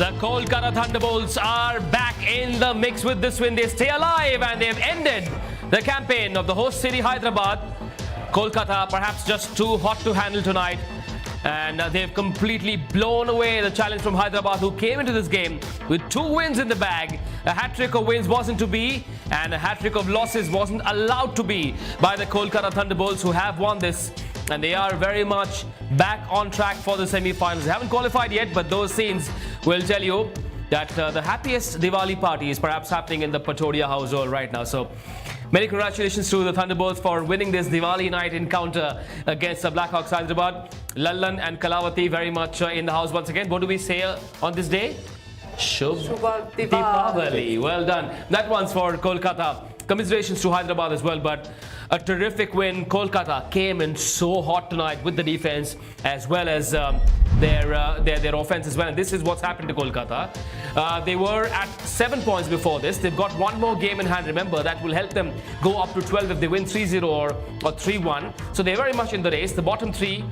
The Kolkata Thunderbolts are back in the mix with this win. They stay alive and they've ended the campaign of the host city Hyderabad. Kolkata perhaps just too hot to handle tonight. And they've completely blown away the challenge from Hyderabad, who came into this game with 2 wins in the bag. A hat-trick of wins wasn't to be, and a hat-trick of losses wasn't allowed to be by the Kolkata Thunderbolts, who have won this. And they are very much back on track for the semi-finals. They haven't qualified yet, but those scenes will tell you that the happiest Diwali party is perhaps happening in the Patodia household right now. So many congratulations to the Thunderbolts for winning this Diwali night encounter against the Blackhawks Hyderabad. Lallan and Kalavati very much in the house once again. What do we say on this day? Shubha Deepavali. Well done. That one's for Kolkata. Commiserations to Hyderabad as well, but a terrific win. Kolkata came in so hot tonight with the defense as well as their offense as well. And this is what's happened to Kolkata. They were at 7 points before this. They've got one more game in hand. Remember, that will help them go up to 12 if they win 3-0 or 3-1. So they're very much in the race. The bottom 3,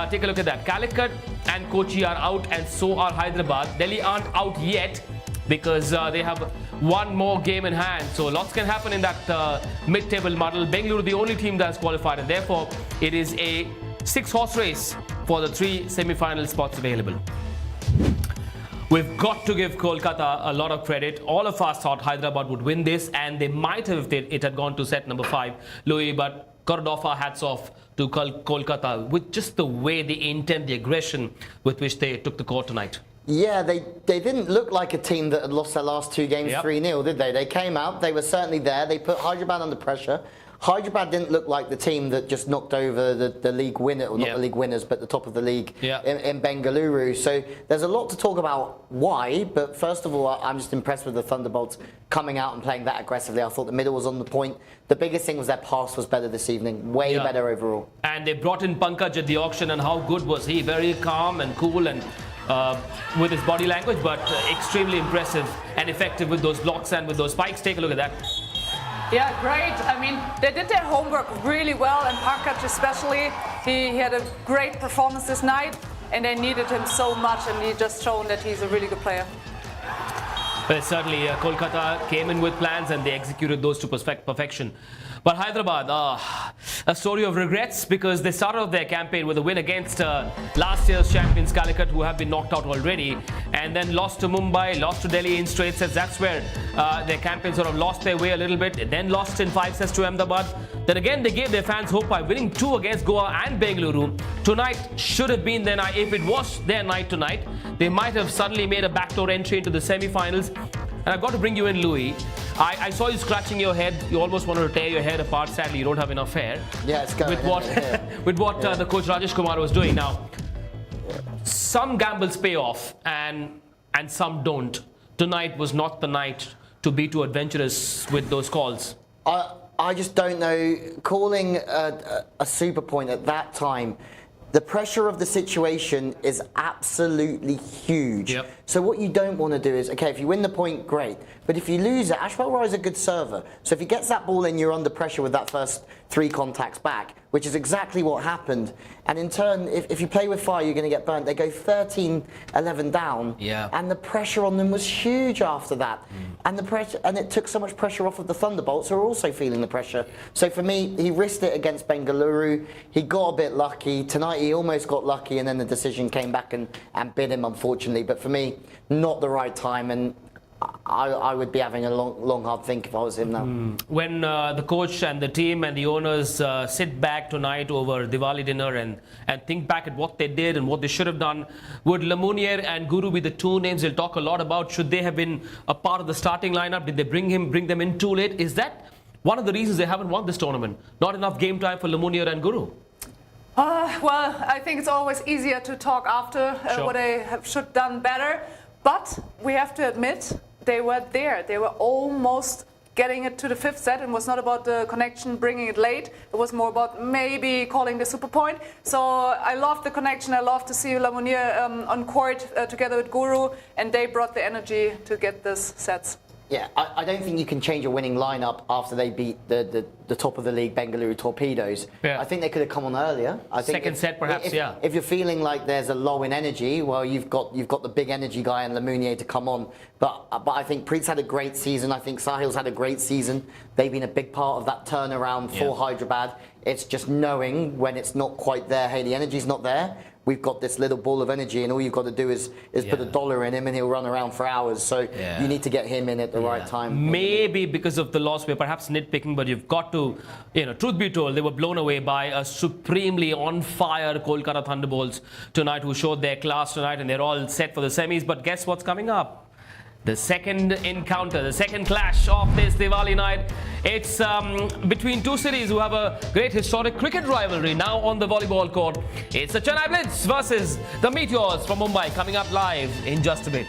take a look at that. Calicut and Kochi are out, and so are Hyderabad. Delhi aren't out yet because they have one more game in hand. So lots can happen in that mid-table muddle. Bengaluru, the only team that has qualified, and therefore it is a 6-horse race for the 3 semi-final spots available. We've got to give Kolkata a lot of credit. All of us thought Hyderabad would win this, and they might have if it had gone to set number 5, Louis, but Cordova, hats off to Kolkata with just the way, the intent, the aggression with which they took the court tonight. Yeah, they didn't look like a team that had lost their last 2 games 3-0, did they? They came out, they were certainly there, they put Hyderabad under pressure. Hyderabad didn't look like the team that just knocked over the league winner, or not the league winners, but the top of the league in Bengaluru. So there's a lot to talk about why, but first of all, I'm just impressed with the Thunderbolts coming out and playing that aggressively. I thought the middle was on the point. The biggest thing was their pass was better this evening, way better overall. And they brought in Pankaj at the auction, and how good was he? Very calm and cool and with his body language, but extremely impressive and effective with those blocks and with those spikes. Take a look at that. Yeah, great. I mean, they did their homework really well, and Pankaj especially. He had a great performance this night, and they needed him so much, and he just shown that he's a really good player. Well, certainly, Kolkata came in with plans and they executed those to perfection. But Hyderabad, a story of regrets, because they started off their campaign with a win against last year's champions Calicut, who have been knocked out already, and then lost to Mumbai, lost to Delhi in straight sets. That's where their campaign sort of lost their way a little bit. Then lost in 5 sets to Ahmedabad. Then again, they gave their fans hope by winning 2 against Goa and Bengaluru. Tonight should have been their night. If it was their night tonight, they might have suddenly made a backdoor entry into the semi-finals. And I've got to bring you in, Louis. I saw you scratching your head. You almost wanted to tear your head apart. Sadly, you don't have enough hair. Yeah, it's going. With what the coach Rajesh Kumar was doing. Now, some gambles pay off and some don't. Tonight was not the night to be too adventurous with those calls. I just don't know. Calling a super point at that time, the pressure of the situation is absolutely huge. Yep. So what you don't want to do is, okay, if you win the point, great. But if you lose it, Ashwell Roy is a good server. So if he gets that ball in, you're under pressure with that first 3 contacts back, which is exactly what happened. And in turn, if you play with fire, you're going to get burnt. They go 13-11 down, and the pressure on them was huge after that. And the pressure, and it took so much pressure off of the Thunderbolts, who are also feeling the pressure. So for me, he risked it against Bengaluru. He got a bit lucky. Tonight, he almost got lucky, and then the decision came back and bit him, unfortunately. But for me, not the right time, and I would be having a long, hard think if I was him now. When the coach and the team and the owners sit back tonight over Diwali dinner and think back at what they did and what they should have done, would Lamounier and Guru be the 2 names they'll talk a lot about? Should they have been a part of the starting lineup? Did they bring them in too late? Is that one of the reasons they haven't won this tournament? Not enough game time for Lamounier and Guru? Well, I think it's always easier to talk after what they should have done better. But we have to admit, they were there. They were almost getting it to the 5th set. It was not about the connection, bringing it late. It was more about maybe calling the super point. So I love the connection. I love to see Lamounier on court together with Guru, and they brought the energy to get this sets. Yeah, I don't think you can change a winning lineup after they beat the top of the league, Bengaluru Torpedoes. Yeah. I think they could have come on earlier. I think Second set, perhaps, yeah. If you're feeling like there's a low in energy, well, you've got the big energy guy and Lemunier to come on. But I think Preet's had a great season. I think Sahil's had a great season. They've been a big part of that turnaround for Hyderabad. It's just knowing when it's not quite there, hey, the energy's not there. We've got this little ball of energy, and all you've got to do is put $1 in him, and he'll run around for hours. So you need to get him in at the right time. Maybe because of the loss, we're perhaps nitpicking, but you've got to, truth be told, they were blown away by a supremely on fire Kolkata Thunderbolts tonight, who showed their class tonight, and they're all set for the semis. But guess what's coming up? The second encounter, the second clash of this Diwali night. It's between two cities who have a great historic cricket rivalry now on the volleyball court. It's the Chennai Blitz versus the Meteors from Mumbai, coming up live in just a bit.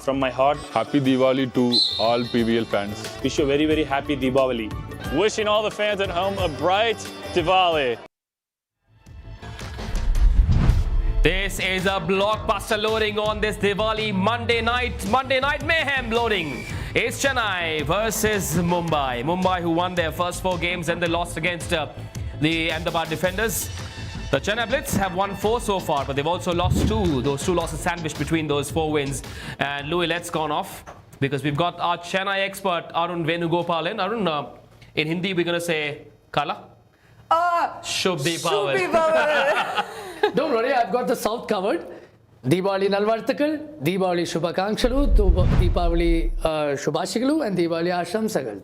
From my heart, Happy Diwali to all PVL fans. wish you a very, very happy Diwali. Wishing all the fans at home a bright Diwali. This is a blockbuster loading on this Diwali Monday night mayhem loading. It's Chennai versus Mumbai. Mumbai, who won their first 4 games and they lost against the Ahmedabad defenders. The Chennai Blitz have won 4 so far, but they've also lost 2. Those 2 losses sandwiched between those 4 wins. And Louis, let's gone off because we've got our Chennai expert Arun Venugopal in. Arun, in Hindi we're going to say Kala. Shubh Deepawali. Don't worry, I've got the south covered. Diwali Nalvartakal, Diwali Shubhakangshalu, Deepavali Shubhashikalu, and Diwali Ashamsagal.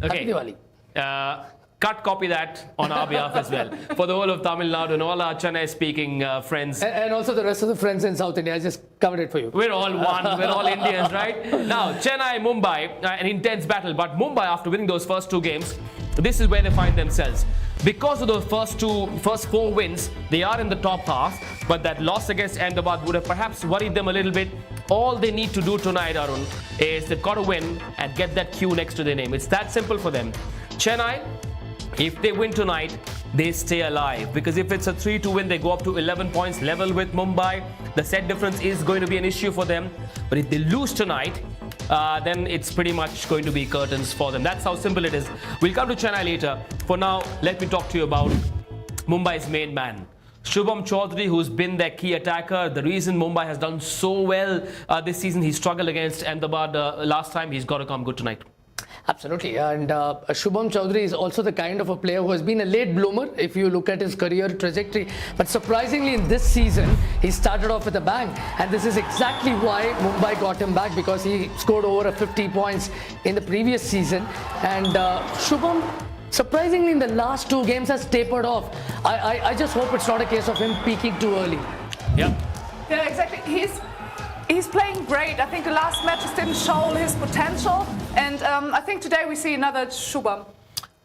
Okay. Happy Diwali. Cut copy that on our behalf as well. For the whole of Tamil Nadu and all our Chennai speaking friends. And also the rest of the friends in South India, I just covered it for you. We're all one, we're all Indians, right? Now, Chennai, Mumbai, an intense battle. But Mumbai, after winning those first 2 games, this is where they find themselves. Because of those first 4 wins, they are in the top half. But that loss against Ahmedabad would have perhaps worried them a little bit. all they need to do tonight, Arun, is they've got to win and get that Q next to their name. It's that simple for them. Chennai, if they win tonight, they stay alive, because if it's a 3-2 win, they go up to 11 points, level with Mumbai. The set difference is going to be an issue for them. But if they lose tonight, then it's pretty much going to be curtains for them. That's how simple it is. We'll come to Chennai later. For now, let me talk to you about Mumbai's main man, Shubham Chaudhary, who's been their key attacker. The reason Mumbai has done so well this season, he struggled against Ahmedabad last time. He's got to come good tonight. Absolutely, and Shubham Chaudhary is also the kind of a player who has been a late bloomer if you look at his career trajectory. But surprisingly, in this season, he started off with a bang, and this is exactly why Mumbai got him back, because he scored over 50 points in the previous season. And Shubham, surprisingly, in the last 2 games has tapered off. I just hope it's not a case of him peaking too early. Yeah. Yeah, exactly. He's playing great. I think the last matches didn't show his potential, and I think today we see another Shubham.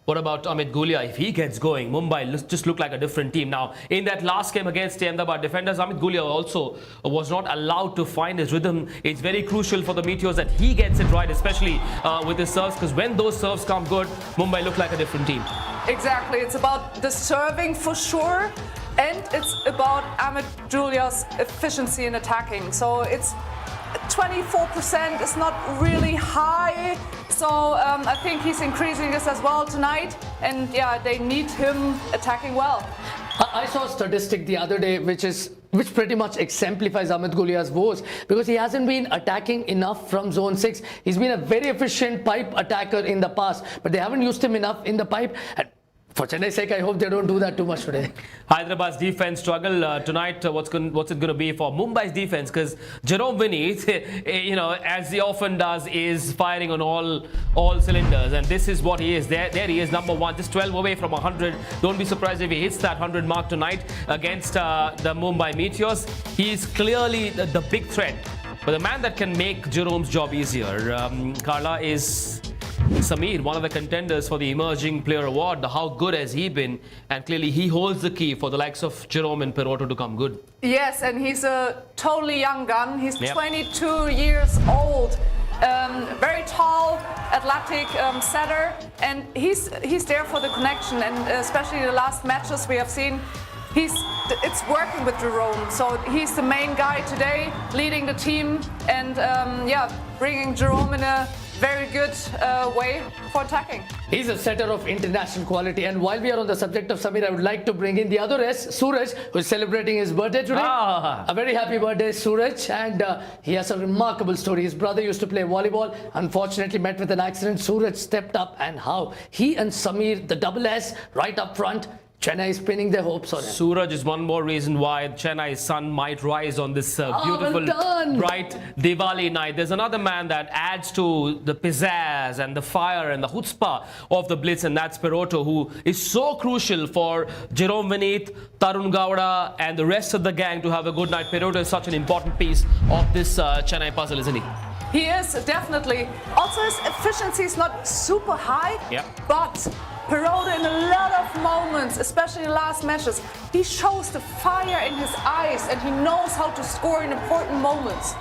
What about Amit Gulia? If he gets going, Mumbai just look like a different team. Now, in that last game against the Ahmedabad defenders, Amit Gulia also was not allowed to find his rhythm. It's very crucial for the Meteors that he gets it right, especially with his serves, because when those serves come good, Mumbai look like a different team. Exactly. It's about the serving for sure, and it's about Ahmed Julia's efficiency in attacking. So it's 24% is not really high. So I think he's increasing this as well tonight. And yeah, they need him attacking well. I saw a statistic the other day which pretty much exemplifies Amit Gulia's woes, because he hasn't been attacking enough from zone 6. He's been a very efficient pipe attacker in the past, but they haven't used him enough in the pipe. And for Chennai's sake, I hope they don't do that too much today. Hyderabad's defense struggle tonight. What's it going to be for Mumbai's defense? Because Jerome Vineet, as he often does, is firing on all cylinders, and this is what he is. There he is, number 1, just 12 away from 100. Don't be surprised if he hits that 100 mark tonight against the Mumbai Meteors. He's clearly the big threat, but the man that can make Jerome's job easier, Carla, is Samir, one of the contenders for the Emerging Player Award. How good has he been? And clearly he holds the key for the likes of Jerome and Perotto to come good. Yes, and he's a totally young gun. He's 22 years old. Very tall, athletic setter, and he's there for the connection. And especially the last matches we have seen, it's working with Jerome. So he's the main guy today, leading the team, and bringing Jerome in a very good way for attacking. He's a setter of international quality. And while we are on the subject of Samir, I would like to bring in the other S, Suraj, who is celebrating his birthday today. A very happy birthday, Suraj. And he has a remarkable story. His brother used to play volleyball, unfortunately met with an accident. Suraj stepped up, and how he and Samir, the double S, right up front, Chennai is pinning their hopes on him. Suraj is one more reason why Chennai's sun might rise on this beautiful, bright Diwali night. There's another man that adds to the pizzazz and the fire and the chutzpah of the Blitz, and that's Perotto, who is so crucial for Jerome Vineet, Tarun Gowda, and the rest of the gang to have a good night. Perotto is such an important piece of this Chennai puzzle, isn't he? He is, definitely. Also, his efficiency is not super high, but Perotto, in a lot of moments, especially in last matches, he shows the fire in his eyes, and he knows how to score in important moments.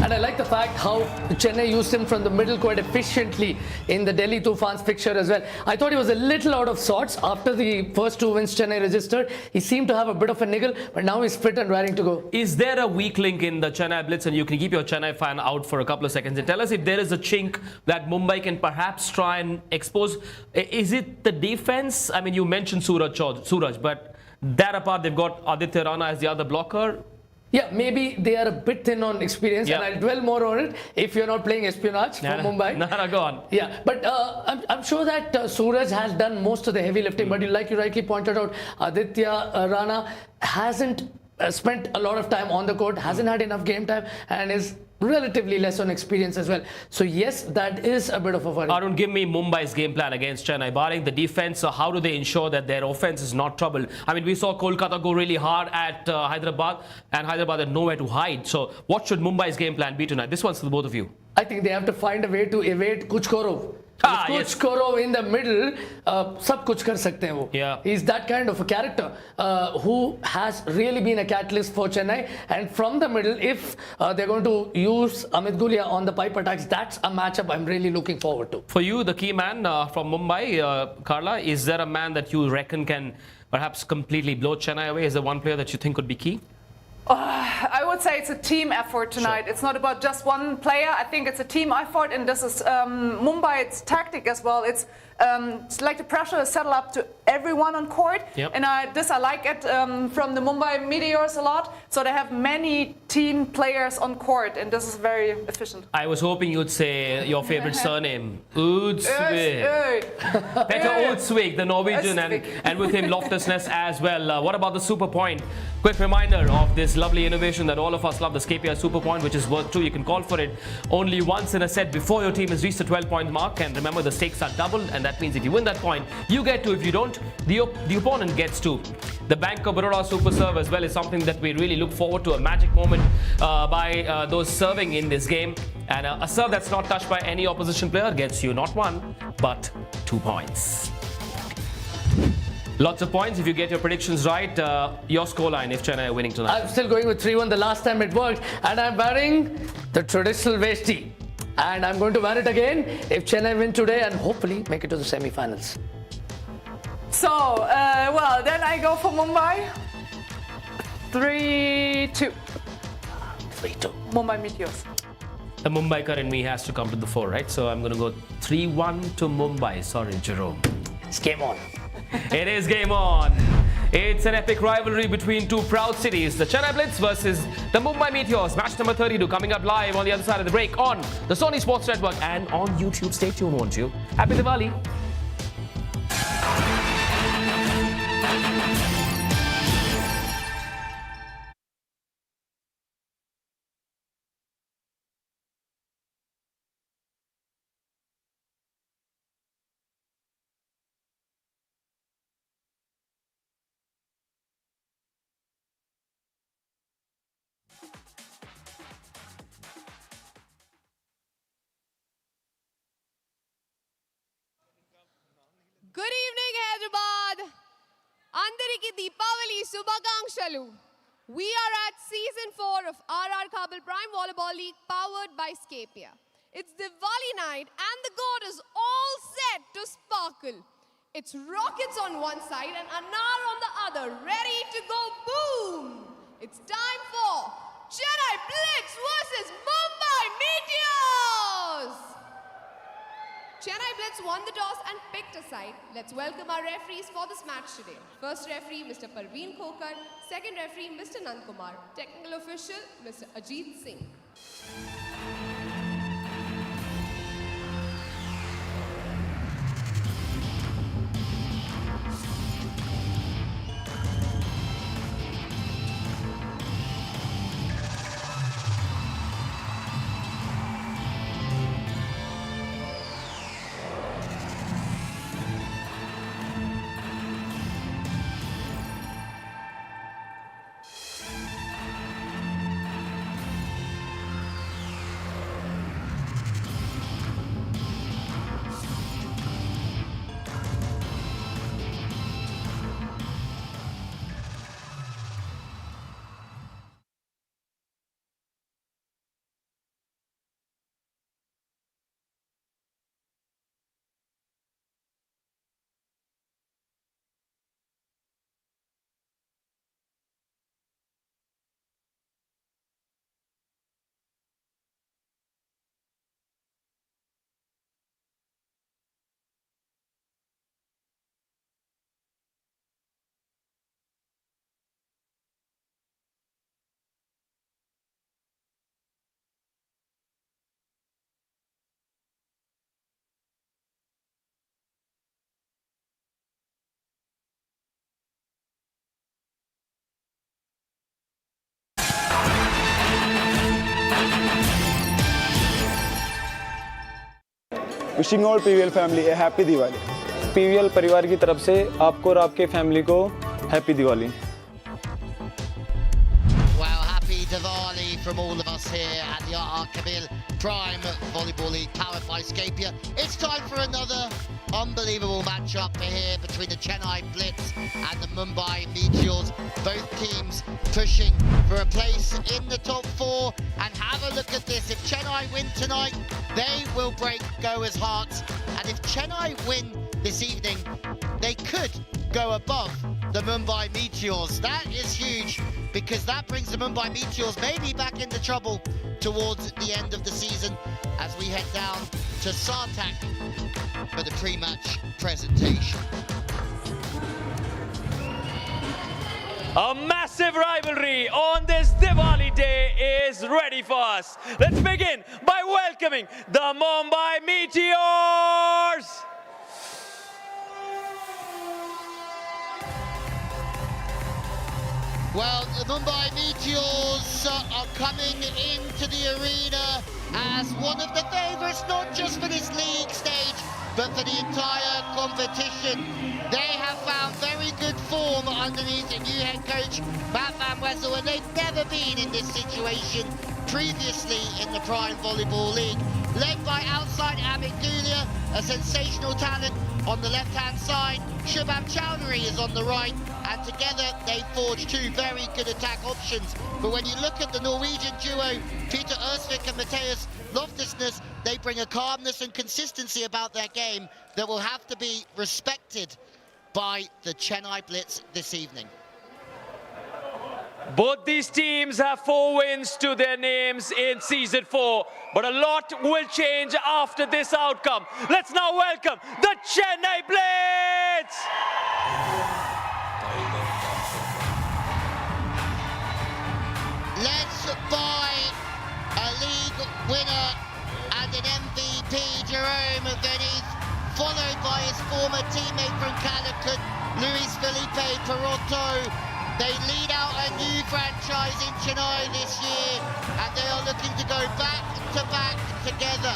And I like the fact how Chennai used him from the middle quite efficiently in the Delhi Toofans fixture as well. I thought he was a little out of sorts after the first 2 wins Chennai registered. He seemed to have a bit of a niggle, but now he's fit and raring to go. Is there a weak link in the Chennai Blitz? And you can keep your Chennai fan out for a couple of seconds and tell us if there is a chink that Mumbai can perhaps try and expose. Is it the defense? I mean, you mentioned Suraj, but that apart, they've got Aditya Rana as the other blocker. Yeah, maybe they are a bit thin on experience, and I'll dwell more on it if you're not playing espionage for Mumbai. Go on. Yeah, but I'm sure that Suraj has done most of the heavy lifting, but like you rightly pointed out, Aditya Rana hasn't spent a lot of time on the court, hasn't had enough game time, and is relatively less on experience as well. So yes, that is a bit of a worry. Arun, give me Mumbai's game plan against Chennai, barring the defense. So how do they ensure that their offense is not troubled? I mean, we saw Kolkata go really hard at Hyderabad, and Hyderabad had nowhere to hide. So what should Mumbai's game plan be tonight? This one's for the both of you. I think they have to find a way to evade Kuchkorov. Coach yes. Koro in the middle, सब कुछ कर सकते हैं वो. Yeah. He's that kind of a character who has really been a catalyst for Chennai. And from the middle, if they're going to use Amit Gulia on the pipe attacks, that's a matchup I'm really looking forward to. For you, the key man from Mumbai, Carla, is there a man that you reckon can perhaps completely blow Chennai away? Is there one player that you think could be key? I would say it's a team effort tonight. Sure. It's not about just one player. I think it's a team effort, and this is Mumbai's tactic as well. It's like the pressure is settled up to everyone on court, Yep. and I like it from the Mumbai Meteors a lot. So they have many team players on court, and this is very efficient. I was hoping you'd say your favorite surname, Udsvik. Petter Udsvik, the Norwegian, and with him Loftusness as well. What about the super point? Quick reminder of this lovely innovation that all of us love, the Scapia Super Point, which is worth 2. You can call for it only once in a set before your team has reached the 12-point mark. And remember, the stakes are doubled, and that means if you win that point, you get 2. If you don't, the opponent gets 2. The Bank of Baroda Super Serve as well is something that we really look forward to, a magic moment by those serving in this game. And a serve that's not touched by any opposition player gets you not 1, but 2 points. Lots of points if you get your predictions right. Your scoreline if Chennai are winning tonight. I'm still going with 3-1 the last time it worked, and I'm wearing the traditional vesti. And I'm going to wear it again if Chennai win today and hopefully make it to the semi-finals. So, well, then I go for Mumbai. 3-2. 3-2. Mumbai Meteors. The Mumbaiker in me has to come to the fore, right? So I'm going to go 3-1 to Mumbai. Sorry, Jerome. It's game on. It is game on. It's an epic rivalry between two proud cities. The Chennai Blitz versus the Mumbai Meteors. Match number 32 coming up live on the other side of the break on the Sony Sports Network and on YouTube. Stay tuned, won't you? Happy Diwali. Good evening, Hyderabad. Andariki Deepavali Subhakankshalu. We are at season 4 of RR Kabul Prime Volleyball League powered by Scapia. It's Diwali night and the gourd is all set to sparkle. It's rockets on one side and Anar on the other, ready to go boom. It's time for Chennai Blitz versus Mumbai Meteors. Chennai Blitz won the toss and picked a side. Let's welcome our referees for this match today. First referee, Mr. Parveen Khokar. Second referee, Mr. Nandkumar. Technical official, Mr. Ajit Singh. Wishing all PVL family A happy Diwali. PVL परिवार की तरफ से आपको और आपके family को happy Diwali. Well, happy Diwali from all of us here at the RR Kabir Prime Volleyball League powered by Scapia. It's time for another unbelievable matchup here between the Chennai Blitz and the Mumbai Meteors. Both teams pushing for a place in the top 4. And have a look at this. If Chennai win tonight, they will break Goa's hearts. And if Chennai win this evening, they could go above the Mumbai Meteors. That is huge, because that brings the Mumbai Meteors maybe back into trouble towards the end of the season as we head down to Sartak for the pre-match presentation. A massive rivalry on this Diwali day is ready for us. Let's begin by welcoming the Mumbai Meteors. Well, the Mumbai Meteors are coming into the arena as one of the favourites, not just for this league stage, but for the entire competition. They have found very good form underneath a new head coach, Matt Van Wessel, and they've never been in this situation previously in the Prime Volleyball League. Led by outside Amit Gulia, a sensational talent on the left-hand side. Shubham Chowdhury is on the right, and together they forge two very good attack options. But when you look at the Norwegian duo, Peter Ersvik and Matthias Loftusness, they bring a calmness and consistency about their game that will have to be respected by the Chennai Blitz this evening. Both these teams have 4 wins to their names in Season 4, but a lot will change after this outcome. Let's now welcome the Chennai Blitz! Led by a league winner and an MVP, Jerome Benith, followed by his former teammate from Calicut, Luis Felipe Perotto. They lead out a new franchise in Chennai this year, and they are looking to go back to back together.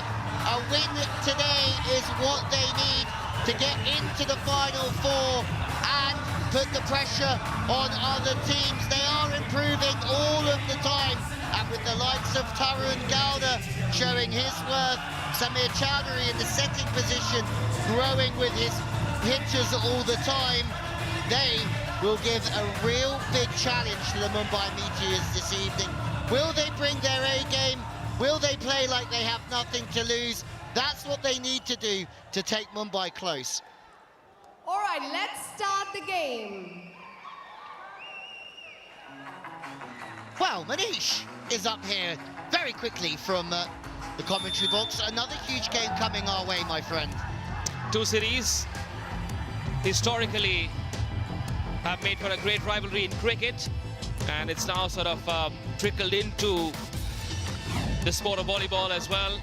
A win today is what they need to get into the Final 4 and put the pressure on other teams. They are improving all of the time, and with the likes of Tarun Gowda showing his worth, Samir Chowdhury in the setting position, growing with his hitches all the time, they will give a real big challenge to the Mumbai Meteors this evening. Will they bring their A game? Will they play like they have nothing to lose? That's what they need to do to take Mumbai close. All right, let's start the game. Well, Manish is up here very quickly from the commentary box. Another huge game coming our way, my friend. 2 cities historically have made for a great rivalry in cricket, and it's now sort of trickled into the sport of volleyball as well.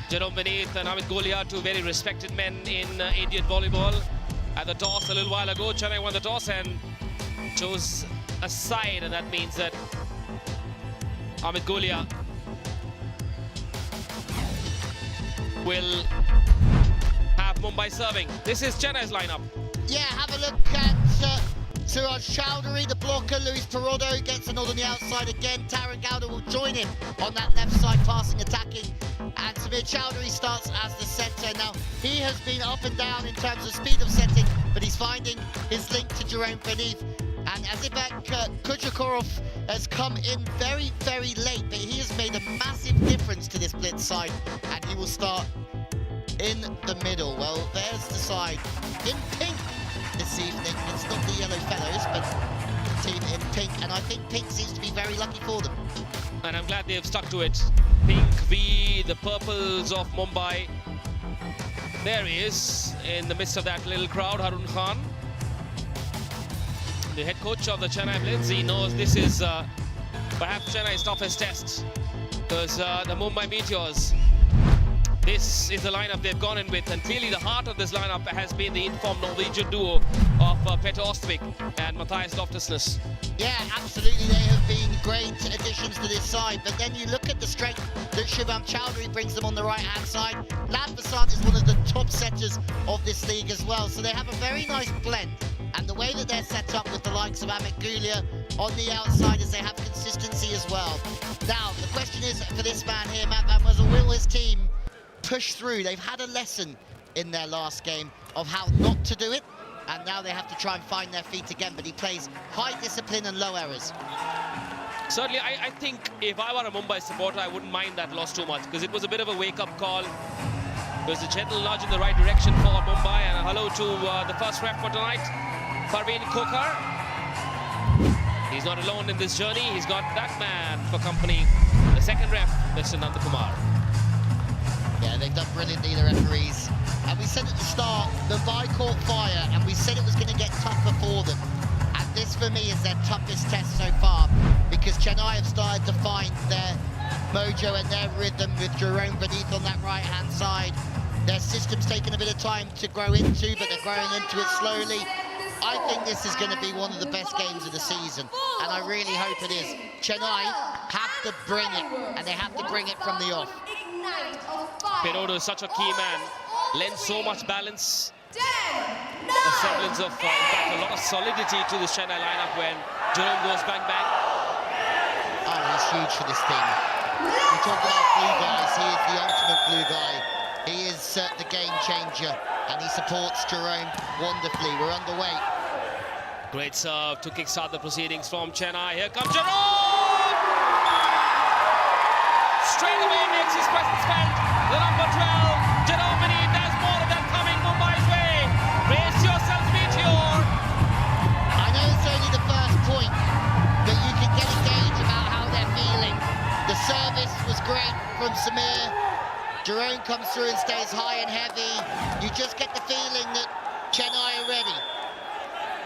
Jerome Benith and Amit Gulia, 2 very respected men in Indian volleyball. At the toss a little while ago, Chennai won the toss and chose a side, and that means that Amit Gulia will have Mumbai serving. This is Chennai's lineup. Yeah, have a look at Suraj Chowdhury, the blocker. Luis Perotto gets a nod on the outside again. Tarun Gowda will join him on that left side, passing, attacking. And Samir Chowdhury starts as the centre. Now, he has been up and down in terms of speed of setting, but he's finding his link to Jerome Benith. And Azibek Kuchakorov has come in very, very late, but he has made a massive difference to this Blitz side, and he will start in the middle. Well, there's the side in pink this evening. It's not the Yellow Fellows, but the team in pink, and I think pink seems to be very lucky for them. And I'm glad they've stuck to it. Pink v the purples of Mumbai. There he is in the midst of that little crowd, Harun Khan, the head coach of the Chennai Blitz. He knows this is perhaps Chennai's toughest test, because the Mumbai Meteors, this is the lineup they've gone in with, and clearly the heart of this lineup has been the informed Norwegian duo of Peter Østvik and Matthias Loftusness. Yeah, absolutely, they have been great additions to this side, but then you look at the strength that Shubham Chowdhury brings them on the right-hand side. Lad Vasant is one of the top setters of this league as well, so they have a very nice blend. And the way that they're set up with the likes of Amit Gulia on the outside, as they have consistency as well. Now, the question is for this man here, Matt Van Wezel, will his team push through? They've had a lesson in their last game of how not to do it, and now they have to try and find their feet again, but he plays high discipline and low errors. Certainly, I think if I were a Mumbai supporter, I wouldn't mind that loss too much, because it was a bit of a wake-up call. It was a gentle nudge in the right direction for Mumbai, and a hello to the first ref for tonight, Parveen Kokar. He's not alone in this journey. He's got that man for company, the second ref, Mr. Nandakumar. Yeah, they've done brilliantly, the referees. And we said at the start, Mumbai caught fire, and we said it was going to get tougher for them. And this, for me, is their toughest test so far, because Chennai have started to find their mojo and their rhythm with Jerome beneath on that right-hand side. Their system's taken a bit of time to grow into, but they're growing into it slowly. I think this is going to be one of the best games of the season, and I really hope it is. Chennai have to bring it, and they have to bring it from the off. Torpedoes is such a key man, lends so much balance, a semblance of, in fact, a lot of solidity to this Chennai lineup when Jerome goes bang bang. Oh, he's huge for this team. We talk about glue guys, he is the ultimate glue guy. He is the game changer, and he supports Jerome wonderfully. We're underway. Great serve to kickstart the proceedings from Chennai. Here comes Jerome! Straight away makes his presence felt. The number 12, Jerome beneath. There's more of that coming Mumbai's way. Brace yourself, Meteor. I know it's only the first point, but you can get a gauge about how they're feeling. The service was great from Samir. Jerome comes through and stays high and heavy. You just get the feeling that Chennai are ready.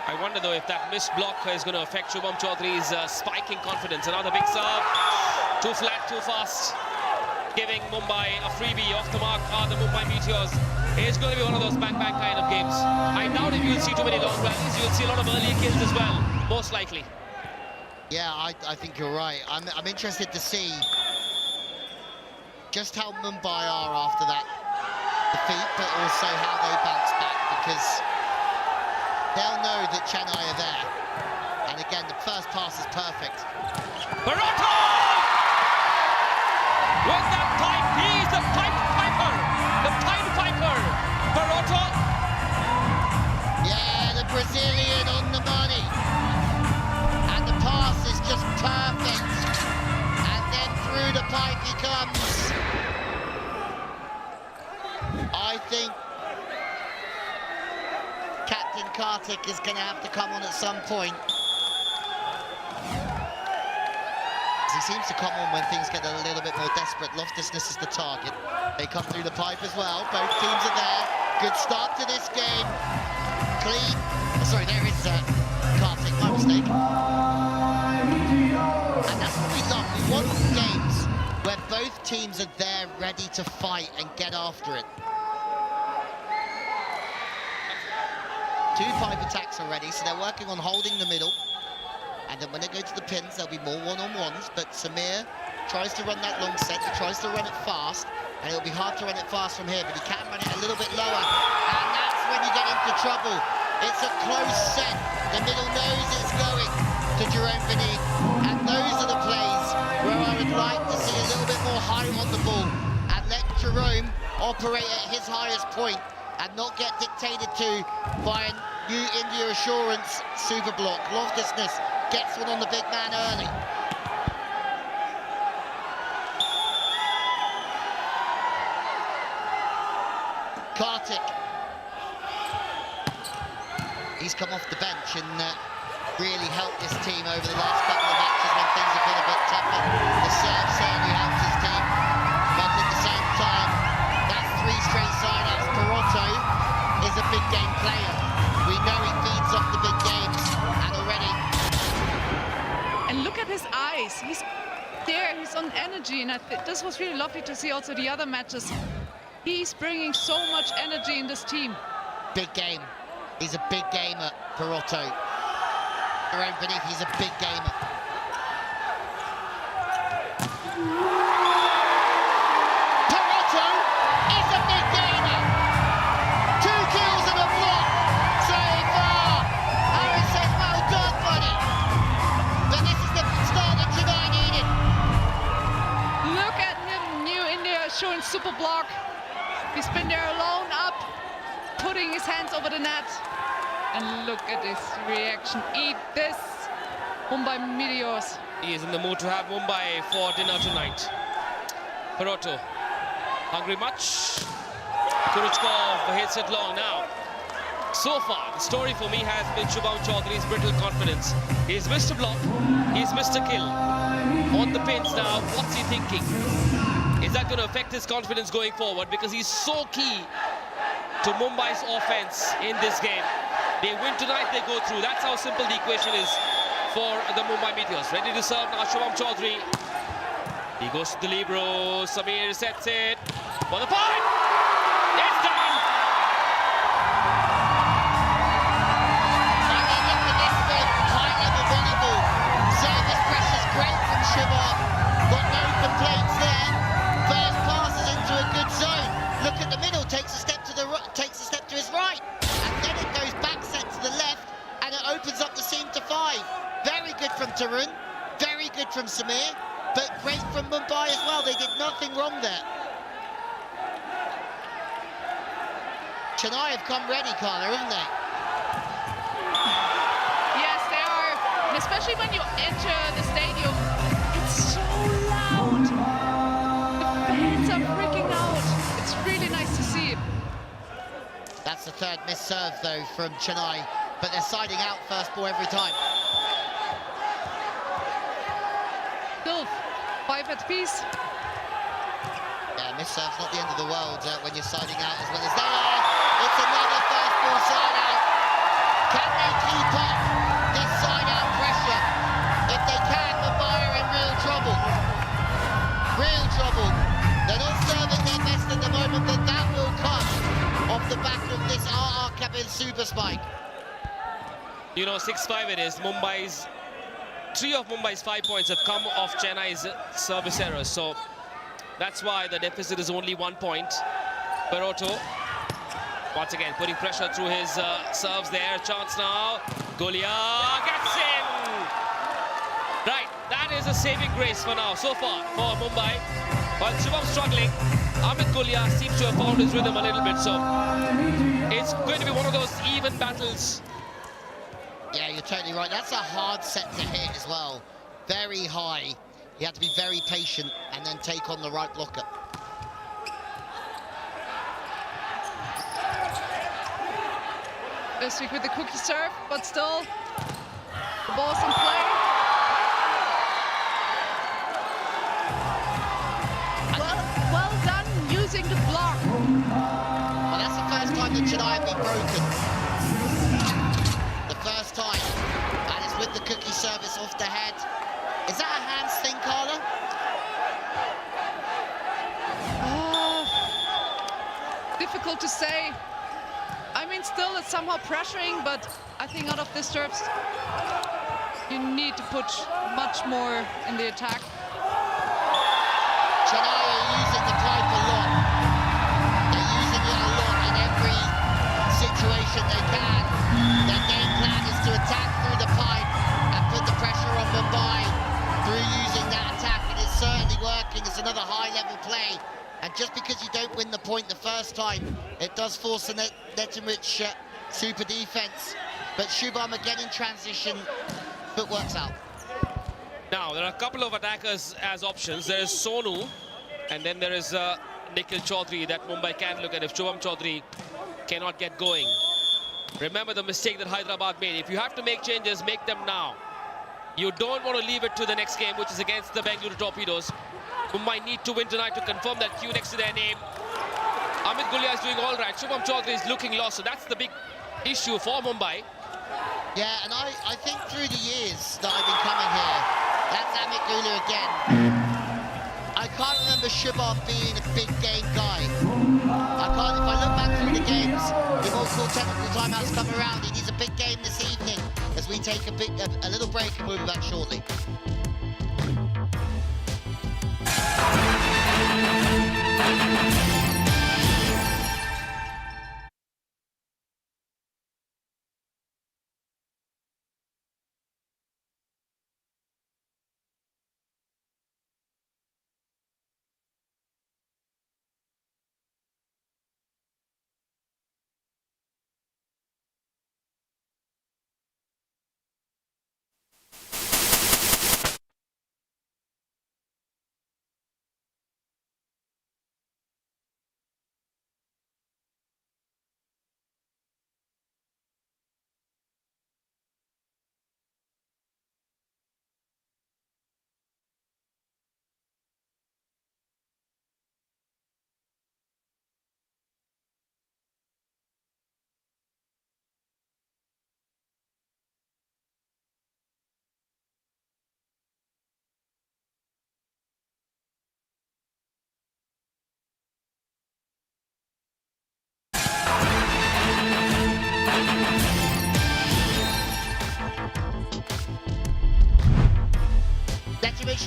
I wonder though if that missed block is going to affect Shubham Chaudhary's spiking confidence. Another big serve. Too flat, too fast. Giving Mumbai a freebie. Off the mark are the Mumbai Meteors. It's going to be one of those bang-bang kind of games. I doubt if you'll see too many long rallies. You'll see a lot of early kills as well, most likely. Yeah, I think you're right. I'm interested to see just how Mumbai are after that defeat, but also how they bounce back, because they'll know that Chennai are there. And again, the first pass is perfect. Baroto! With that pipe, he's the pipe piper! The pipe piper! Baroto! Yeah, the Brazilian on the money. And the pass is just perfect. And then through the pipe he comes. I think Captain Kartik is going to have to come on at some point. He seems to come on when things get a little bit more desperate. Loftusness is the target. They come through the pipe as well. Both teams are there. Good start to this game. Clean. Oh, sorry, there is Kartik, my mistake. And that's what we love. We want games where both teams are there ready to fight and get after it. Two pipe attacks already, so they're working on holding the middle. And then when they go to the pins, there'll be more one-on-ones, but Samir tries to run that long set, he tries to run it fast, and it'll be hard to run it fast from here, but he can run it a little bit lower, and that's when you get into trouble. It's a close set, the middle knows it's going to Jerome beneath, and those are the plays where I would like to see a little bit more high on the ball, and let Jerome operate at his highest point, and not get dictated to by a new India Assurance super block. Loftusness gets one on the big man early. Kartik. He's come off the bench and really helped this team over the last couple of matches when things have been a bit tougher. The serve certainly helps his team, but at the same time, that's 3 straight side-outs. Toronto is a big game player. We know he feeds off the big games, and already. And look at his eyes. He's there, he's on energy, and this was really lovely to see also the other matches. He's bringing so much energy in this team. Big game. He's a big gamer, Perotto. Around beneath, he's a big gamer. Perotto is a big gamer. 2 kills and a block so far. Aaron says, well done, buddy. But this is the start that Chennai needed. showing super block. He's been there alone, up, putting his hands over the net. And look at his reaction. Eat this, Mumbai Meteors. He is in the mood to have Mumbai for dinner tonight. Peroto, hungry much? Kuruchkov hits it long now. So far, the story for me has been Shubham Chaudhary's brittle confidence. He's missed a block, he's missed a kill. On the pins now, what's he thinking? Is that going to affect his confidence going forward? Because he's so key to Mumbai's offense in this game. They win tonight, they go through. That's how simple the equation is for the Mumbai Meteors. Ready to serve now, Shubham Chaudhary. He goes to the libero, Samir sets it for the point! It's done! And then look at this big high-level volleyball. Service pressure's great from Shubham. Got no complaints there. First passes into a good zone. Look at the middle, takes a step to the right, takes a step to his right. And then it goes back set to the left, and it opens up the seam to 5. Very good from Tarun, very good from Samir, but great from Mumbai as well. They did nothing wrong there. Chennai have come ready, Carla, haven't they? Yes, they are. And especially when you enter the stadium, it's so loud. The fans are freaking out. It's really nice to see. That's the third missed serve, though, from Chennai, but they're siding out first ball every time. Doof, 5 at peace. Yeah, missed serve's not the end of the world when you're siding out as well as they are. It's another first ball side out. Can they keep up this side out pressure? If they can, Mumbai are in real trouble. Real trouble. They're not serving their best at the moment, but that will come off the back of this RR Cabin super spike. You know, 6-5 it is. Mumbai's 3 of Mumbai's 5 points have come off Chennai's service errors. So that's why the deficit is only 1 point. Peroto, once again, putting pressure through his serves there. Chance now. Golia gets in. Right, that is a saving grace for now, so far, for Mumbai. While Shubham's struggling, Amit Golia seems to have found his rhythm a little bit. So it's going to be one of those even battles. Yeah, you're totally right. That's a hard set to hit as well. Very high. You have to be very patient and then take on the right blocker. This week with the cookie serve, but still, the ball's in play. Well done using the block. Well, that's the first time that Chennai have been broken. The first time. And it's with the cookie service off the head. Is that a hands thing, Carla? Difficult to say. I mean, still it's somehow pressuring, but I think out of this serves, you need to put much more in the attack. Chennai are using the pipe a lot. They're using it a lot in every situation they can. Their game plan is to attack through the pipe and put the pressure on Mumbai through using that attack, and it's certainly working. It's another high-level play. And just because you don't win the point the first time, it does force a net-enrich super defense. But Shubham again in transition, footwork's out. Now, there are a couple of attackers as options. There is Sonu, and then there is Nikhil Chaudhary that Mumbai can look at if Shubham Chaudhary cannot get going. Remember the mistake that Hyderabad made. If you have to make changes, make them now. You don't want to leave it to the next game, which is against the Bengaluru Torpedoes. Mumbai need to win tonight to confirm that Q next to their name. Amit Golia is doing all right. Shubham Chaudhary is looking lost, so that's the big issue for Mumbai. Yeah, and I think through the years that I've been coming here, that's Amit Golia again. I can't remember Shubham being a big game guy. If I look back through the games, the more cool technical timeouts come around. It is a big game this evening as we take a little break and we'll be back shortly.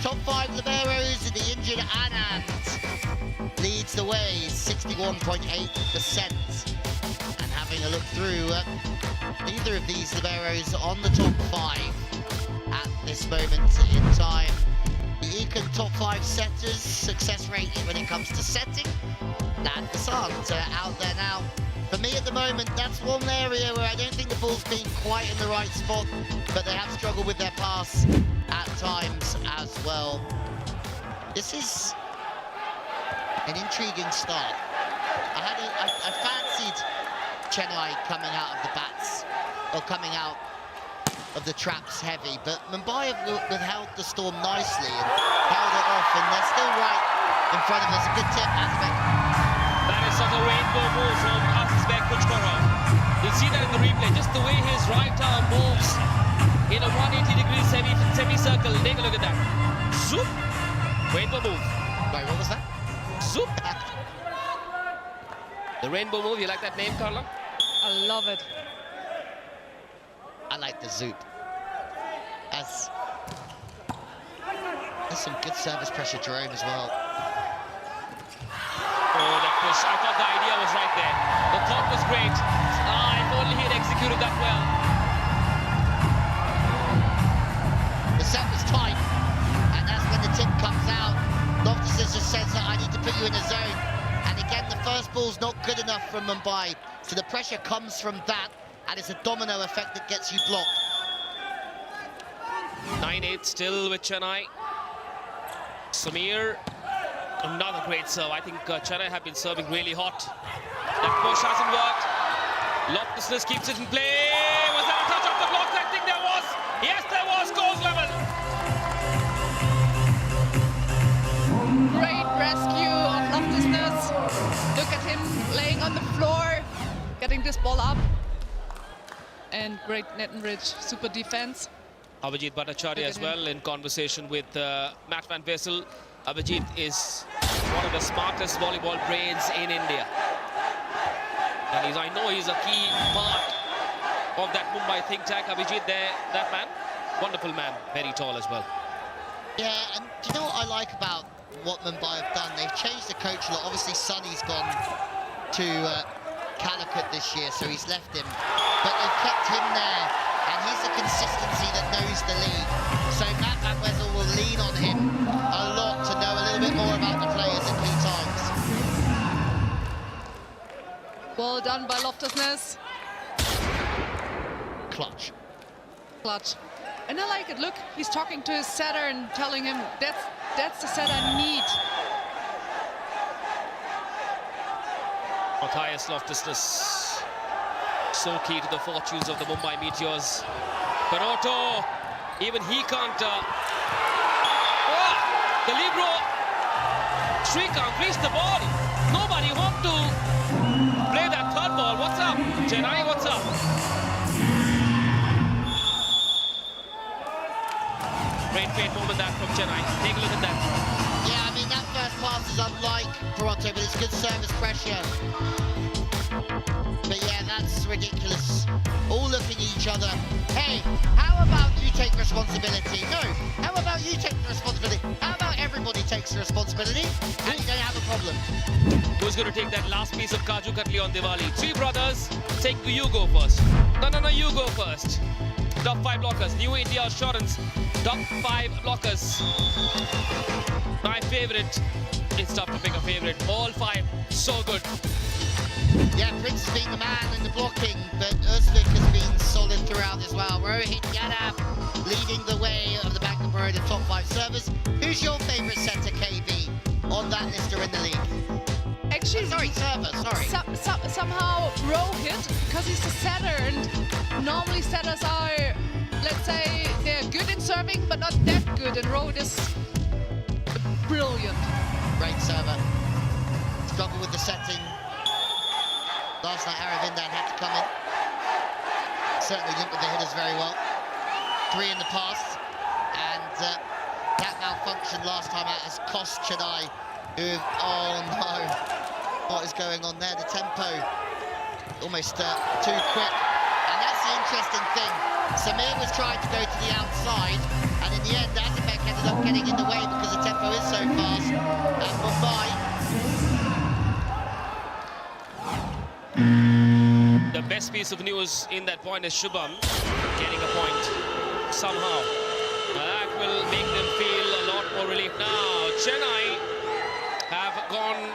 top 5 liberos, the injured Anand leads the way, 61.8%. And having a look through, neither of these liberos on the top 5 at this moment in time. The Econ top 5 setters, success rate when it comes to setting, and Basant out there now. For me at the moment, that's one area where I don't think the ball's been quite in the right spot, but they have struggled with their pass at times as well. This is an intriguing start. I fancied Chennai coming out of the bats, or coming out of the traps heavy, but Mumbai have withheld the storm nicely and held it off, and they're still right in front of us. A good tip, Azbek. That is such a rainbow move from Azbek Kuchkorov. You'll see that in the replay, just the way his right arm moves in a 180-degree semicircle. Take a look at that. Zoop! Rainbow move. Wait, what was that? Zoop! The rainbow move, you like that name, Carla? I love it. I like the zoop. There's some good service pressure, Jerome, as well. Oh, that push. I thought the idea was right there. The thought was great. If only he had executed that well. The set was tight, and that's when the tip comes out. Loftus just says that I need to put you in a zone. And again, the first ball's not good enough from Mumbai. So the pressure comes from that, and it's a domino effect that gets you blocked. 9-8 still with Chennai. Samir, another great serve. I think Chennai have been serving really hot. That push hasn't worked. Loftus keeps it in play. Was there a touch off the blocks? I think there was. Yes, there was. Goals level. Great rescue of Loftus. Look at him laying on the floor, getting this ball up. And great net and bridge, super defense. Abhijit Bhattacharya as well in conversation with Matt Van Vessel. Abhijit is one of the smartest volleyball brains in India. And I know he's a key part of that Mumbai think tank. Abhijit there, that man, wonderful man, very tall as well. Yeah, and do you know what I like about what Mumbai have done? They've changed the coach a lot. Obviously, Sonny's gone to Calicut this year, so he's left him. But they've kept him there, and he's the consistency that knows the league. So Matt Van Vessel will lean on him a lot to know a little bit more about the players at key times. Well done by Loftus. Clutch. Clutch. And I like it. Look, he's talking to his setter and telling him, that's the set I need. Matthias Loftus, so key to the fortunes of the Mumbai Meteors. But Otto, even he can't... the libero, Sri can't reach the ball. Nobody want to play that third ball. What's up? Chennai, what's up? Great moment that from Chennai. Take a look at that. Yeah, I mean, that first pass is unlike Toronto, but it's good service pressure. But yeah, that's ridiculous. All looking at each other. Hey, how about you take responsibility? No, how about you take the responsibility? How about everybody takes the responsibility and you don't have a problem? Who's going to take that last piece of Kaju Katli on Diwali? Three brothers, you go first. No, you go first. Top 5 blockers, New India Assurance, top 5 blockers. My favorite, it's tough to pick a favorite. All 5, so good. Yeah, Prince has been the man in the blocking, but Özvik has been solid throughout as well. Rohit Yadav leading the way of the Bank of Baroda top 5 servers. Who's your favourite centre, KB, on that list or in the league? Actually, somehow Rohit, because he's a setter, and normally setters are, let's say, they're good in serving, but not that good, and Rohit is brilliant. Great server. Struggle with the setting. Last night, Aravindan had to come in. Certainly linked with the hitters very well. 3 in the past, and that malfunction last time out has cost Chennai, who, oh no, what is going on there? The tempo almost too quick, and that's the interesting thing. Samir was trying to go to the outside, And in the end, Azabek ended up getting in the way because the tempo is so fast. And Mumbai. The best piece of news in that point is Shubham getting a point somehow. That will make them feel a lot more relief. Now, Chennai have gone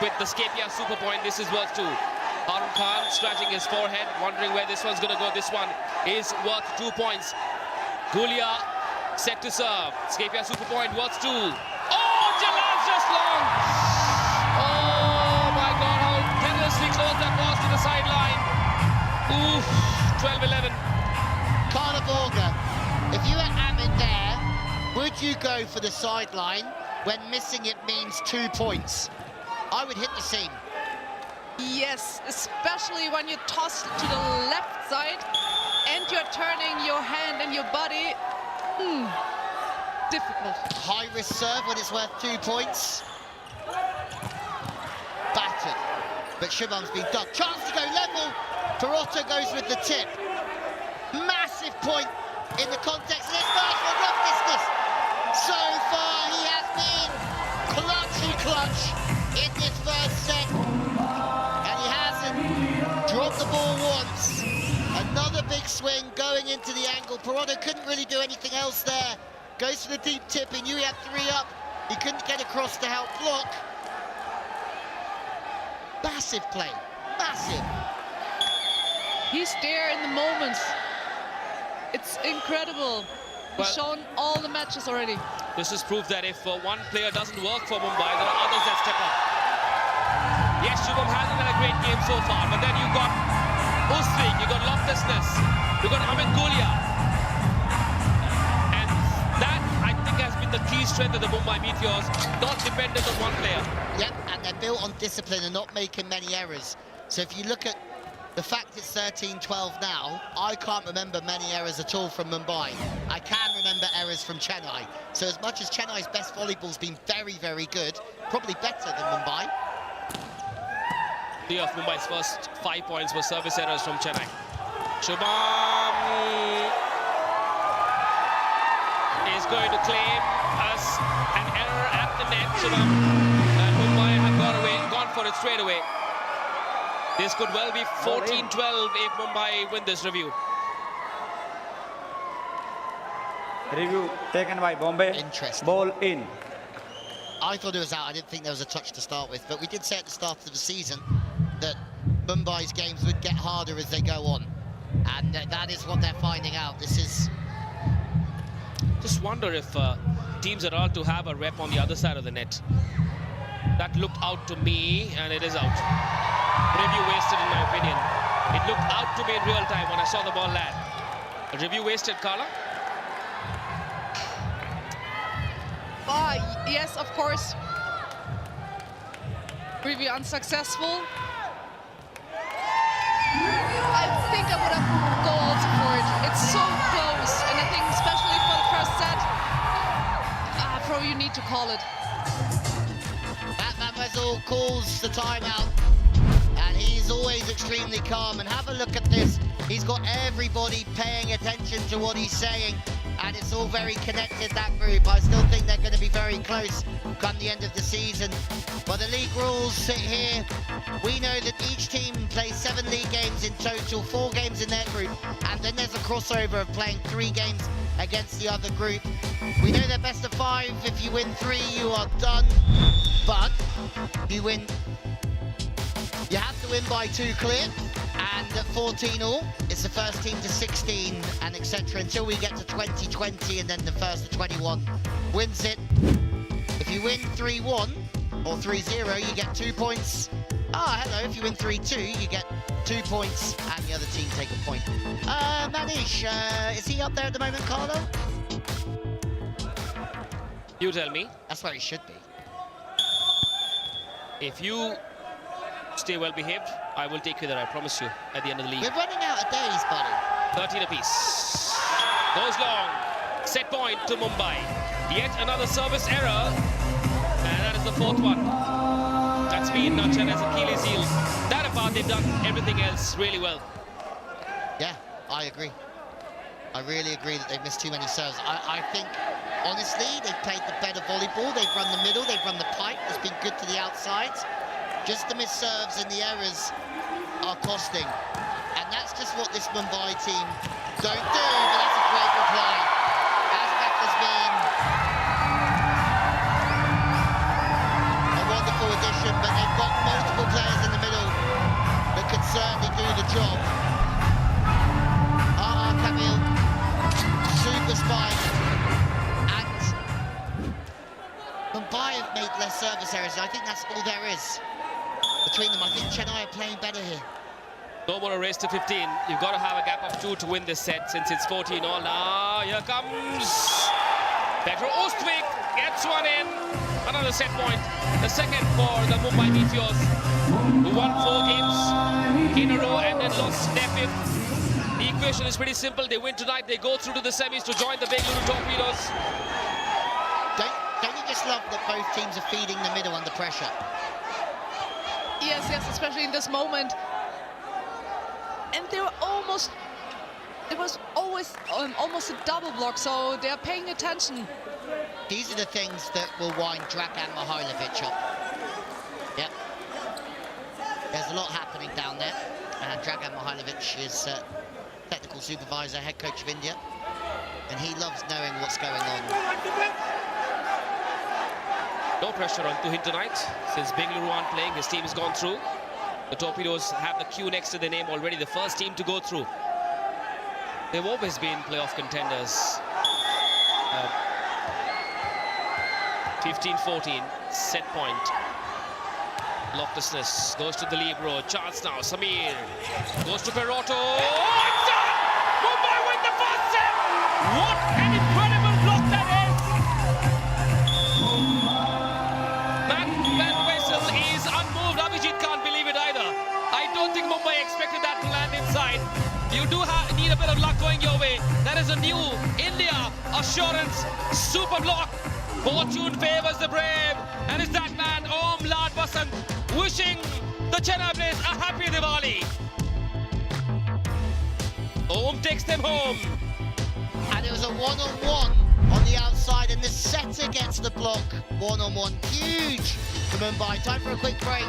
with the Skapia super point. This is worth 2. Harun Khan scratching his forehead, wondering where this one's going to go. This one is worth 2 points. Gulia set to serve. Skapia super point worth 2. Oh, Jalal's just long. Oh my God, how perilously close that was to the sideline. Oof, 12-11. Carnaborga, if you were Ahmed there, would you go for the sideline when missing it means 2 points? I would hit the seam. Yes, especially when you toss it to the left side and you're turning your hand and your body. Difficult. High risk serve when it's worth 2 points. Battered. But Shubham's been done. Chance to go level. Perotto goes with the tip. Massive point in the context of this first one. Rough distance. So far, he has been clutch in this first set. And he hasn't dropped the ball once. Another big swing going into the angle. Perotto couldn't really do anything else there. Goes for the deep tip. He knew he had 3 up. He couldn't get across to help block. Massive play. Massive. He's there in the moments. It's incredible. He's shown all the matches already. This is proof that if one player doesn't work for Mumbai, there are others that step up. Yes, Shubham hasn't had a great game so far, but then you've got Usrik, you've got Loftus-Ness, you've got Amit Gulia. And that, I think, has been the key strength of the Mumbai Meteors, not dependent on one player. Yep, and they're built on discipline and not making many errors. So if you look at the fact it's 13-12 now, I can't remember many errors at all from Mumbai. I can remember errors from Chennai. So as much as Chennai's best volleyball's been very, very good, probably better than Mumbai. 3 of Mumbai's first 5 points were service errors from Chennai. Shubham is going to claim us an error at the net, Shubham. And Mumbai have gone for it straight away. This could well be 14-12 if Mumbai win this review. Review taken by Bombay. Interesting. Ball in. I thought it was out. I didn't think there was a touch to start with, but we did say at the start of the season that Mumbai's games would get harder as they go on. And that is what they're finding out. This is... Just wonder if teams are allowed to have a rep on the other side of the net. That looked out to me, and it is out. Review wasted, in my opinion. It looked out to me in real time when I saw the ball land. A review wasted, Carla? Yes, of course. Review unsuccessful. I think I would have gone for it. It's so close, and I think especially for the first set, probably you need to call it. Batman Wessel calls the timeout, and he's always extremely calm. And have a look at this. He's got everybody paying attention to what he's saying, and it's all very connected, that group. I still think they're going to be very close come the end of the season. But the league rules sit here. We know that each team plays 7 league games in total, 4 games in their group, and then there's a crossover of playing 3 games against the other group. We know they're best of 5. If you win 3, you are done. But you have to win by 2 clear, and at 14 all, it's the first team to 16 and etc. until we get to 2020, and then the first to 21 wins it. If you win 3-1 or 3-0, you get 2 points. Hello, if you win 3-2, you get 2 points, and the other team take a point. Manish, is he up there at the moment, Carlo? You tell me. That's where he should be. If you stay well behaved, I will take you there, I promise you, at the end of the league. We're running out of days, buddy. 13 apiece. Goes long. Set point to Mumbai. Yet another service error. And that is the 4th one. That's been Chennai's Achilles heel. That apart, they've done everything else really well. Yeah, I agree. I really agree that they've missed too many serves. I think, honestly, they've played the better volleyball. They've run the middle, they've run the pipe. It's been good to the outsides. Just the missed serves and the errors are costing. And that's just what this Mumbai team don't do, but that's a great reply. Aztec has been a wonderful addition, but they've got multiple players in the middle that could certainly do the job. Camille, super spike, and Mumbai have made less service errors. I think that's all there is between them. I think Chennai are playing better here. No more a race to 15. You've got to have a gap of 2 to win this set since it's 14 all. Now here comes Petro Ostvik, gets one in. Another set point. The second for the Mumbai Meteors, who won 4 games in a row and then lost their 5th. The equation is pretty simple. They win tonight, they go through to the semis to join the Bengaluru Torpedoes. Don't you just love that both teams are feeding the middle under pressure? Yes, especially in this moment. And they were almost, it was always almost a double block, so they're paying attention. These are the things that will wind Dragan Mihailovic up. Yep. There's a lot happening down there. Dragan Mihailovic is technical supervisor, head coach of India, and he loves knowing what's going on. No pressure on Tuhin tonight. Since Bengaluru aren't playing, his team has gone through. The Torpedoes have the Q next to their name already, the first team to go through. They've always been playoff contenders. 15-14, set point. Loftusness goes to the libero, chance now, Samir goes to Perotto. Oh, it's done! Mumbai win the first set! What an incredible block that is! Van Wessel is unmoved. Abhijit can't believe it either. I don't think Mumbai expected that to land inside. You do need a bit of luck going your way. That is a new India assurance super block. Fortune favors the brave, and it's that man Om Lad Basant wishing the Chennai Blitz a happy Diwali. Om takes them home. And it was a one-on-one on the outside, and the setter gets the block. One-on-one, huge for Mumbai. Time for a quick break.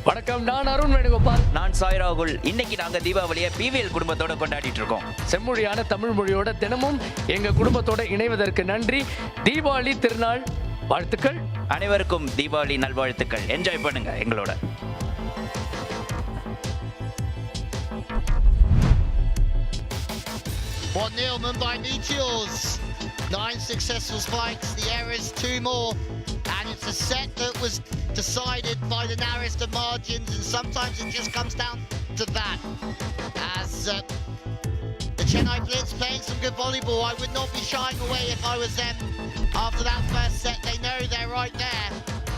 வணக்கம், நான் அருண் வேணுகோபால். நான் சாய் ராகுல். இன்னைக்கு நாங்க தீபாவளியை PVL குடும்பத்தோட கொண்டாடிட்டு இருக்கோம். செம்மொழியான தமிழ் மொழியோட தினமும் எங்க குடும்பத்தோட இணைவதற்கு நன்றி. தீபாவளி திருநாள் வாழ்த்துக்கள். அனைவருக்கும் தீபாவளி நல்வாழ்த்துக்கள். என்ஜாய் பண்ணுங்க எங்களோட. One 0 Mumbai Meteors. 9 successful spikes, the errors 2 more, and it's a set that was decided by the narrowest of margins, and sometimes it just comes down to that. As the Chennai Blitz playing some good volleyball, I would not be shying away if I was them. After that first set, they know they're right there,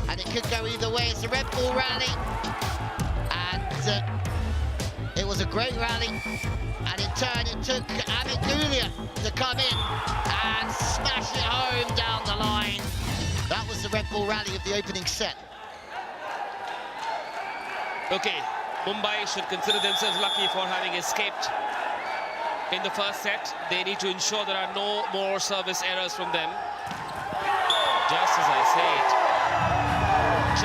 and it could go either way. It's a red ball rally, and it was a great rally. And in turn, it took Ahmedabad to come in and smash it home down the line. That was the Red Bull rally of the opening set. Okay, Mumbai should consider themselves lucky for having escaped in the first set. They need to ensure there are no more service errors from them. Just as I say it.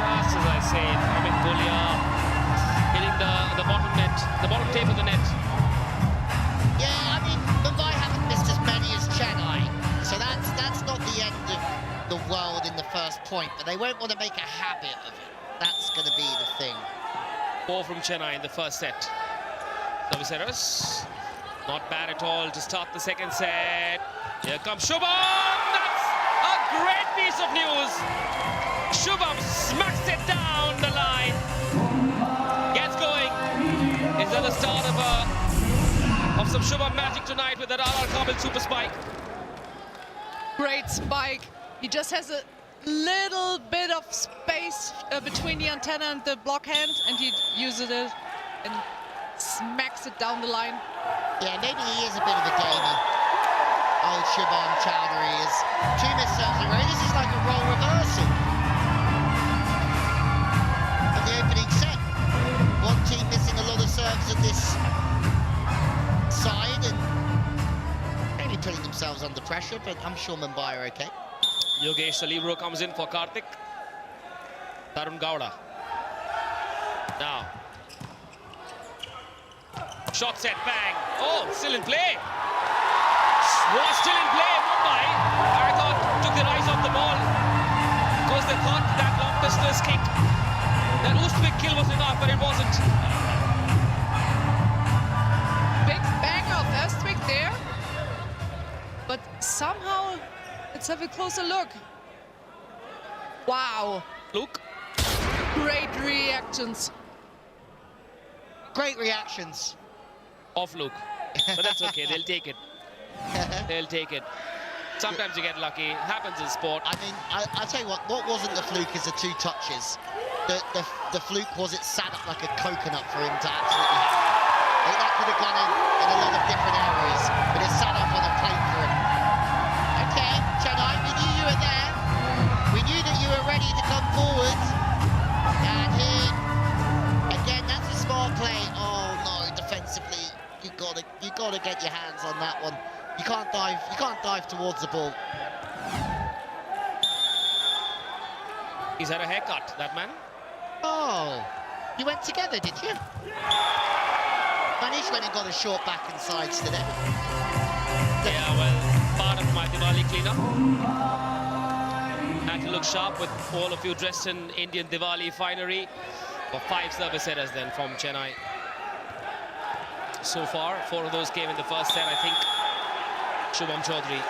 Just as I say it. Amit Golia hitting the bottom net, the bottom tape of the net. Yeah, I mean, Mumbai haven't missed as many as Chennai, so that's not the end of the world in the first point, but they won't want to make a habit of it. That's going to be the thing. 4 from Chennai in the first set. Service errors. Not bad at all to start the second set. Here comes Shubham! That's a great piece of news! Shubham smacks it down the line. Gets going. Is that the start of some Shubham magic tonight with that RR Kabul super spike? Great spike. He just has a little bit of space between the antenna and the block hand, and he uses it and smacks it down the line. Yeah, maybe he is a bit of a gamer. Old Shubham Chowdhury is 2 missed serves in a row. This is like a role reversal of the opening set. One team missing a lot of serves at this side and maybe putting themselves under pressure, but I'm sure Mumbai are okay. Yogesh Salibro comes in for Karthik. Tarun Gowda. Now. Shot set, bang. Oh, still in play. Was still in play, Mumbai. I thought took their eyes off the ball. Because they thought that long distance kick, that Ustbek kill was enough, but it wasn't. Big bang of Ustbek there. But somehow, let's have a closer look. Wow. Luke. Great reactions. Great reactions. Off Luke. But that's okay, they'll take it. They'll take it. Sometimes you get lucky. Happens in sport. I mean, I'll tell you what wasn't the fluke is the 2 touches. The fluke was it sat up like a coconut for him to absolutely have. I think that could have gone in a lot of different areas, but it sat up on a plate for him. Okay, Chennai, we knew you were there. We knew that you were ready to come forward. And here, again, that's a smart play. Oh no, defensively, you gotta get your hands on that one. You can't dive towards the ball. He's had a haircut, that man. Oh, you went together, did you? Manish went and got a short back and sides today. Yeah, well, part of my Diwali cleanup. Had to look sharp with all of you dressed in Indian Diwali finery. For 5 service errors then from Chennai. So far, 4 of those came in the first set. I think Shubham Chaudhary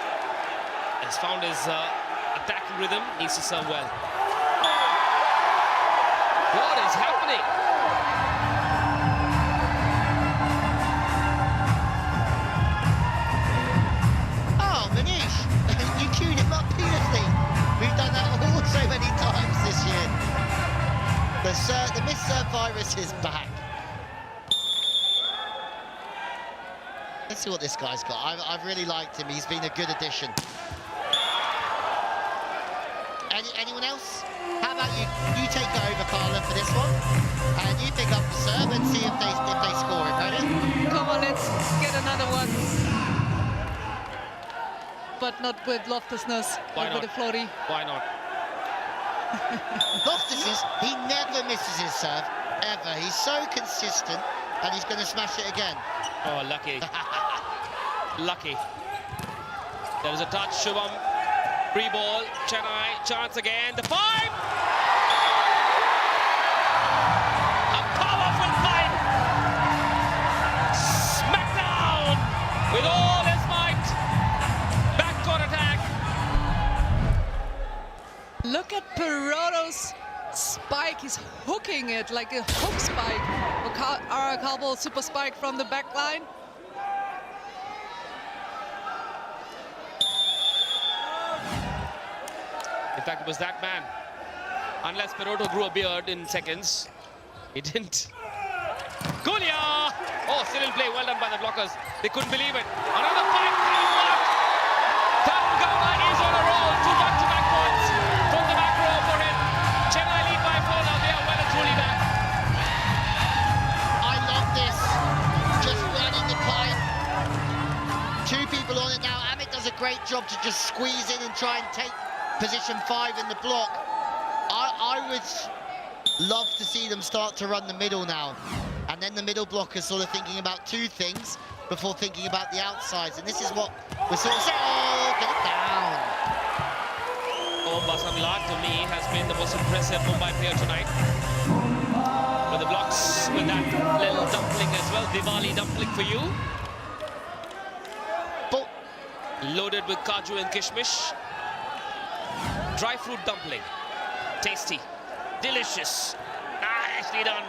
has found his attacking rhythm, needs to serve well. What is happening? Oh, Manish, you queued him up beautifully. We've done that all so many times this year. The missed-serve virus is back. Let's see what this guy's got. I've really liked him. He's been a good addition. Anyone else? How about you? You take it over, Carla, for this one, and you pick up the serve and see if they score it. Ready? Come on, let's get another one. But not with Loftusness, Why not not? with the floaty. Why not? Loftus, he never misses his serve, ever. He's so consistent, and he's going to smash it again. Oh, lucky. Lucky. There is a touch, Shubham. Free ball, Chennai, chance again. The five! A powerful five! Smack down with all his might. Backcourt attack. Look at Peroto's spike. He's hooking it like a hook spike. Arakawa super spike from the back line. In fact, it was that man. Unless Peroto grew a beard in seconds, he didn't. Gulia! Oh, still in play. Well done by the blockers. They couldn't believe it. Another five. Tarungama is on a roll. 2 back-to-back points from the back row for him. Chennai lead by 4 now. They are well and truly back. I love this. Just running the pipe. 2 people on it now. Amit does a great job to just squeeze in and try and take position 5 in the block. I would love to see them start to run the middle now. And then the middle blockers sort of thinking about 2 things before thinking about the outsides. And this is what we're sort of saying. Oh, get it down. Oh, Basamla, to me, has been the most impressive Mumbai player tonight. With the blocks, with that little dumpling as well. Diwali dumpling for you. Loaded with kaju and kishmish. Dry fruit dumpling. Tasty. Delicious. Nicely done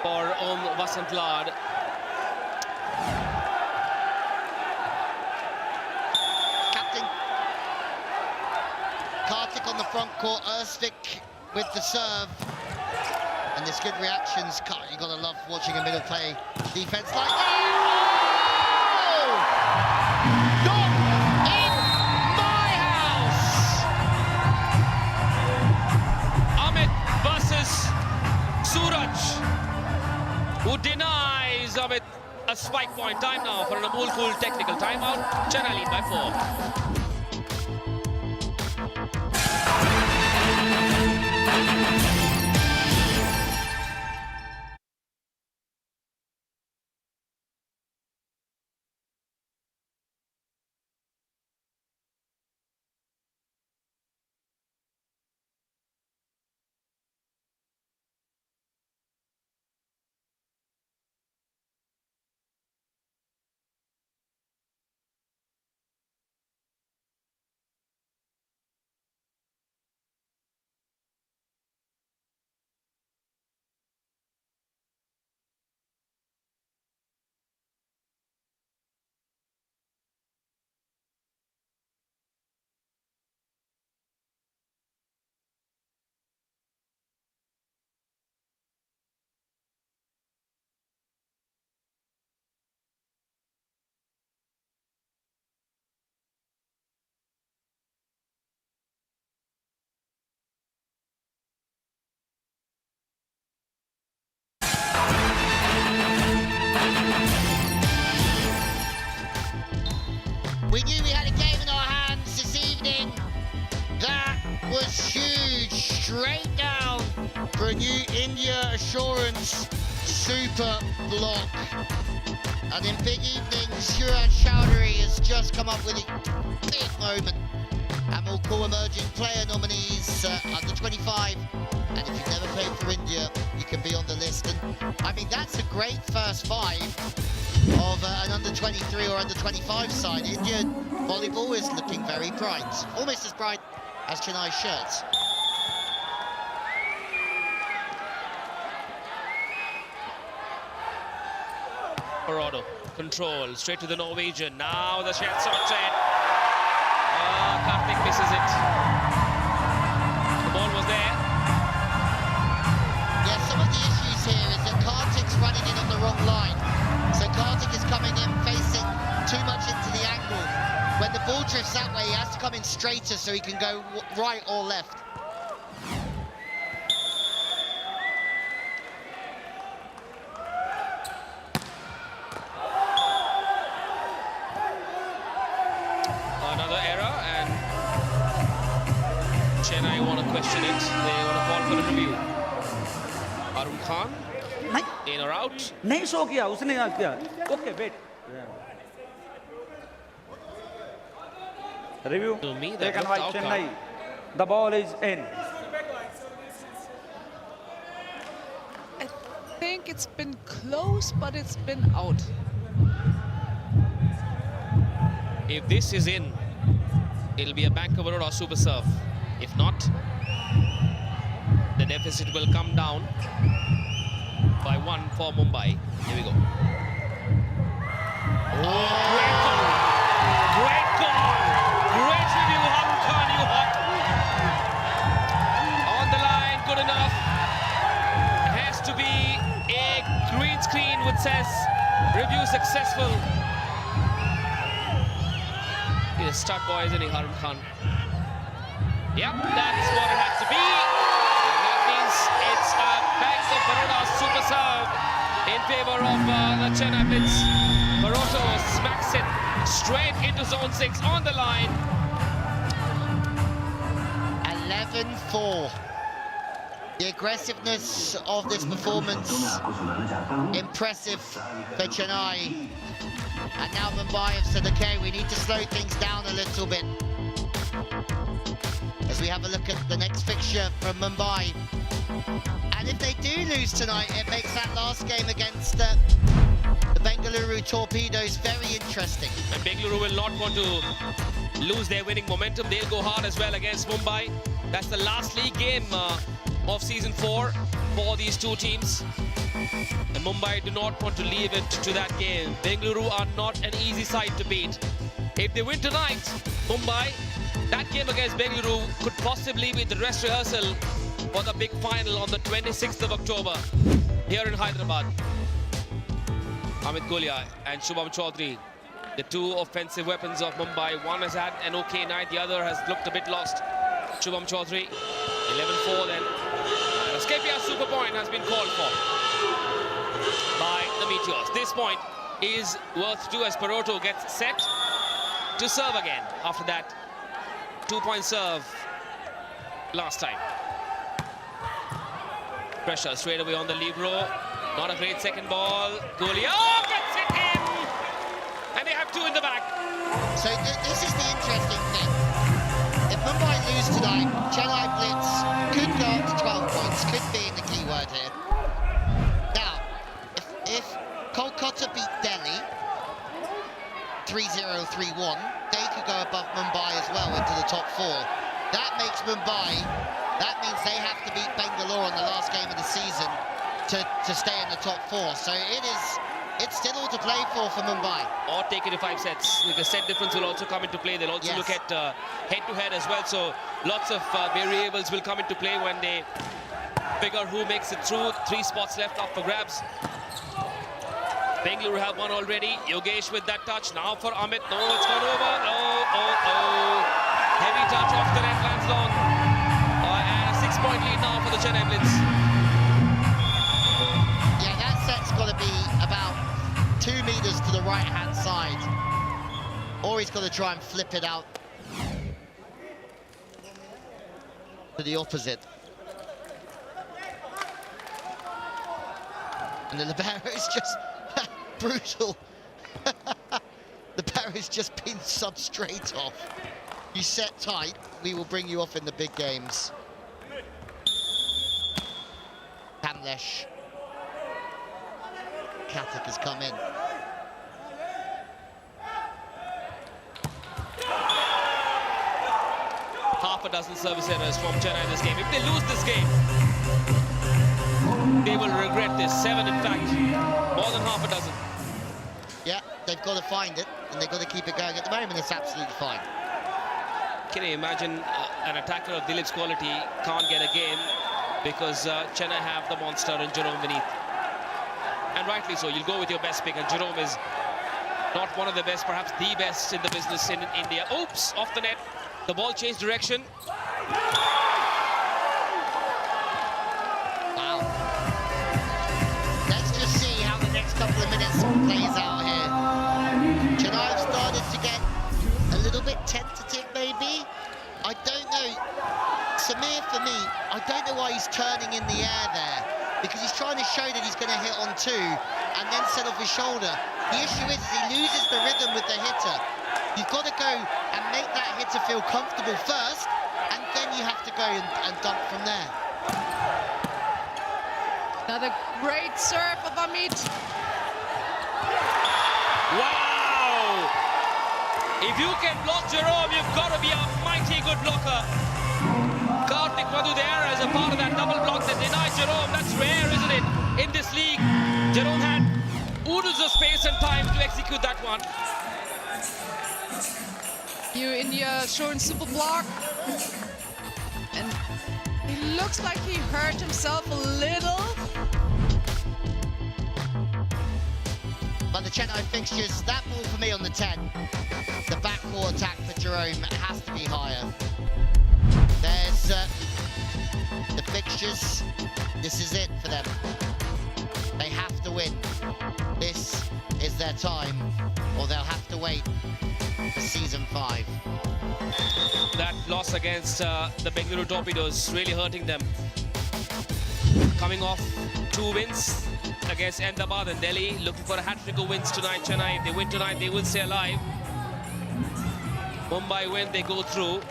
for Om Vasant Lad. Captain. Kartik on the front court. Ersvik with the serve. And there's good reactions. You've got to love watching a middle play defense like that. Not in my house! Amit versus Suraj, who denies Amit a spike point. Time now for an Amul Cool technical timeout. Chennai lead by 4. We knew we had a game in our hands this evening. That was huge. Straight down for a new India Assurance super block. And in big evenings, Suraj Chowdhury has just come up with a big moment. And we'll call emerging player nominees under 25. And if you've never played for India, you can be on the list. And I mean, that's a great first 5 of an under 23 or under 25 side. Indian volleyball is looking very bright, almost as bright as Chennai's shirts. Peroto, control, straight to the Norwegian. Now the shot sorts in. Kartik misses it. The ball was there. Yeah, some of the issues here is that Kartik's running in on the wrong line. So Kartik is coming in facing too much into the angle. When the ball drifts that way, he has to come in straighter so he can go right or left. Chennai want to question it. They want to call for a review. Arun Khan, in or out? नहीं show किया उसने यहाँ किया okay wait review To me, that taken looked by out, Chennai. The ball is in. I think it's been close, but it's been out. If this is in, it'll be a Bank of Baroda super serve. If not, the deficit will come down by 1 for Mumbai. Here we go. Oh, great call! Great call! Great review, Harun Khan, you hot. On the line, good enough. It has to be a green screen which says review successful. He's a stud boy, isn't he, Harun Khan? Yep, that's what it had to be. And that means it's a Bank of Baroda super serve in favor of the Chennai Blitz. Baroda smacks it straight into zone 6 on the line. 11-4. The aggressiveness of this performance, impressive for Chennai. And now Mumbai have said, okay, we need to slow things down a little bit. As we have a look at the next fixture from Mumbai. And if they do lose tonight, it makes that last game against the Bengaluru Torpedoes very interesting. And Bengaluru will not want to lose their winning momentum. They'll go hard as well against Mumbai. That's the last league game of season 4 for these two teams. And Mumbai do not want to leave it to that game. Bengaluru are not an easy side to beat. If they win tonight, Mumbai, that game against Bengaluru could possibly be the dress rehearsal for the big final on the 26th of October here in Hyderabad. Amit Kolia and Shubham Chaudhary, the two offensive weapons of Mumbai. One has had an okay night, the other has looked a bit lost. Shubham Chaudhary, 11-4 then. And a Skapia super point has been called for by the Meteors. This point is worth 2 as Baroda gets set to serve again after that 2-point serve last time. Pressure straight away on the libero. Not a great second ball. Kolia gets it in! And they have 2 in the back. So this is the interesting thing. If Mumbai lose tonight, Chennai Blitz could go up to 12 points, could be in the key word here. Now, if Kolkata beat Delhi 3-0, 3-1, they could go above Mumbai as well into the top 4. That makes Mumbai, that means they have to beat Bengaluru in the last game of the season to stay in the top 4. So it's still all to play for Mumbai. Or take it to 5 sets. The set difference will also come into play. They'll also look at head-to-head as well. So lots of variables will come into play when they figure who makes it through. 3 spots left up for grabs. Bengaluru have one already. Yogesh with that touch. Now for Amit. No, it's gone over. Oh. Heavy touch off the net, lands long. And a 6-point lead now for the Chennai Blitz. Yeah, that set's got to be about 2 meters to the right-hand side. Or he's got to try and flip it out to the opposite. And the libero is just brutal. The barrow's just been subbed straight off. You set tight, we will bring you off in the big games. Kamlesh. Katak has come in. Half a dozen service errors from Chennai this game. If they lose this game, they will regret this. 7, in fact, more than half a dozen. Yeah, they've got to find it, and they've got to keep it going. At the moment, it's absolutely fine. Can you imagine an attacker of Dilip's quality can't get a game because Chennai have the monster and Jerome beneath? And rightly so. You'll go with your best pick, and Jerome is not one of the best, perhaps the best in the business in India. Oops, off the net. The ball changed direction. Wow. Let's just see how the next couple of minutes plays out here. Chennai have started to get a little bit tentative, maybe. I don't know. Samir, for me, I don't know why he's turning in the air there, because he's trying to show that he's going to hit on two and then set off his shoulder. The issue is he loses the rhythm with the hitter. You've got to go and make that hitter feel comfortable first, and then you have to go and dunk from there. Another great serve of Amit. Wow! If you can block Jerome, you've got to be a mighty good blocker. Karthik Madhu there as a part of that double block that denied Jerome. That's rare, isn't it? In this league, Jerome had oodles of space and time to execute that one. New India showing super block. And he looks like he hurt himself a little. But the Chennai fixtures, that ball for me on the 10. The backcourt attack for Jerome has to be higher. There's the fixtures. This is it for them. They have to win. This is their time, or they'll have to wait for season 5. That loss against the Bengaluru Torpedoes really hurting them. Coming off 2 wins against Ahmedabad and Delhi, looking for a hat-trick of wins tonight. Chennai, if they win tonight, they will stay alive. Mumbai win, they go through.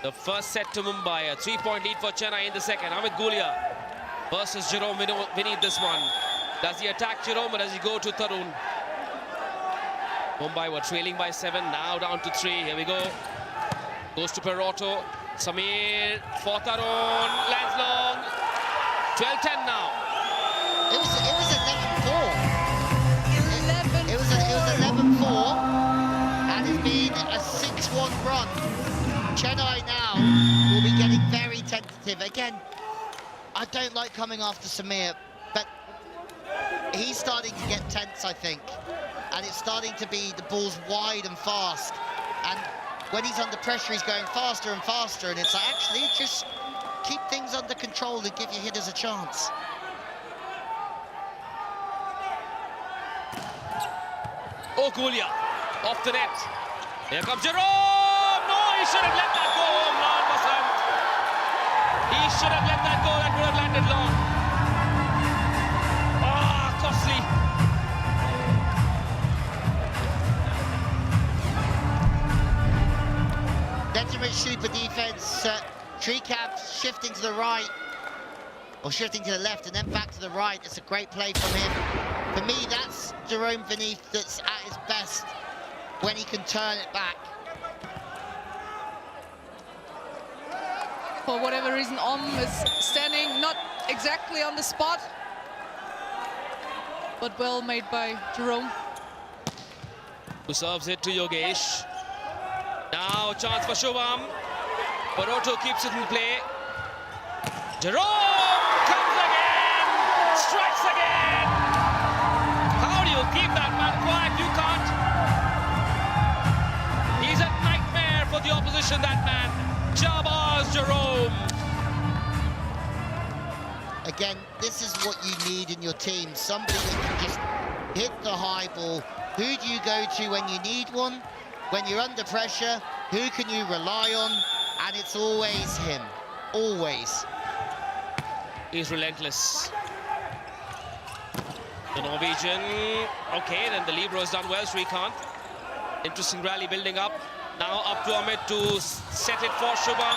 The first set to Mumbai, a 3-point lead for Chennai in the second. Amit Gulia versus Jerome Vineet this one. Does he attack Jerome or does he go to Tarun? Mumbai were trailing by 7, now down to 3. Here we go. Goes to Perotto. Samir for Tarun. Lands long. 12-10 now. It was 11-4. It was 11-4. And it's been a 6-1 run. Chennai now will be getting very tentative. Again, I don't like coming after Samir, but he's starting to get tense, I think. And it's starting to be the ball's wide and fast. And when he's under pressure, he's going faster and faster. And it's like, actually, just keep things under control and give your hitters a chance. Oh, Gulia off the net. Here comes Jerome. No, he should have let that go home, Lal Vasant. He should have let that go. That would have landed long. Ah, costly. Benjamin super defense. Tree Camp shifting to the right, or shifting to the left and then back to the right. It's a great play from him. For me, that's Jerome Vineet that's at his best when he can turn it back. For whatever reason, is standing not exactly on the spot, but well made by Jerome. Who serves it to Yogesh. Now chance for Shubham. Perotto keeps it in play. Jerome comes again, strikes again. How do you keep that man quiet? You can't. He's a nightmare for the opposition, that man. Jabbar's Jerome. Again, this is what you need in your team. Somebody that can just hit the high ball. Who do you go to when you need one? When you're under pressure, who can you rely on? And it's always him. Always. He's relentless. The Norwegian. Okay, then the Libero has done well, Srikanth. Interesting rally building up. Now up to Amit to set it for Shubham,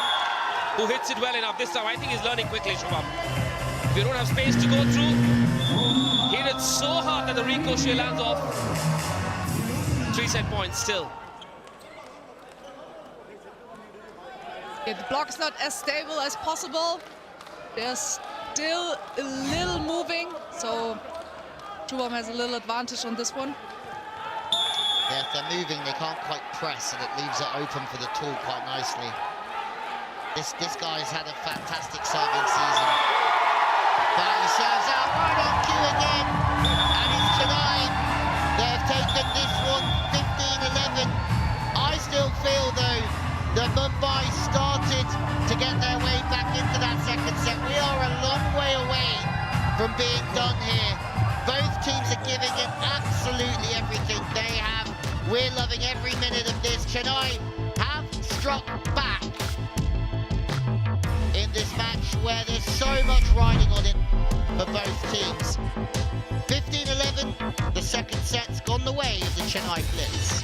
who hits it well enough this time. I think he's learning quickly, Shubham. If you don't have space to go through, hit it so hard that the ricochet lands off. 3 set points still. Yeah, the block is not as stable as possible. They're still a little moving, so Shubham has a little advantage on this one. Yeah, if they're moving, they can't quite press, and it leaves it open for the tool quite nicely. This guy's had a fantastic serving season. But he serves out right on cue again, and it's Chennai. They've taken this one 15-11. I still feel, though, that Mumbai started to get their way back into that second set. We are a long way away from being done here. Both teams are giving it absolutely everything they have. We're loving every minute of this. Chennai have struck back. where there's so much riding on it for both teams. 15-11, the second set's gone the way of the Chennai Blitz.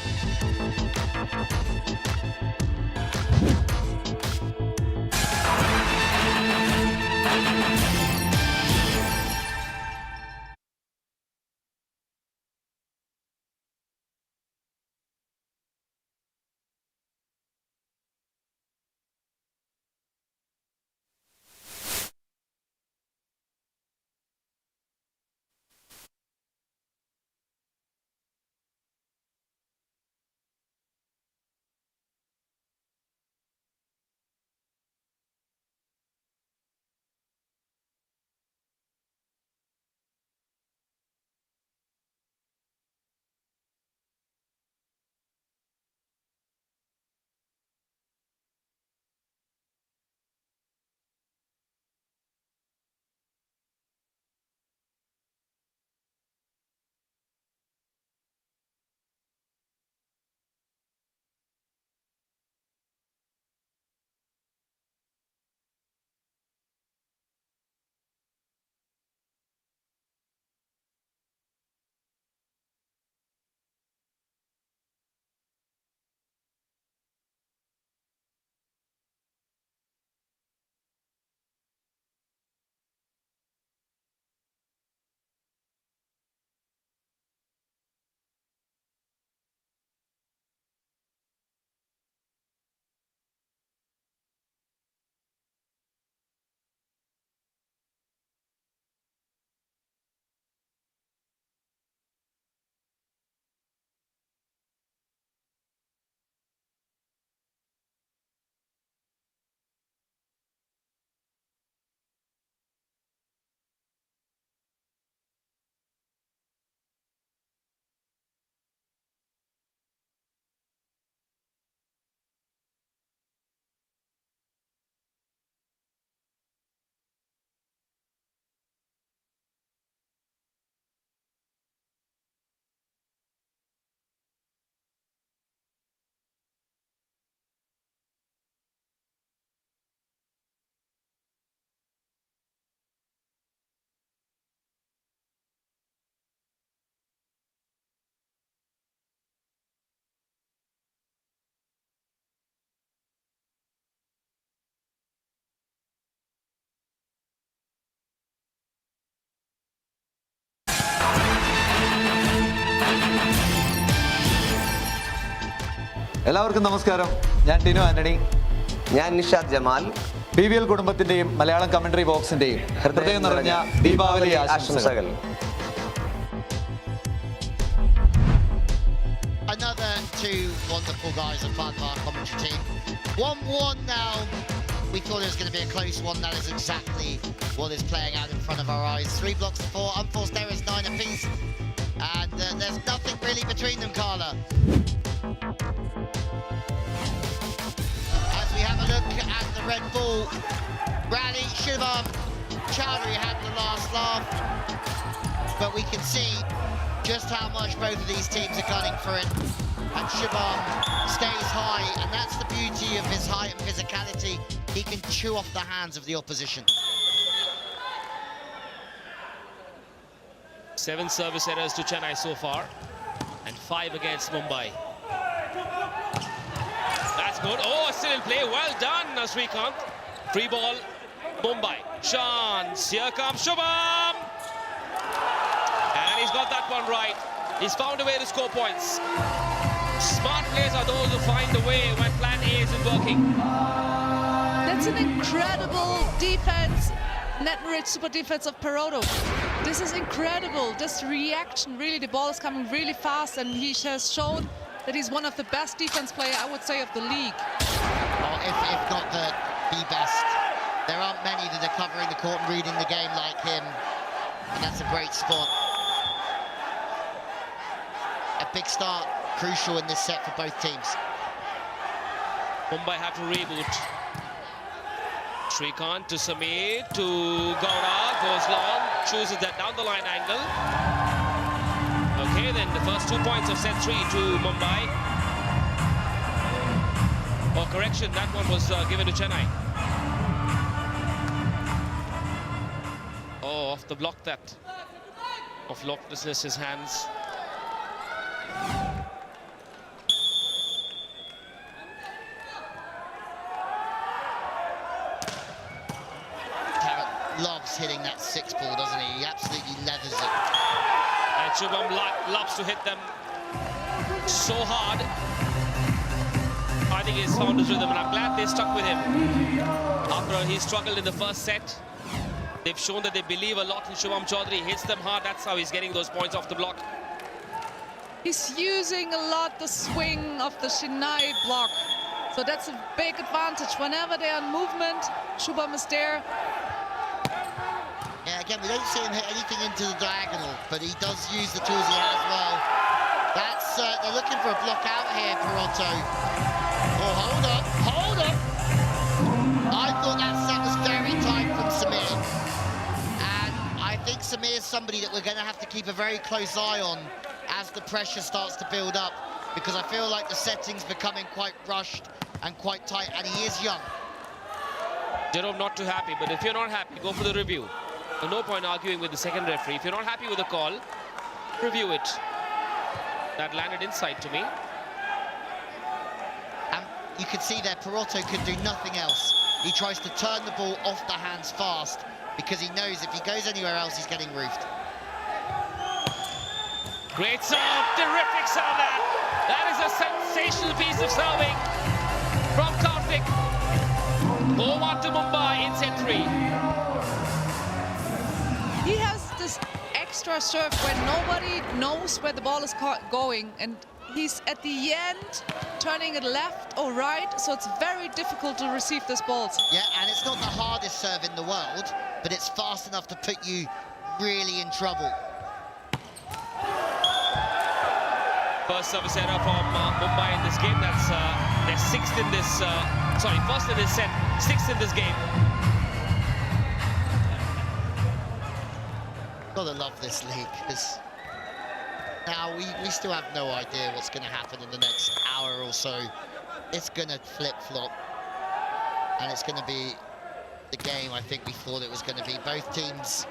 എല്ലാവർക്കും നമസ്കാരം. ഞാൻ ടിനു ആന്റണി. ഞാൻ Nishad Jamal. PVL കുടുംബത്തിന്റെയും Malayalam commentary ബോക്സിന്റെയും ഹൃദയം നിറഞ്ഞ ദീപാവലി ആശംസകൾ. Another two wonderful guys are part of our commentary team. 1-1 now. We thought it was going to be a close one. That is exactly what is playing out in front of our eyes. 3 blocks to 4, unforced errors 9 apiece. And there's nothing really between them, Carla. As we have a look at the red ball, Rally, Shivam, Chowdhury had the last laugh. But we can see just how much both of these teams are gunning for it. And Shivam stays high, and that's the beauty of his height and physicality. He can chew off the hands of the opposition. 7 service errors to Chennai so far, and 5 against Mumbai. That's good. Oh, still in play. Well done, Srikanth. Free ball, Mumbai. Chance. Here comes Shubham. And he's got that one right. He's found a way to score points. Smart players are those who find a way when plan A isn't working. That's an incredible defense. Net rich super defense of Perodo. This is incredible. This reaction, really, the ball is coming really fast, and he has shown that he's one of the best defense players, I would say, of the league. Oh, if not the best. There aren't many that are covering the court and reading the game like him, and that's a great spot. A big start, crucial in this set for both teams. Mumbai have to reboot. Srikanth to Samir, to Gaura, goes long, chooses that down the line angle. Okay, then the first 2 points of set 3 to Mumbai. Oh, correction, that one was given to Chennai. Oh, off the block that. Of Loftusness's hands. Loves hitting that 6 ball, doesn't he? He absolutely leathers it. And Shubham loves to hit them so hard. I think he's found his rhythm, and I'm glad they stuck with him. After he struggled in the first set, they've shown that they believe a lot in Shubham Chaudhary. Hits them hard, that's how he's getting those points off the block. He's using a lot the swing of the Chennai block. So that's a big advantage. Whenever they're in movement, Shubham is there. Yeah, again, we don't see him hit anything into the diagonal, but he does use the tools he has well. That's, they're looking for a block out here, Perotto. Oh, hold up. I thought that set was very tight from Samir. And I think Samir is somebody that we're going to have to keep a very close eye on as the pressure starts to build up, because I feel like the setting's becoming quite rushed and quite tight, and he is young. Jerome not too happy, but if you're not happy, go for the review. There's no point arguing with the second referee. If you're not happy with the call, review it. That landed inside to me. And you can see there, Perotto can do nothing else. He tries to turn the ball off the hands fast, because he knows if he goes anywhere else, he's getting roofed. Great serve, terrific serve there. That is a sensational piece of serving from Karthik. 4-1 to Mumbai in set 3. He has this extra serve where nobody knows where the ball is going, and he's at the end turning it left or right, so it's very difficult to receive these balls. Yeah, and it's not the hardest serve in the world, but it's fast enough to put you really in trouble. First service error from Mumbai in this game. That's their 6th in this, first in this set, 6th in this game. Gotta love this league, because now we still have no idea what's going to happen in the next hour or so. It's going to flip-flop, and it's going to be the game I think we thought it was going to be. Both teams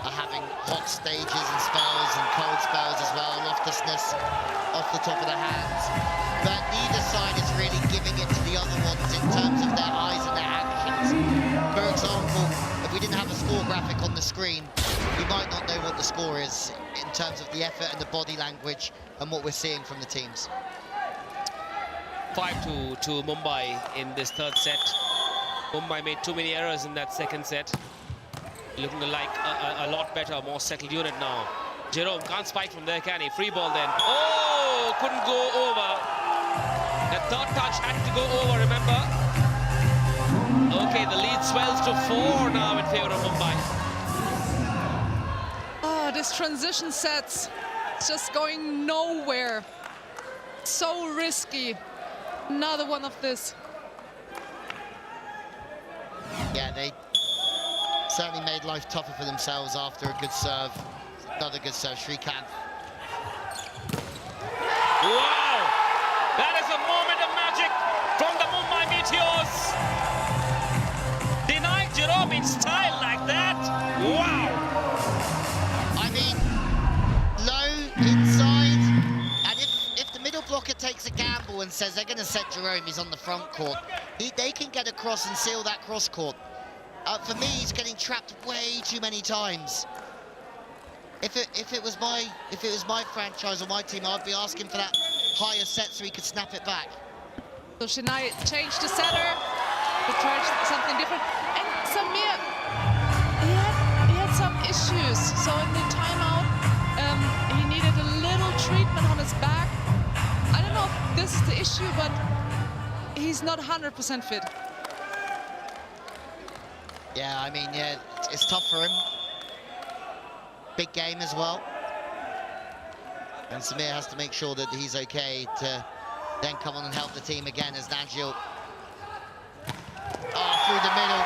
are having hot stages and spells and cold spells as well. Loftusness off the top of the hands, but neither side is really giving it to the other ones in terms of their eyes and their actions. For example, if we didn't have a score graphic on the screen, we might not know what the score is in terms of the effort and the body language and what we're seeing from the teams. 5-2 to Mumbai in this third set. Mumbai made too many errors in that second set. Looking like a lot better, more settled unit now. Jerome can't spike from there, can he? Free ball then. Oh, couldn't go over. The third touch had to go over, remember? Okay, the lead swells to 4 now in favor of Mumbai. Oh, this transition sets, it's just going nowhere. So risky. Another one of this. Yeah, they certainly made life tougher for themselves after a good serve. Another good serve, Srikanth. Wow! That is a moment of magic from the Mumbai Meteors. Denied Jerome in style like that. Wow! I mean, low, inside, and if the middle blocker takes a gamble and says they're going to set Jerome, he's on the front court, they can get across and seal that cross court. For me, he's getting trapped way too many times. If it was my franchise or my team, I'd be asking for that higher set so he could snap it back. So Chennai changed the setter to try something different. And Samir, he had some issues. So in the timeout, he needed a little treatment on his back. I don't know if this is the issue, but he's not 100% fit. Yeah, I mean, yeah, it's tough for him. Big game as well. And Samir has to make sure that he's okay to then come on and help the team again as Najil. Oh, through the middle.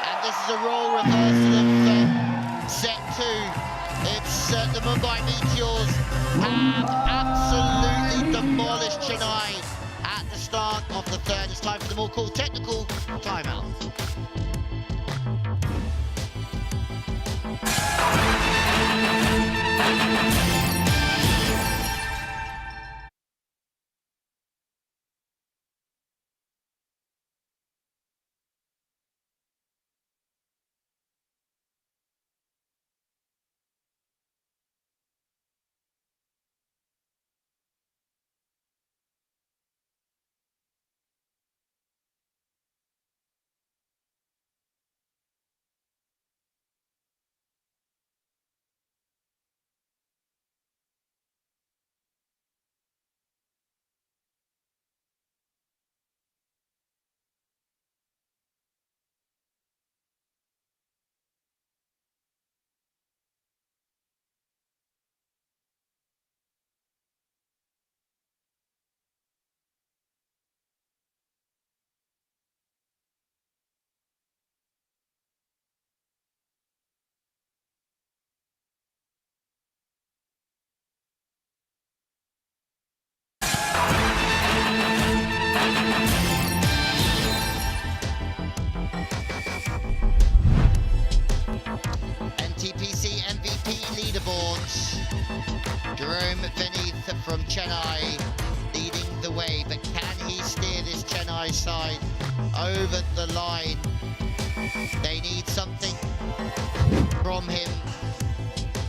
And this is a role reversal of set 2. It's the Mumbai Meteors have absolutely demolished Chennai at the start of the third. It's time for the more called technical timeout. NTPC MVP leaderboards. Jerome Beneath from Chennai leading the way, but can he steer this Chennai side over the line? They need something from him.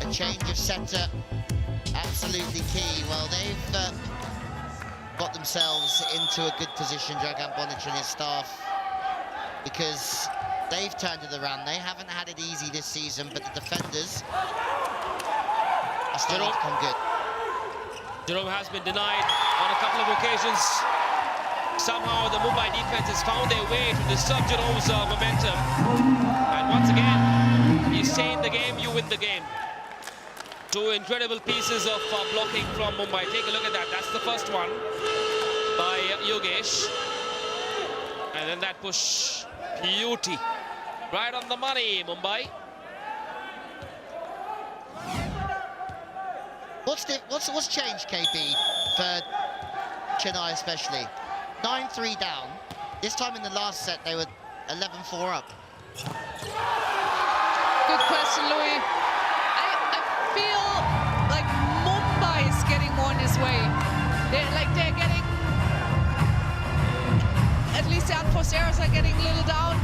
A change of setter, absolutely key. Well, they've got themselves into a good position, Dragan Bonic and his staff, because they've turned it around. They haven't had it easy this season, but the defenders are starting to come good. Jerome has been denied on a couple of occasions. Somehow the Mumbai defense has found their way to disturb Jerome's momentum. And once again, you stay in the game, you win the game. Two incredible pieces of blocking from Mumbai. Take a look at that. That's the first one by Yogesh. And then that push, beauty. Right on the money, Mumbai. What's changed, KP, for Chennai especially? 9-3 down. This time in the last set, they were 11-4 up. Good question, Louis. I feel like Mumbai is getting more in his way. They're getting, at least the unforced errors are getting a little down.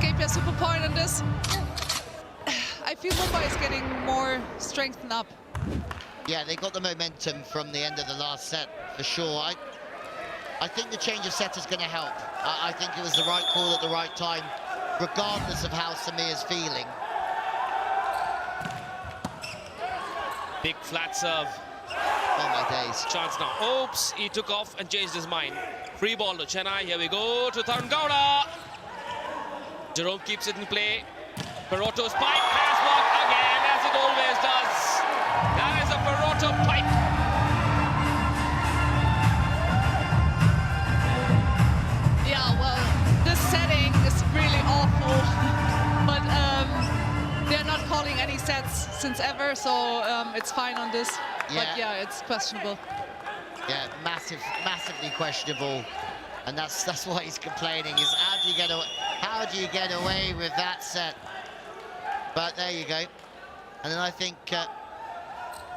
KP a super point on this. I feel Mumbai is getting more strengthened up. Yeah, they got the momentum from the end of the last set, for sure. I think the change of set is going to help. I think it was the right call at the right time, regardless of how Samir's feeling. Big flat serve. Oh my days. Chance now. Oops, he took off and changed his mind. Free ball to Chennai. Here we go to Thunderbolts. Jerome keeps it in play. Perotto's pipe has worked again, as it always does. That is a Perotto pipe. Yeah, well, this setting is really awful. But they're not calling any sets since ever, so it's fine on this. Yeah. But yeah, it's questionable. Yeah, massively questionable. And that's why he's complaining, is how do you get away with that set? But there you go. And then I think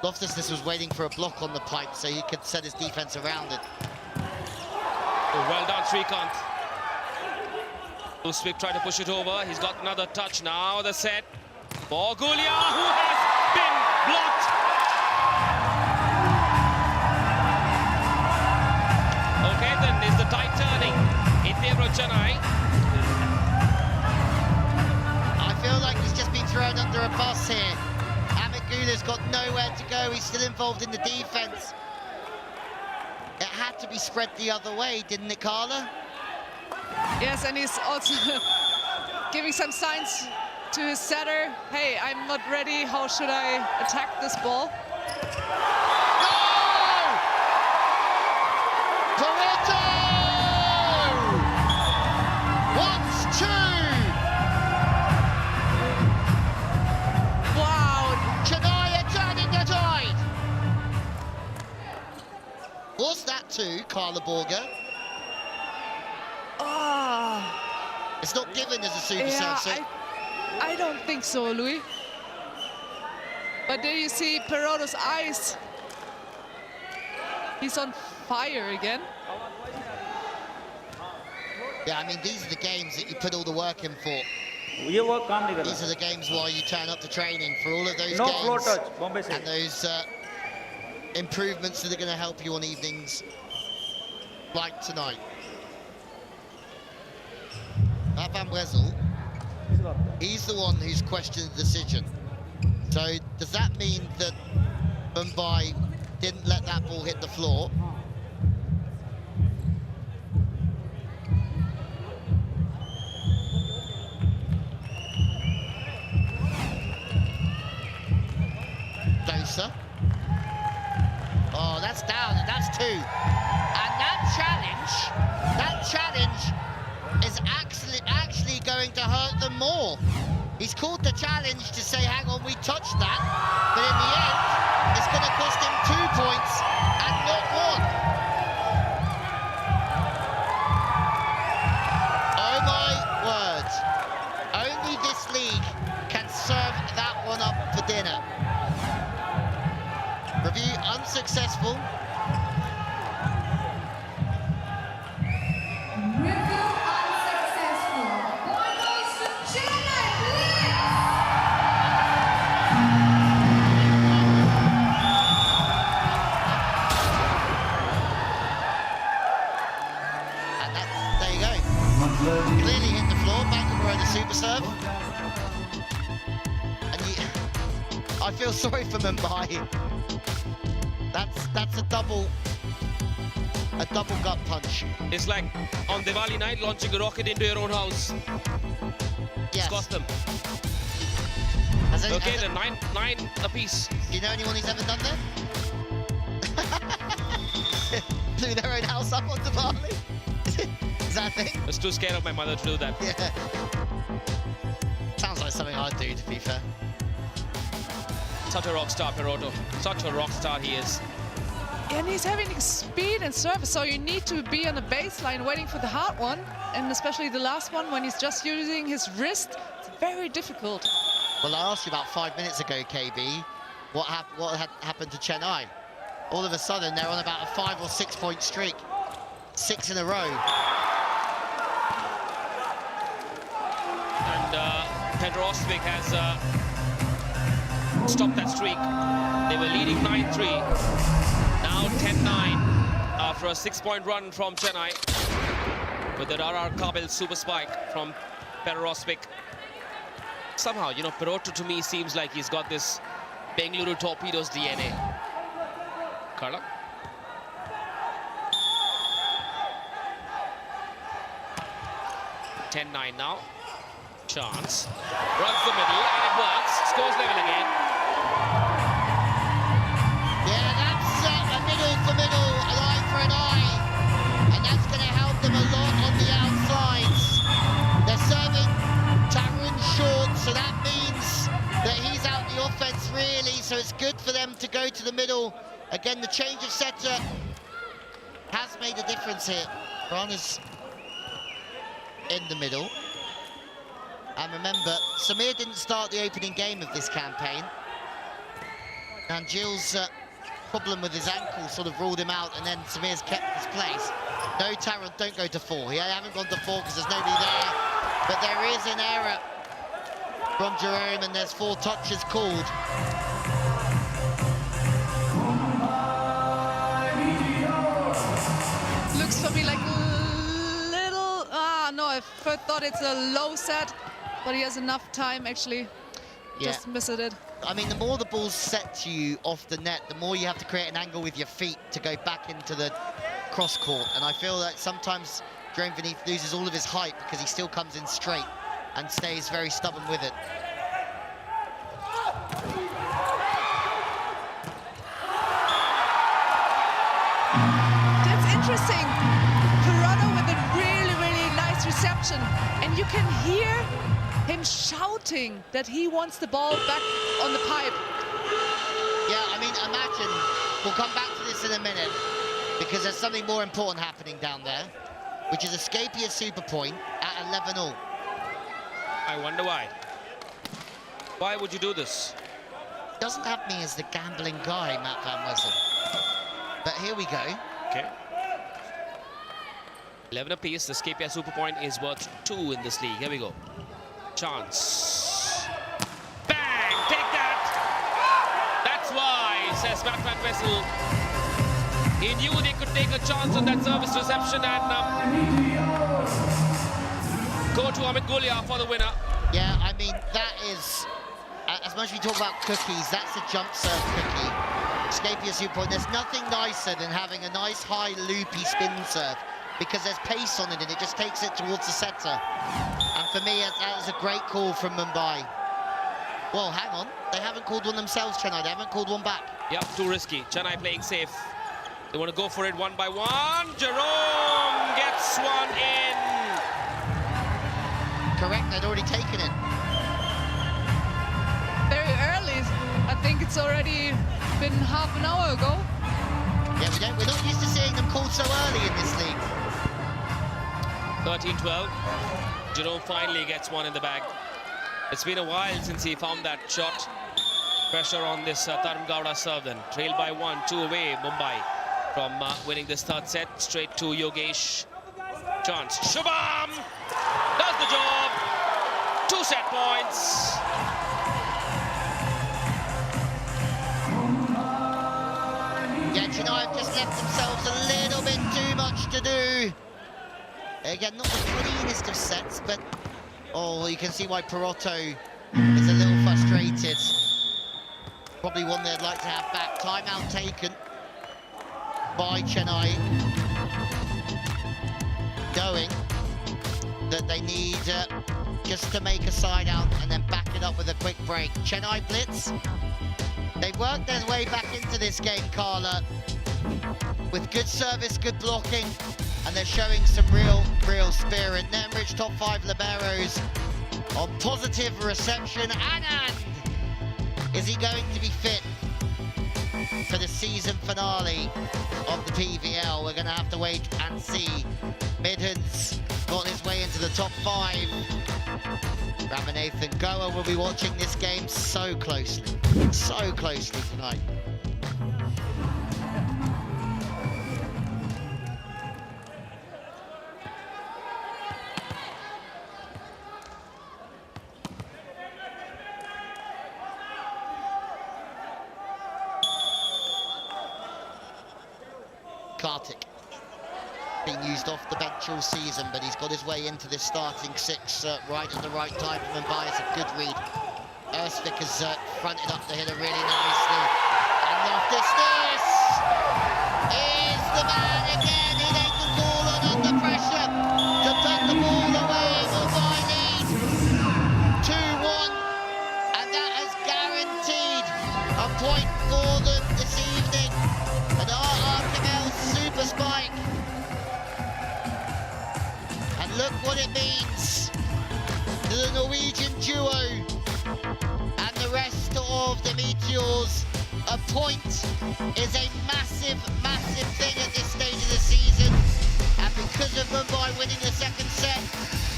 Loftus was waiting for a block on the pipe so he could set his defense around it. Oh, well done, Srikanth. Usvik tried to push it over. He's got another touch now. The set for Gulia, who has been blocked. Okay, then is the tide turning in favor of Chennai? I feel like he's just been thrown under a bus here. Amit Gula's got nowhere to go. He's still involved in the defense. It had to be spread the other way, didn't it, Carla? Yes, and he's also giving some signs to his setter. Hey, I'm not ready. How should I attack this ball? Toretto! Once, two! Wow! Chennai are turning the tide! Was that two, Carla Borger? It's not given as a super serve, so... I don't think so, Louis. But there you see Peroto's eyes. He's on fire again. Yeah, I mean, these are the games that you put all the work in for. ये वो काम नहीं कर These are the games why you turn up to training for all of those No games. floor touch, Bombay side. And those improvements that are going to help you on evenings like tonight. Van Wezel, he's the one who's questioned the decision. So does that mean that Mumbai didn't let that ball hit the floor? Closer. Oh, that's down, and that's two. And that challenge is actually going to hurt them more. He's called the challenge to say, hang on, we touched that. But in the end, it's going to cost him 2 points and not one. Oh my word. Only this league can serve that one up for dinner. Review unsuccessful. Clearly hit the floor, Bengaluru the super serve. And I feel sorry for Mumbai. That's a double gut punch. It's like on Diwali night launching a rocket into your own house. Yes. It's cost them. Okay, then nine apiece. Do you know anyone who's ever done that? Blew their own house up on Diwali? Is that a thing? I was too scared of my mother to do that. Yeah. Sounds like something I'd do, to be fair. Such a rock star, Peroto. Such a rock star he is. And he's having speed and service, so you need to be on the baseline waiting for the hard one, and especially the last one when he's just using his wrist. It's very difficult. Well, I asked you about 5 minutes ago, KB, what had happened to Chennai. All of a sudden, they're on about a 5 or 6 point streak. 6 in a row. And Pedrosvik has stopped that streak. They were leading 9-3. Now 10-9 after a 6-point run from Chennai. With the RR Kabul super spike from Pedrosvik. Somehow, you know, Peroto to me seems like he's got this Bengaluru Torpedoes DNA. Carla? (10-9) now. Chance. Runs the middle and it works. Scores level again. Yeah, that's a middle for middle, an eye for an eye. And that's going to help them a lot on the outsides. They're serving Tarun short, so that means that he's out the offense really, so it's good for them to go to the middle. Again, the change of setter has made a difference here. Ron is in the middle. And remember, Samir didn't start the opening game of this campaign. And Gilles' problem with his ankle sort of ruled him out, and then Samir's kept his place. No, Tarrant, don't go to 4. He haven't gone to 4 because there's nobody there. But there is an error from Jerome, and there's 4 touches called. Looks for me like a little... no, I first thought it's a low set, but he has enough time, actually. Yeah. Just missed it. I mean, the more the ball's set to you off the net, the more you have to create an angle with your feet to go back into the cross court. And I feel that sometimes Jerome Beneath loses all of his height because he still comes in straight and stays very stubborn with it. That's interesting. Peroto with a really, really nice reception. And you can hear him shouting that he wants the ball back on the pipe. Yeah, I mean, imagine, we'll come back to this in a minute, because there's something more important happening down there, which is escaping a super point at 11-all. I wonder why. Why would you do this? doesn't have me as the gambling guy, Matt Van Wessen. But here we go. Okay. 11 apiece. This KPI super point is worth 2 in this league. Here we go. Chance. Bang! Take that! That's why, says Matt Van Wessel. He knew they could take a chance on that service reception and go to Amit Gulia for the winner. Yeah, I mean, that is, as much as we talk about cookies, that's a jump serve cookie. Scapia super point. There's nothing nicer than having a nice high loopy spin serve because there's pace on it and it just takes it towards the setter. And for me, that is a great call from Mumbai. Well, hang on. They haven't called one themselves, Chennai. They haven't called one back. Yep, too risky. Chennai playing safe. They want to go for it one by one. Jerome gets one in. Correct, they'd already taken it. Very early. I think it's already been half an hour ago. Yeah, we're not used to seeing them called so early in this league. 13-12. Jerome finally gets one in the bag. It's been a while since he found that shot. Pressure on this Tarun Gowda serve then. Trailed by 1, 2 away, Mumbai from winning this third set. Straight to Yogesh. Chance. Shubham does the job. 2 set points. Yeah, Chennai have just left themselves a little bit too much to do. Again, not the cleanest of sets, but oh, you can see why Perotto is a little frustrated. Probably one they'd like to have back. Timeout taken by Chennai. Knowing that they need just to make a side out and then back it up with a quick break. Chennai Blitz. They've worked their way back into this game, Carla, with good service, good blocking, and they're showing some real spirit. Nettenbridge top 5 liberos on positive reception. Anand, is he going to be fit for the season finale of the PVL? We're going to have to wait and see. Midhan's got his way into the top 5. Ramanathan Goa will be watching this game so closely tonight. Kartik being used off the bench all season, but he's got his way into this starting 6 right at the right time for Mumbai. It's a good read. Ersvik has fronted up the hitter really nicely. And Loftus is the man again. He ain't the ball on under pressure to put the ball away. Mumbai lead 2-1, and that has guaranteed a point for them this evening. An R.R. Kamel super spike. And look what it means to the Norwegian duo and the rest of the Meteors. A point is a massive thing at this stage of the season. And because of Mumbai winning the second set,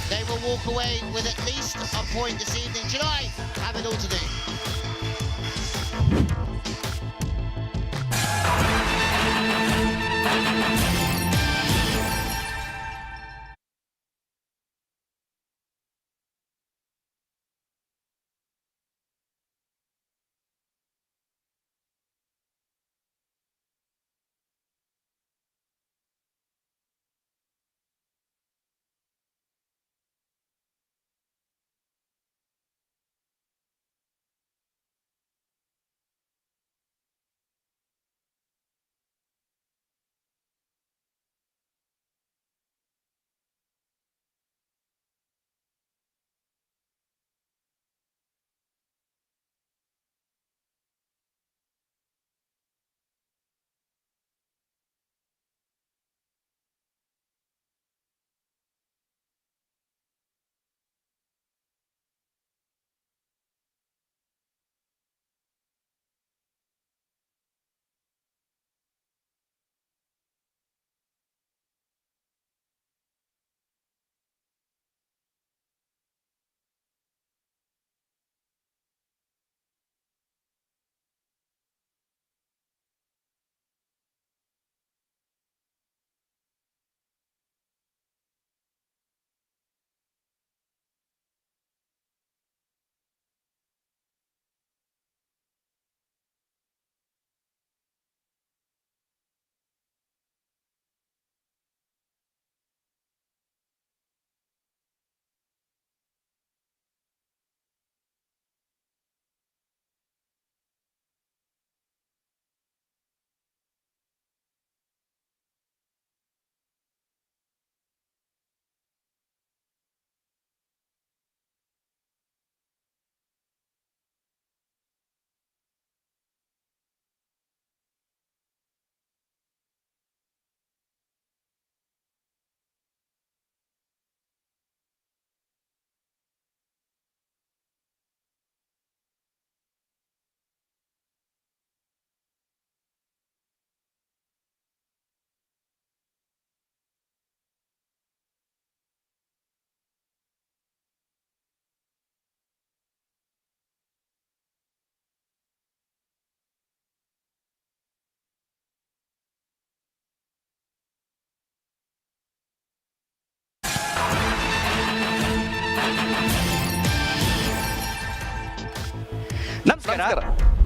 they will walk away with at least a point this evening. Chennai have it all to do.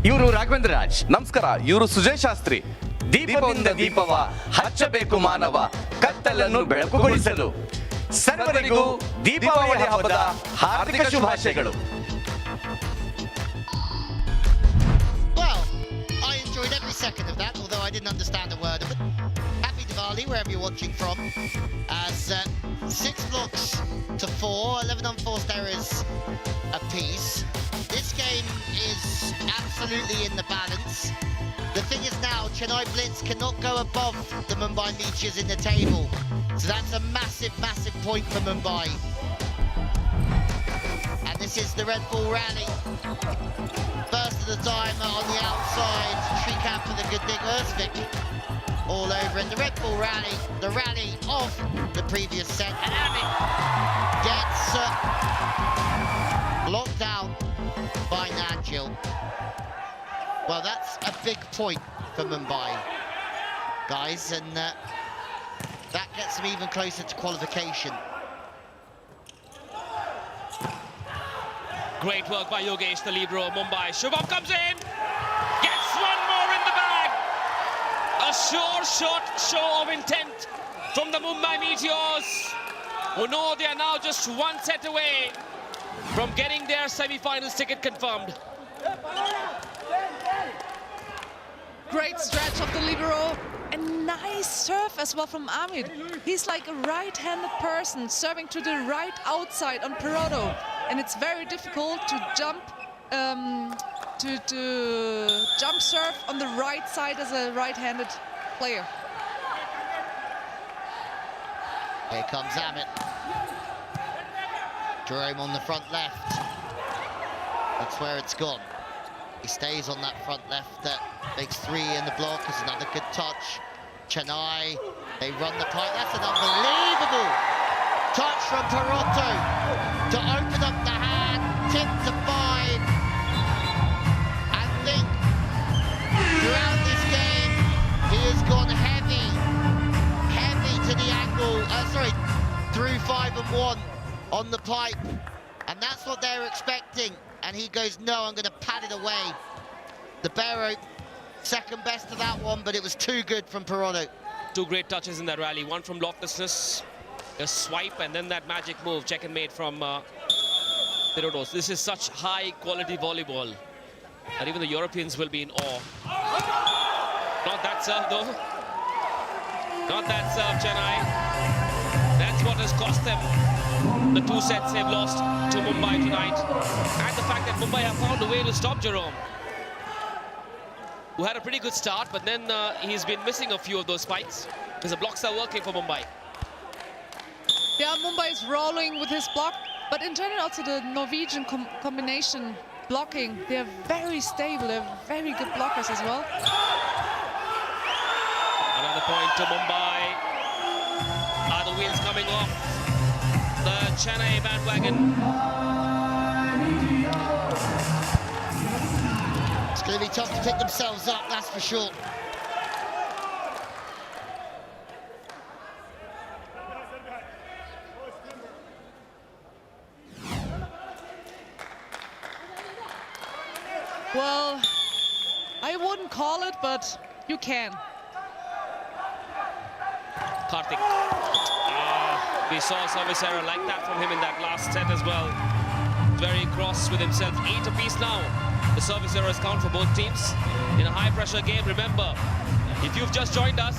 ಇವರು ರಾಘವೇಂದ್ರ ರಾಜ್. ನಮಸ್ಕಾರ, ಇವರು ಸುಜಯ್ ಶಾಸ್ತ್ರಿ. ದೀಪದಿಂದ ದೀಪವ ಹಚ್ಚಬೇಕು ಮಾನವ, ಕತ್ತಲನ್ನು ಬೆಳಕುಗೊಳಿಸಲು. ಸರ್ವರಿಗೂ ದೀಪಾವಳಿ ಹಬ್ಬದ ಹಾರ್ದಿಕ ಶುಭಾಶಯಗಳು. Well, I enjoyed every second of that, although I didn't understand a word of it. Happy Diwali, wherever you're watching from. As 6 blocks to 4, 11 unforced errors apiece. This game is absolutely in the balance. The thing is now, Chennai Blitz cannot go above the Mumbai Meteors in the table. So that's a massive, massive point for Mumbai. And this is the Red Bull rally. First of the time on the outside, tree cap for the good Nick Ersvik all over in the Red Bull rally, the rally of the previous set. And Amit gets locked down by Nanjil. Well, that's a big point for Mumbai, guys, and that gets them even closer to qualification. Great work by Yogesh, the libero of Mumbai. Shubham comes in, gets one more in the bag. A sure shot show of intent from the Mumbai Meteors, who know they are now just one set away from getting their semi-finals ticket confirmed. Great stretch of the libero. A nice serve as well from Ahmed. He's like a right-handed person serving to the right outside on Perodo, and it's very difficult to jump to jump serve on the right side as a right-handed player. Here comes Ahmed. Jerome on the front left. That's where it's gone. He stays on that front left, that makes 3 in the block. Is another good touch. Chennai, they run the pipe. That's an unbelievable touch from Perodo to open up the hand, tip to 5. I think throughout this game, he has gone heavy to the angle, through 5 and 1 on the pipe. And that's what they're expecting. And he goes, no, I'm going to pad it away. The Barrow, second best to that one, but it was too good from Perodo. 2 great touches in that rally. One from loftlessness, a swipe, and then that magic move, check and mate from Torpedoes. This is such high quality volleyball that even the Europeans will be in awe. Not that serve though. Not that serve, Chennai. That's what has cost them the 2 sets they've lost to Mumbai tonight. And the fact that Mumbai have found a way to stop Jerome, who had a pretty good start, but then he's been missing a few of those spikes because the blocks are working for Mumbai. Yeah, Mumbai is rolling with his block, but in general also the Norwegian combination blocking, they're very stable, they're very good blockers as well. Another point to Mumbai. Are the wheels coming off the Chennai bandwagon? It's going to be tough to pick themselves up, that's for sure. Well, I wouldn't call it, but you can. Karthik. We saw a service error like that from him in that last set as well. Very cross with himself. 8 apiece now. The service errors count for both teams. In a high-pressure game, remember, if you've just joined us,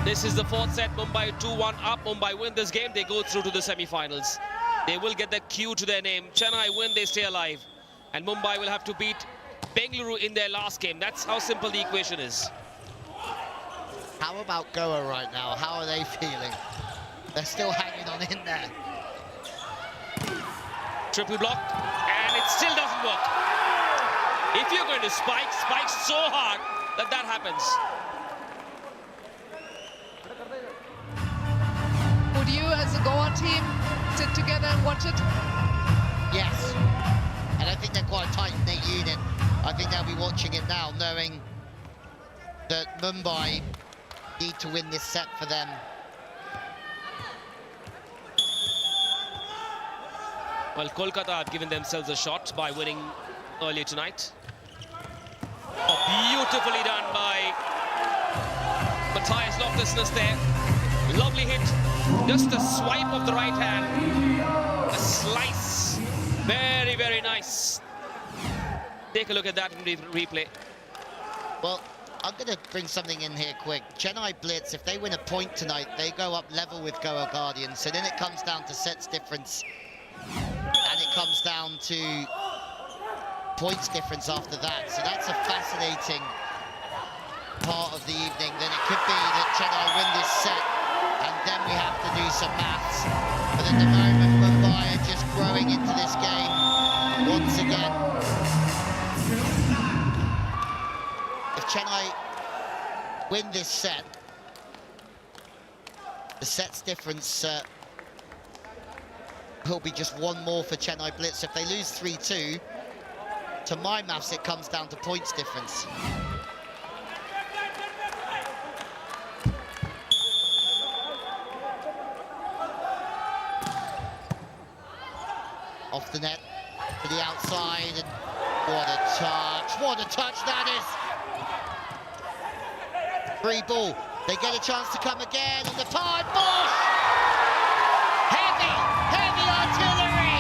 this is the 4th set. Mumbai 2-1 up. Mumbai win this game, they go through to the semi-finals. They will get the Q to their name. Chennai win, they stay alive. And Mumbai will have to beat Bengaluru in their last game. That's how simple the equation is. How about Goa right now? How are they feeling? They're still hanging on in there. Triple block, and it still doesn't work. If you're going to spike so hard that happens. Would you, as a Goa team, sit together and watch it? Yes. And I think they're quite a tight-knit unit. I think they'll be watching it now, knowing that Mumbai need to win this set for them. Well, Kolkata have given themselves a shot by winning earlier tonight. Oh, beautifully done by Matthias Loftus there. Lovely hit. Just a swipe of the right hand. A slice. Very, very nice. Take a look at that in replay. Well, I'm going to bring something in here quick. Chennai Blitz, if they win a point tonight, they go up level with Goa Guardians. So then it comes down to sets difference. And it comes down to points difference after that. So that's a fascinating part of the evening. Then it could be that Chennai win this set, and then we have to do some maths. But at the moment, Mumbai are just growing into this game once again. If Chennai win this set, the sets difference will be just one more for Chennai Blitz. If they lose 3-2, to my maths, it comes down to points difference. Off the net to the outside, and what a touch that is. Free ball, they get a chance to come again on the part. Bosch! Heavy artillery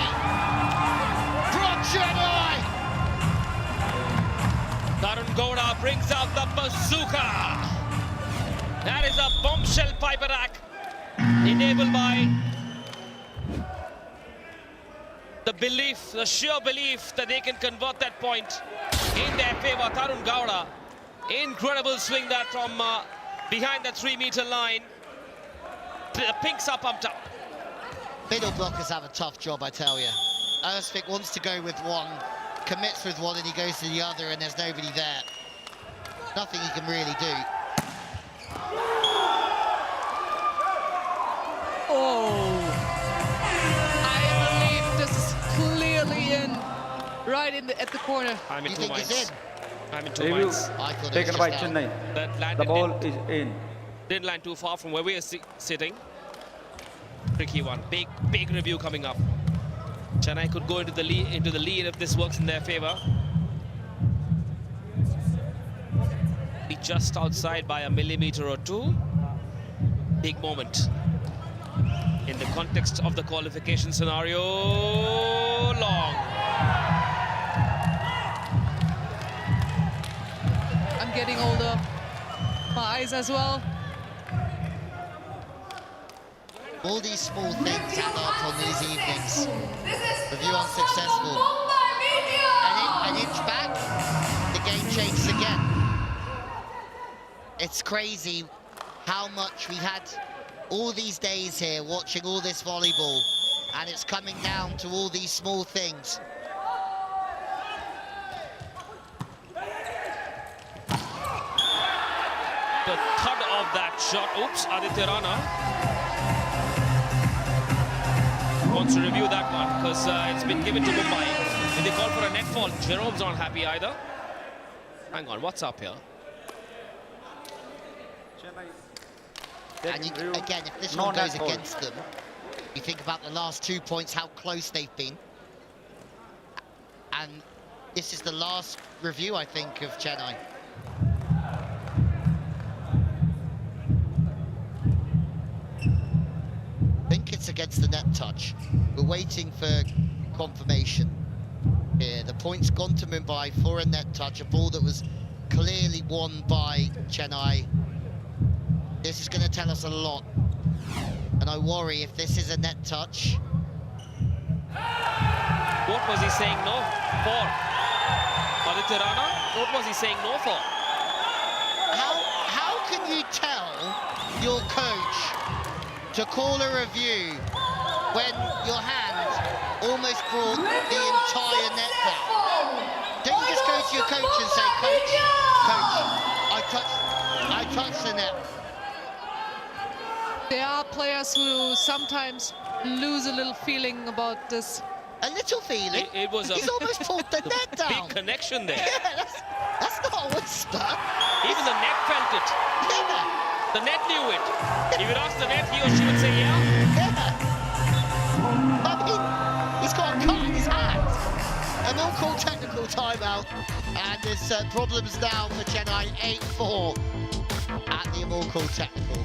from Chennai. Tarun Gowda brings out the bazooka. That is a bombshell pipe attack enabled by the sheer belief that they can convert that point in their favor. Tarun Gowda, incredible swing that from behind the 3-meter line. The pinks are pumped up. Middle blockers have a tough job, I tell you. Ersvik wants to go with one, commits with one, and he goes to the other, and there's nobody there. Nothing he can really do. Oh, I believe this is clearly in, right at the corner. I'm in You two think minds. it's in? I'm in two Review minds. I thought it taken was by just out. Chennai. That The landed ball is in. didn't land too far from where we are sitting. Tricky one. Big review coming up. Chennai could go into the lead if this works in their favor. Be just outside by a millimeter or two. Big moment in the context of the qualification scenario. Long. I'm getting older. My eyes as well. All these small things add up on these evenings. Review unsuccessful. An inch back, the game changes again. It's crazy how much we've had all these days here watching all this volleyball, and it's coming down to all these small things. The thud of that shot. Oops, Aditya Rana wants to review that one because it's been given to Mumbai. Did they call for a net fall? Jerome's not happy either. Hang on, what's up here? And again, if this one goes against them, you think about the last 2 points, how close they've been. And this is the last review, I think, of Chennai. I think it's against the net touch. We're waiting for confirmation here. The point's gone to Mumbai for a net touch, a ball that was clearly won by Chennai. This is going to tell us a lot, and I worry if this is a net touch. What was he saying no for? Aditya Rana, what was he saying no for? How can you tell your coach to call a review when your hand almost brought the entire net down? Don't you just go to your coach and say, Coach, I touched the net. There are players who sometimes lose a little feeling about this. A little feeling? It was He's almost pulled the net down. Big connection there. Yeah, that's not a whisper. Even the net felt it. Yeah. The net knew it. If you ask the net, he or she would say yeah. Yeah. I mean, he's got a cut in his hand. And they'll call technical tactical timeout, and there's problems now for Chennai. 8-4 at the Amorcal technical.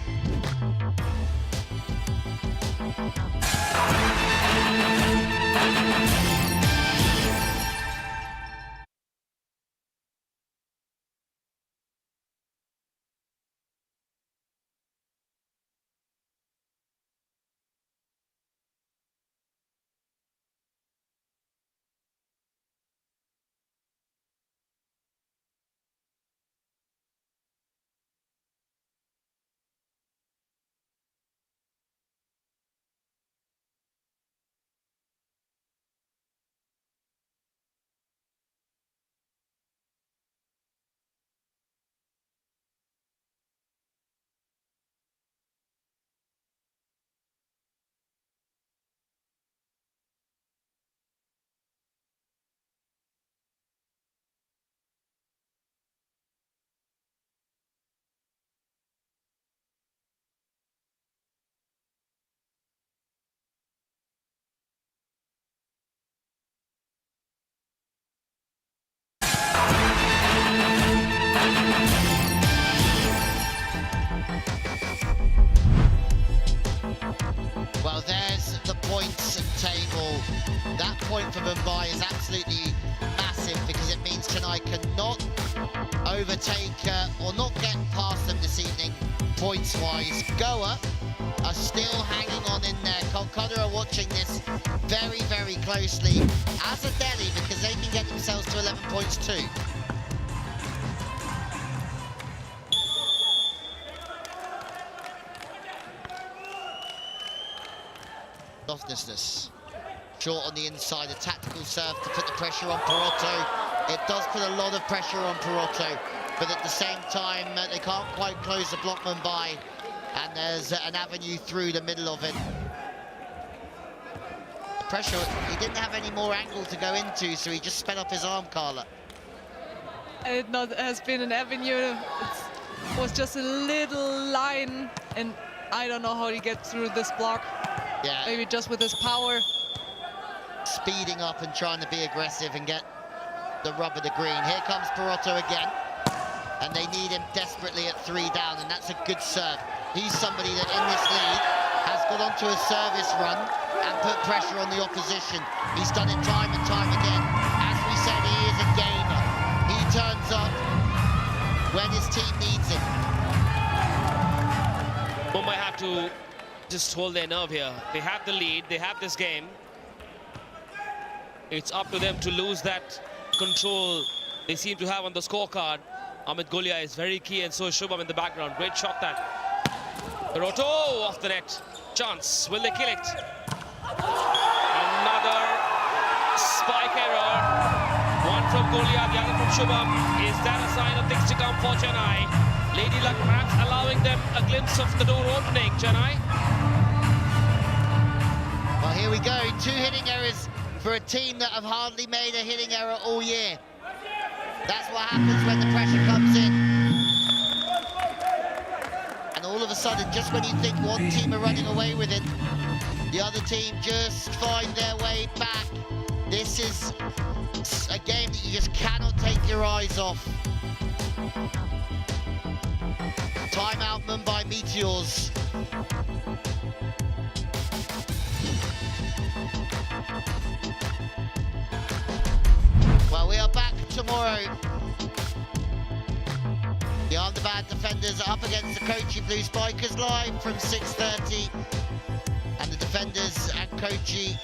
Well, there's the points table. That point for Mumbai is absolutely massive because it means Chennai cannot overtake or not get past them this evening, points-wise. Goa are still hanging on in there. Kolkata are watching this very, very closely, as are Delhi, because they can get themselves to 11 points too. Loftusness. Short on the inside, a tactical serve to put the pressure on Perotto. It does put a lot of pressure on Perotto, but at the same time, they can't quite close the block Mumbai, and there's an avenue through the middle of it. The pressure, he didn't have any more angle to go into, so he just sped up his arm, Carla. It not has been an avenue. It was just a little line, and I don't know how he gets through this block. Yeah. Maybe just with his power. Speeding up and trying to be aggressive and get the rub of the green. Here comes Perotto again, and they need him desperately at 3 down, and that's a good serve. He's somebody that in this league has got onto a service run and put pressure on the opposition. He's done it time and time again. As we said, he is a gamer. He turns up when his team needs him. Mumbai have to just hold their nerve here. They have the lead, they have this game. It's up to them to lose that control they seem to have on the scorecard. Amit Golia is very key, and so is Shubham in the background. Great shot that. Perotto off the net. Chance. Will they kill it? Another spike error. One from Golia, the other from Shubham. Is that a sign of things to come for Chennai? Lady Luck perhaps allowing them a glimpse of the door opening, Chennai. Well, here we go. 2 hitting errors for a team that have hardly made a hitting error all year. That's what happens when the pressure comes in. And all of a sudden, just when you think one team are running away with it, the other team just find their way back. This is a game that you just cannot take your eyes off. Timeout Mumbai Meteors. Well, we are back tomorrow. The Ahmedabad defenders are up against the Kochi Blue Spikers live from 6:30. And the defenders and Kochi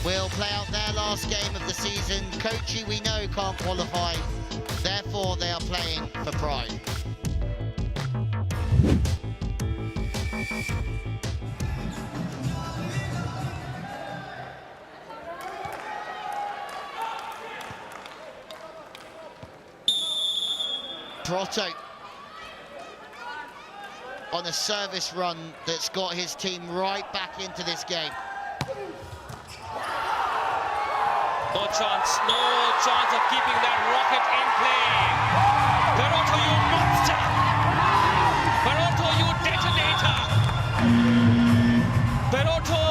will play out their last game of the season. Kochi, we know, can't qualify. Therefore, they are playing for pride. Perotto on a service run that's got his team right back into this game. No chance of keeping that rocket in play. Perotto, you monster! Perotto, you detonator! Perotto,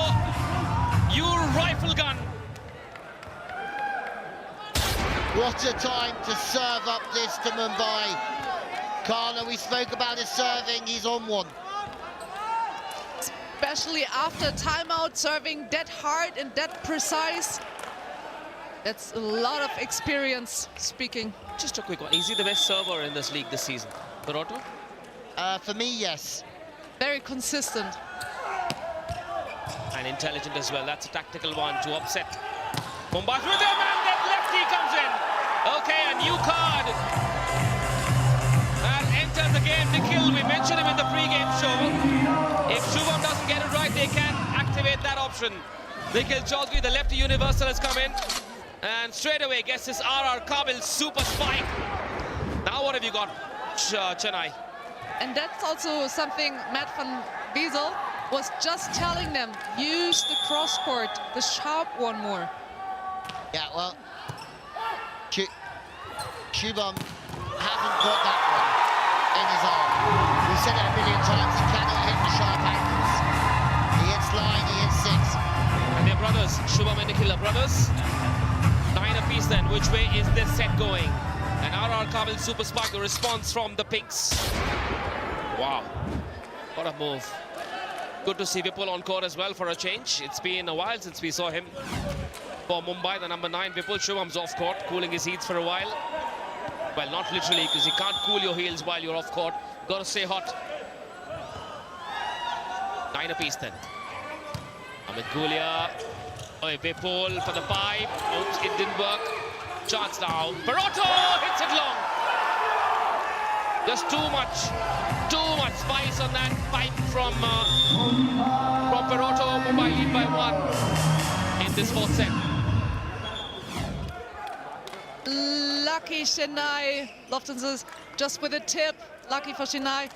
you rifle gun! What a time to serve up this to Mumbai. Carla, we spoke about his serving, he's on one. Especially after timeout, serving that hard and that precise. That's a lot of experience speaking. Just a quick one. Is he the best server in this league this season? Peroto? For me, yes. Very consistent. And intelligent as well. That's a tactical one to upset Mumbai with him, and that lefty comes in. Okay, a new card that enters the game. Nikhil, we mentioned him in the pre-game show. If Shubham doesn't get it right, they can activate that option. Nikhil Chaudhary, the lefty universal, has come in and straight away gets his RR Kabul super spike. Now what have you got, Chennai? And that's also something Matt van Wiesel was just telling them, use the cross court, the sharp one more. Yeah, well, Shubham hasn't got that one in his arm. We've said it a million times, he cannot hit the sharp angles. He hits line, he hits six. And they're brothers, Shubham and Nikhil are brothers. 9 apiece then. Which way is this set going? And RR Kabul super spike, the response from the Pinks. Wow, what a move. Good to see Vipul on court as well for a change. It's been a while since we saw him. For Mumbai, the number 9, Vipul. Shubham's off court, cooling his heels for a while. Well, not literally, because you can't cool your heels while you're off court. Got to stay hot. 9 apiece then. Amit Gulia. Oh, Vipul for the pipe. Oops, it didn't work. Chance now. Peroto hits it long. Just too much spice on that pipe from Peroto. Mumbai lead by 1 in this 4th set. Lucky Chennai. Lofton says just with a tip. Lucky for Chennai.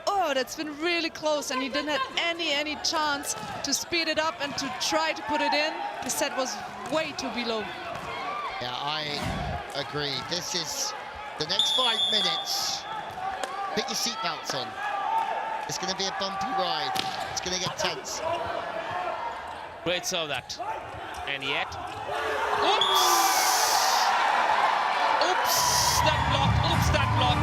Oh, that's been really close, and he didn't have any chance to speed it up and to try to put it in. The set was way too below. Yeah, I agree. This is the next 5 minutes. Put your seatbelts on. It's going to be a bumpy ride. It's going to get tense. Great serve that. And yet, oops! Oops, that block. Oops, that block.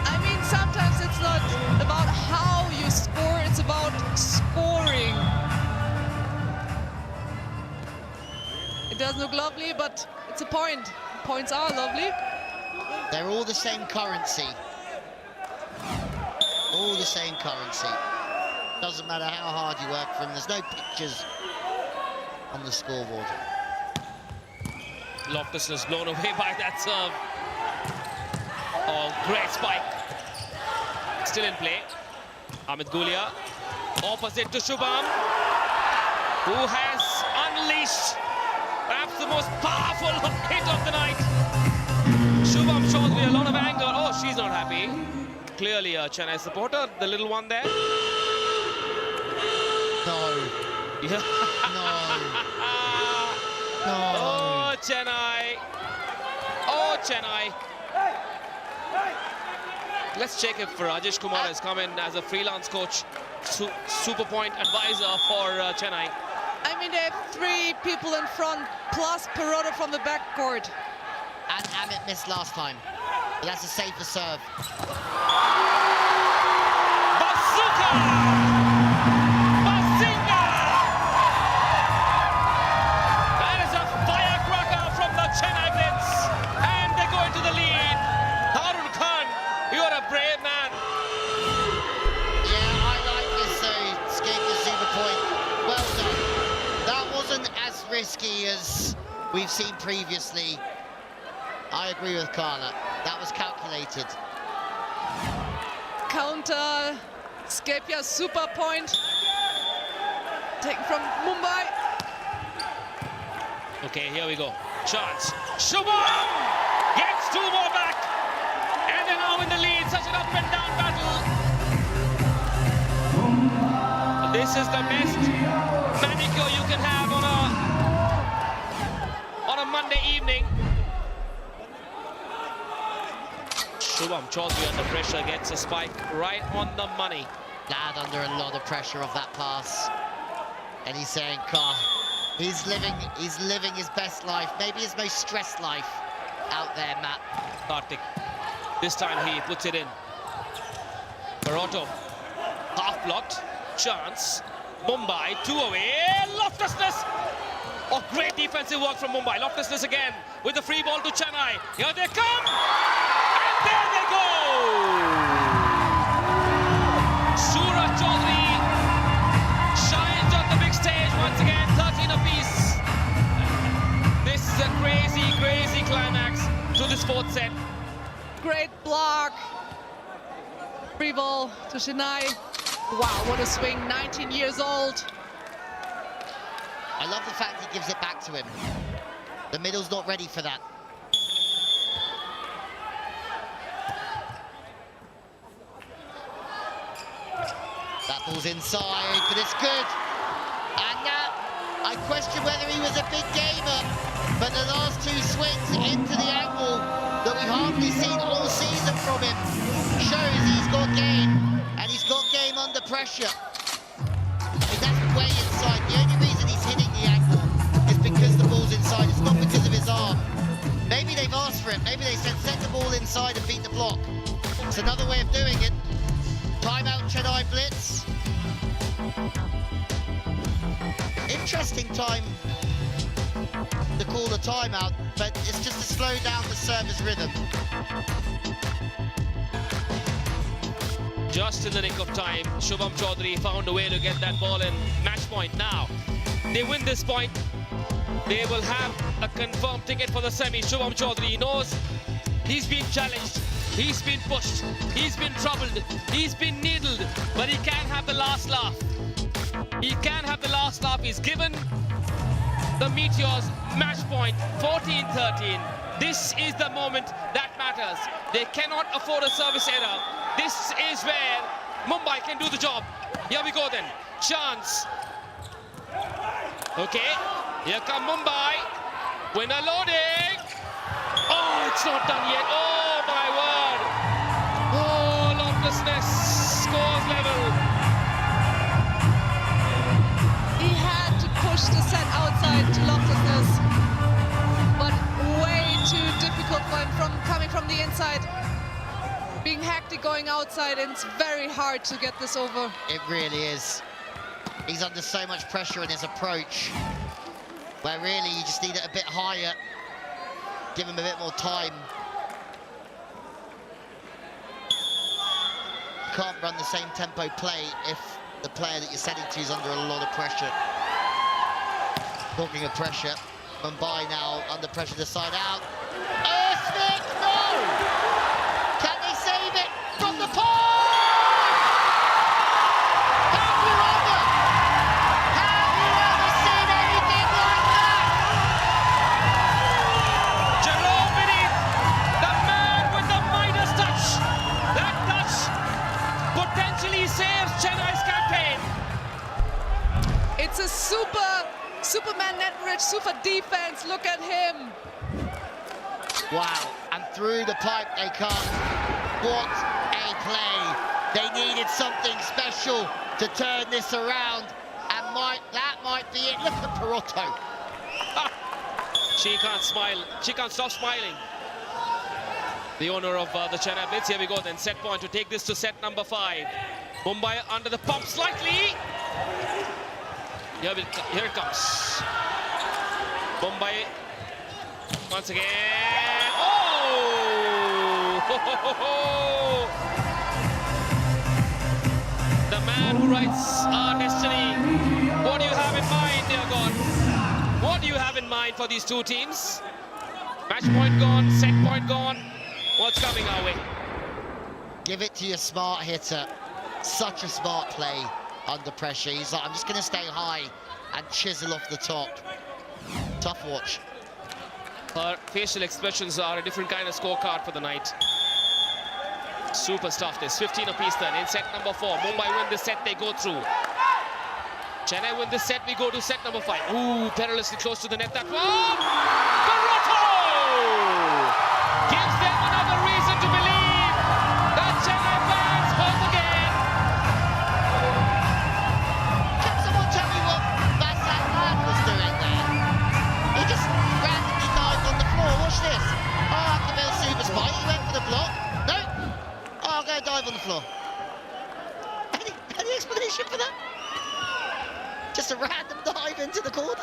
I mean, sometimes it's not about how you score, it's about scoring. It doesn't look lovely, but it's a point. Points are lovely. They're all the same currency. All the same currency. Doesn't matter how hard you work for them. There's no pictures on the scoreboard. Loftus is blown away by that serve. Oh, great spike. Still in play. Amit Gulia. Opposite to Shubham, who has unleashed perhaps the most powerful hit of the night. Shubham Chaudhary, a lot of anger. Oh, she's not happy. Clearly a Chennai supporter, the little one there. No. Yeah. No. Oh, Chennai. Oh, Chennai. Let's check if Rajesh Kumar has come in as a freelance coach, super point advisor for Chennai. I mean, they have 3 people in front, plus Peroto from the backcourt. And Amit missed last time. But that's a safer serve. Bazooka! Bazinga! That is a firecracker from the Chennai Blitz. And they go into the lead. Harun Khan, you're a brave man. Yeah, I like this escape the super point. Well done. That wasn't as risky as we've seen previously. I agree with Carla. That was calculated. Counter, Skapia super point. Taken from Mumbai. Okay, here we go. Chance. Shubham gets 2 more back. And they're now in the lead. Such an up and down battle. This is the best manicure you can have on a Monday evening. Shubham Chaudhary under pressure gets a spike right on the money. Lad under a lot of pressure of that pass. And he's saying, Carl, He's living his best life, maybe his most stressed life out there, Matt. Karthik. This time he puts it in. Peroto, half blocked, chance. Mumbai, 2 away, loftlessness. Oh, great defensive work from Mumbai. Loftlessness again with the free ball to Chennai. Here they come, and there they go. Suraj Chaudhary shines on the big stage once again, 13 apiece. This is a crazy, crazy climax to this fourth set. Great block. Free ball to Chennai. Wow, what a swing, 19 years old. I love the fact he gives it back to him. The middle's not ready for that. That ball's inside, but it's good. And now, I question whether he was a big gamer, but the last 2 swings into the angle that we've hardly seen all season from him shows he's got game, and he's got game under pressure. I mean, that's way inside. The only reason he's hitting the angle is because the ball's inside. It's not because of his arm. Maybe they've asked for it. Maybe they said send the ball inside and beat the block. It's another way of doing it. Timeout, Chennai Blitz. Interesting time to call the timeout, but it's just to slow down the service rhythm. Just in the nick of time, Shubham Chaudhary found a way to get that ball in. Match point now. They win this point, they will have a confirmed ticket for the semi. Shubham Chaudhary knows he's been challenged, he's been pushed, he's been troubled, he's been needled, but he can have the last laugh. He can have the last laugh. He's given the Meteors match point, 14-13. This is the moment that matters. They cannot afford a service error. This is where Mumbai can do the job. Here we go then. Chance. Okay, here come Mumbai. Winner loading. Oh, it's not done yet. Oh, my word. Oh, loftlessness. Scores level. He had to push the set outside to loftlessness, but way too difficult for him coming from the inside. Being hectic going outside, and it's very hard to get this over. It really is. He's under so much pressure in his approach, where really you just need it a bit higher, give him a bit more time. Can't run the same tempo play if the player that you're setting to is under a lot of pressure. Talking of pressure, Mumbai now under pressure to side out. Smith, no! Can they save it from the pole? Have you ever seen anything like that? Jerome beneath, the man with the Midas touch. That touch potentially saves Chennai's campaign. It's a Superman net rich, super defense. Look at him. Wow, and through the pipe they come. What a play. They needed something special to turn this around, and that might be it. Look at Peroto. She can't smile. She can't stop smiling. The owner of the Chennai Blitz. Here we go then. Set point to take this to set number 5. Mumbai under the pump slightly. Here it comes. Mumbai once again. Oh! The man who writes our destiny. What do you have in mind, dear God? What do you have in mind for these two teams? Match point gone, set point gone. What's coming our way? Give it to your smart hitter. Such a smart play under pressure. He's like, I'm just going to stay high and chisel off the top. Tough watch. Her facial expressions are a different kind of scorecard for the night. Super stuff this. 15 apiece then in set number 4. Mumbai win this set, they go through. Chennai win this set, we go to set number 5. Ooh, perilously close to the net. That one! Peroto! Gives them another reason to believe that Chennai fans home again. Can someone tell me what Vasant was doing there? Just a random dive into the corner.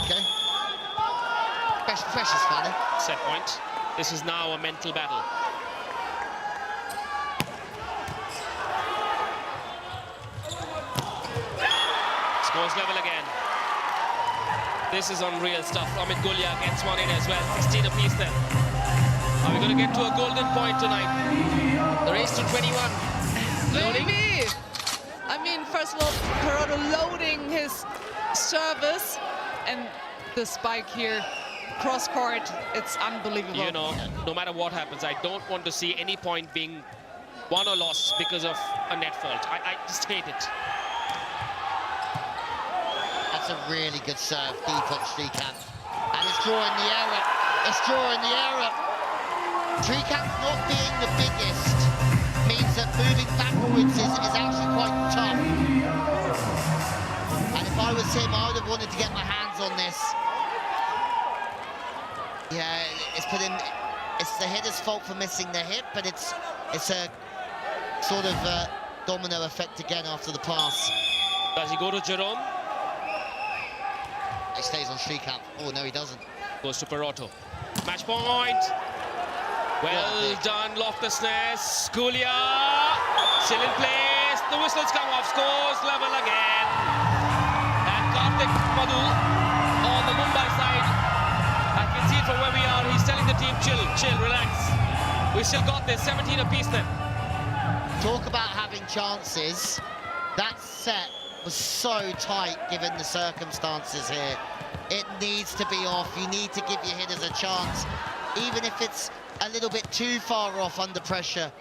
Okay. Pressure's funny. Set point. This is now a mental battle. Scores level again. This is unreal stuff. Amit Gulia gets one in as well. 16 apiece then. Are we going to get to a golden point tonight? The race to 21. Loading. Maybe. I mean, first of all, Perodo loading his service, and the spike here, cross court, it's unbelievable. You know, no matter what happens, I don't want to see any point being won or lost because of a net fault. I just hate it. That's a really good serve, deep on Srikanth. And it's drawing the error. It's drawing the error. Srikanth not being the biggest means that moving backwards is actually quite tough. And if I was him, I would have wanted to get my hands on this. Yeah, it's the hitter's fault for missing the hit, but it's a sort of domino effect again after the pass. Does he go to Jerome? He stays on Srikanth. Oh, no, he doesn't. Goes to Peroto. Match point. Well done, Loftus-Ness. Gulia still in place. The whistles come off. Scores level again. And Karthik Madhu on the Mumbai side. I can see it from where we are. He's telling the team, chill, relax. We still got this. 17 apiece then. Talk about having chances. That set was so tight given the circumstances here. It needs to be off. You need to give your hitters a chance, even if it's a little bit too far off under pressure.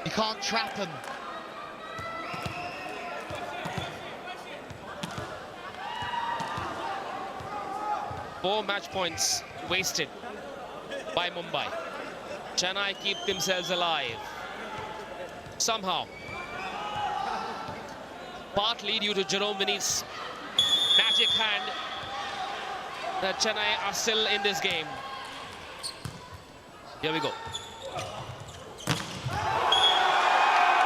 You can't trap them. Four match points wasted by Mumbai. Chennai keep themselves alive somehow. Partly due to Jerome Vinny's magic hand that Chennai are still in this game. Here we go.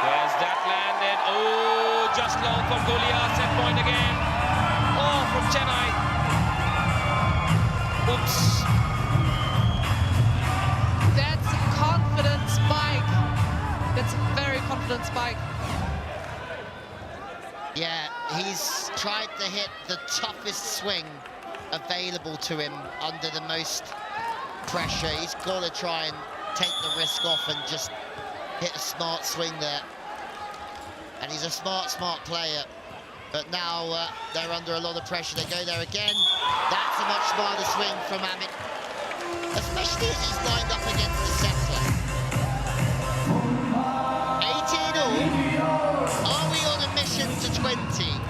Where's that landed? Oh, just long from Gulia. Set point again. Oh, from Chennai. Oops. That's a confident spike. That's a very confident spike. Yeah, he's tried to hit the toughest swing available to him under the most pressure. He's got to try and take the risk off and just hit a smart swing there. And he's a smart player. But now they're under a lot of pressure. They go there again. That's a much smarter swing from Amit, especially as he's lined up against the setter. 18 all. Are we on a mission to 20?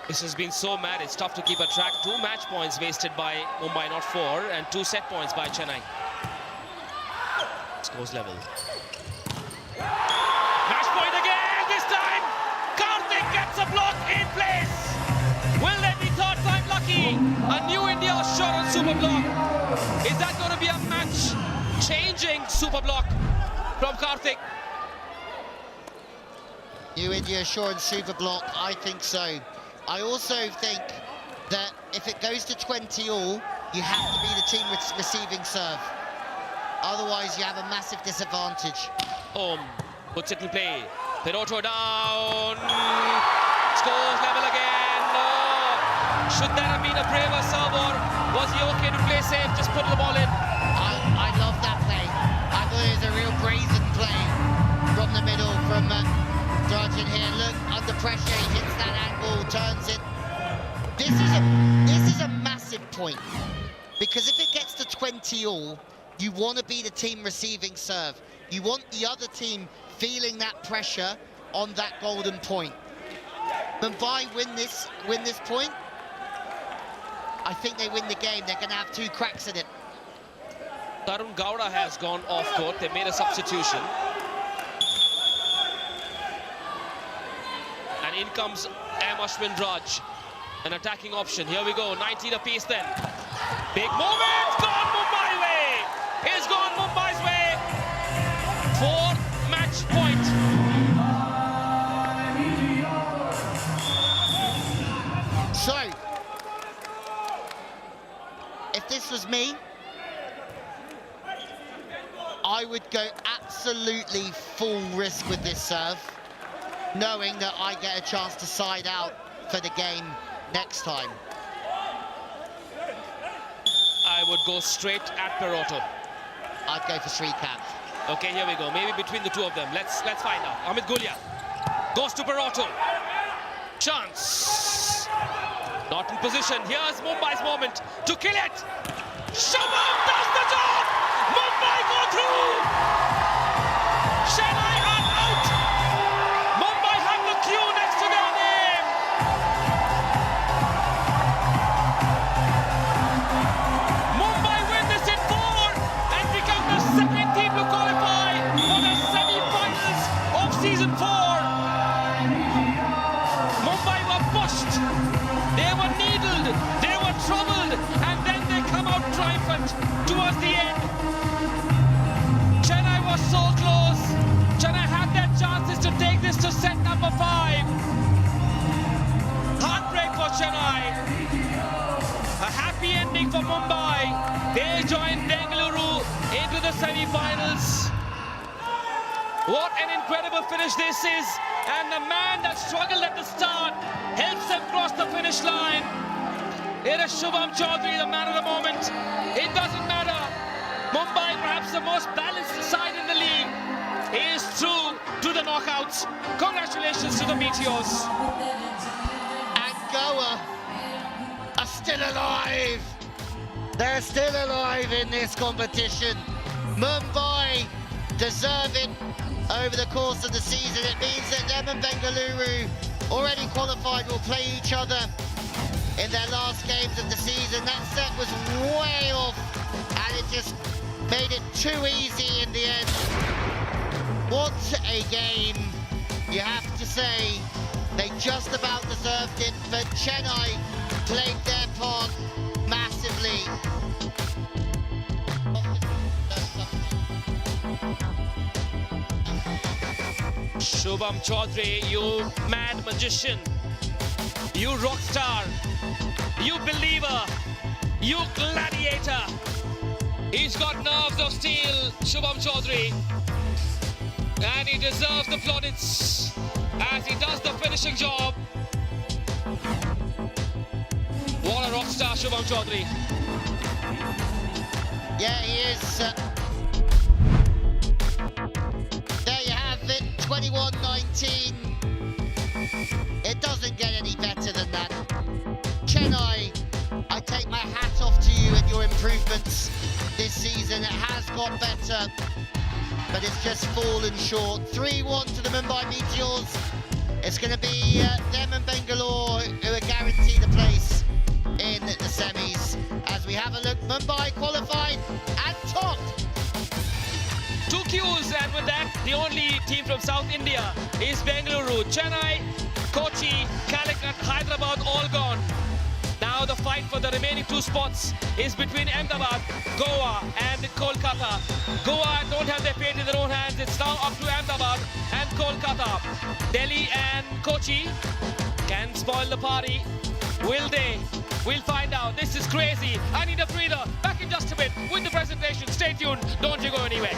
This has been so mad, it's tough to keep a track. 2 match points wasted by Mumbai, not 4, and 2 set points by Chennai. Scores level. Match point again, this time! Karthik gets a block in place! Will they be third time lucky? A new India assurance super block. Is that going to be a match-changing super block from Karthik? New India assurance super block, I think so. I also think that if it goes to 20 all, you have to be the team receiving serve. Otherwise, you have a massive disadvantage. Puts it in play. Peroto down. Scores level again. No. Should that have been a braver serve, or was he okay to play safe? Just put the ball in. I love that play. I thought it was a real brazen play from the middle from Drajan here. Look, under pressure, he hits that angle, turns it. This is a massive point, because if it gets to 20 all, you want to be the team receiving serve. You want the other team feeling that pressure on that golden point. Mumbai win this point, I think they win the game. They're going to have 2 cracks at it. Tarun Gowda has gone off court. They made a substitution. And in comes Ashwin Raj. an attacking option. Here we go, 19 apiece then. Big moment, gone Mumbai way. It's gone Mumbai's way. Fourth match point. So, if this was me, I would go absolutely full risk with this serve, knowing that I get a chance to side out for the game next time. I would go straight at Perotto. I'd go for Srikanth. Okay, here we go. Maybe between the two of them. Let's find out. Amit Gulia goes to Perotto. Chance. Not in position. Here's Mumbai's moment to kill it. Shubham does the job. Mumbai go through. Chennai are out. Mumbai have the Q next to their name. Mumbai win this in 4 and become the second team to qualify for the semi-finals of season 4. Mumbai were pushed, they were needled, they were troubled, and then they come out triumphant towards the end. Chennai was so close. Chennai had their chances to take this to set number 5. Heartbreak for Chennai. A happy ending for Mumbai. They join Bengaluru into the semi-finals. What an incredible finish this is. And the man that struggled at the start helps them cross the finish line. It is Shubham Chaudhary, the man of the moment. It doesn't matter. Mumbai, perhaps the most balanced side in the league, is through to the knockouts. Congratulations to the Meteors. And Goa are still alive. They're still alive in this competition. Mumbai deserve it over the course of the season. It means that them and Bengaluru, already qualified, will play each other in their last games of the season. That set was way off and it just made it too easy in the end. What a game, you have to say. They just about deserved it, but Chennai played their part massively. Shubham Chaudhary, you mad magician, you rock star, you believer, you gladiator. He's got nerves of steel, Shubham Chaudhary, and he deserves the plaudits as he does the finishing job. What a rock star, Shubham Chaudhary. Yeah, he is. There you have it, 21-19. It doesn't get any better than that. Chennai, I take my hat off to you and your improvements this season. It has got better, but it's just fallen short. 3-1 to the Mumbai Meteors. It's going to be them and Bengaluru who are guaranteed a place in the semis. As we have a look, Mumbai qualified and topped. 2 Qs, and with that, the only team from South India is Bengaluru. Chennai, Kochi, Calicut, Hyderabad, all gone. Now the fight for the remaining 2 spots is between Ahmedabad, Goa and Kolkata. Goa don't have their fate in their own hands. It's now up to Ahmedabad and Kolkata. Delhi and Kochi can spoil the party. Will they? We'll find out. This is crazy. I need a breather. Back in just a bit with the presentation. Stay tuned. Don't you go anywhere.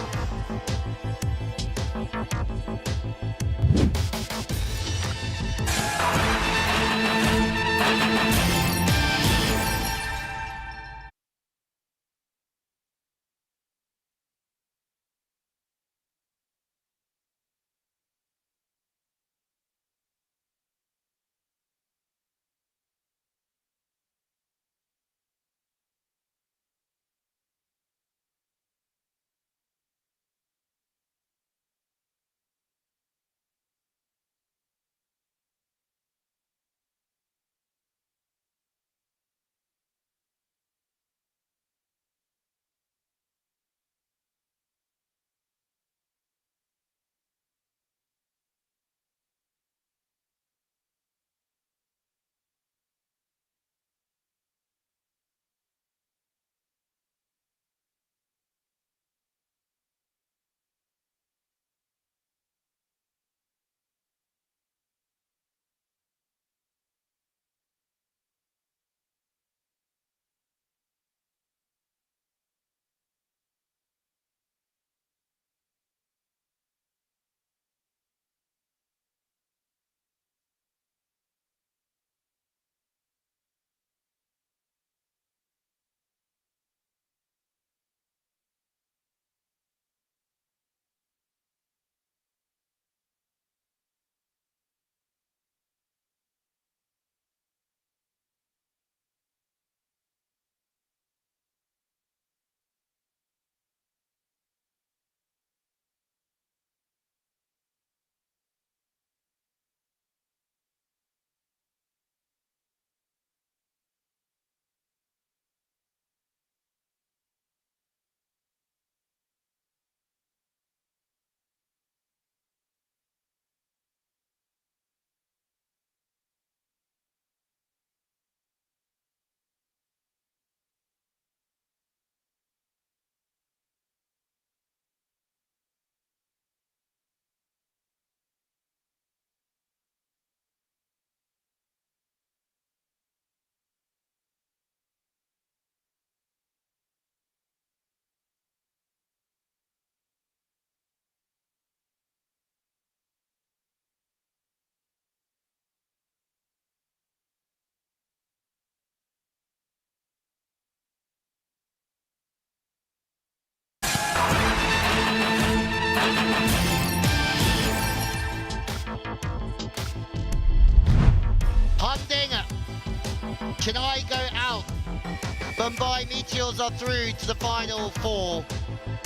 Mumbai Meteors are through to the final four.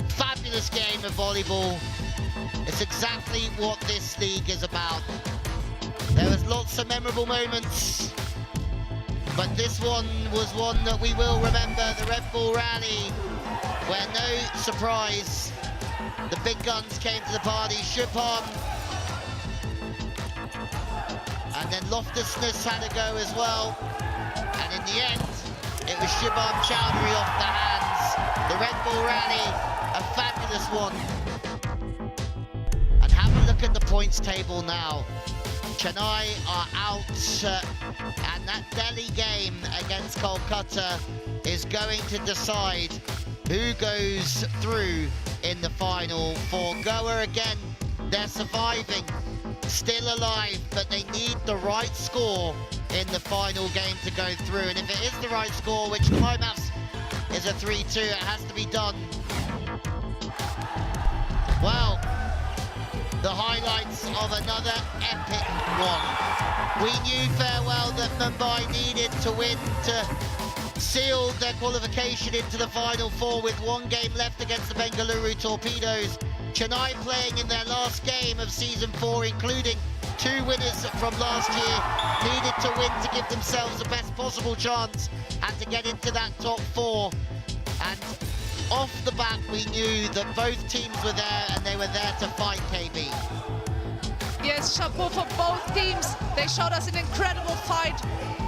Fabulous game of volleyball. It's exactly what this league is about. There was lots of memorable moments, but this one was one that we will remember, the Red Bull Rally, where no surprise, the big guns came to the party. Shubham, and then Loftusness had a go as well. And in the end, it was Shubham Chowdhury off the hands. The Red Bull Rally, a fabulous one. And have a look at the points table now. Chennai are out, and that Delhi game against Kolkata is going to decide who goes through in the final four. Goa again, they're surviving, still alive, but they need the right score in the final game to go through. And if it is the right score, which to my maths is a 3-2, it has to be done. Well, the highlights of another epic one. We knew fair well that Mumbai needed to win to seal their qualification into the final four with one game left against the Bengaluru Torpedoes. Chennai playing in their last game of season 4, including 2 winners from last year, needed to win to give themselves the best possible chance and to get into that top 4. And off the bat, we knew that both teams were there and they were there to fight, KB. Yes, chapeau for both teams. They showed us an incredible fight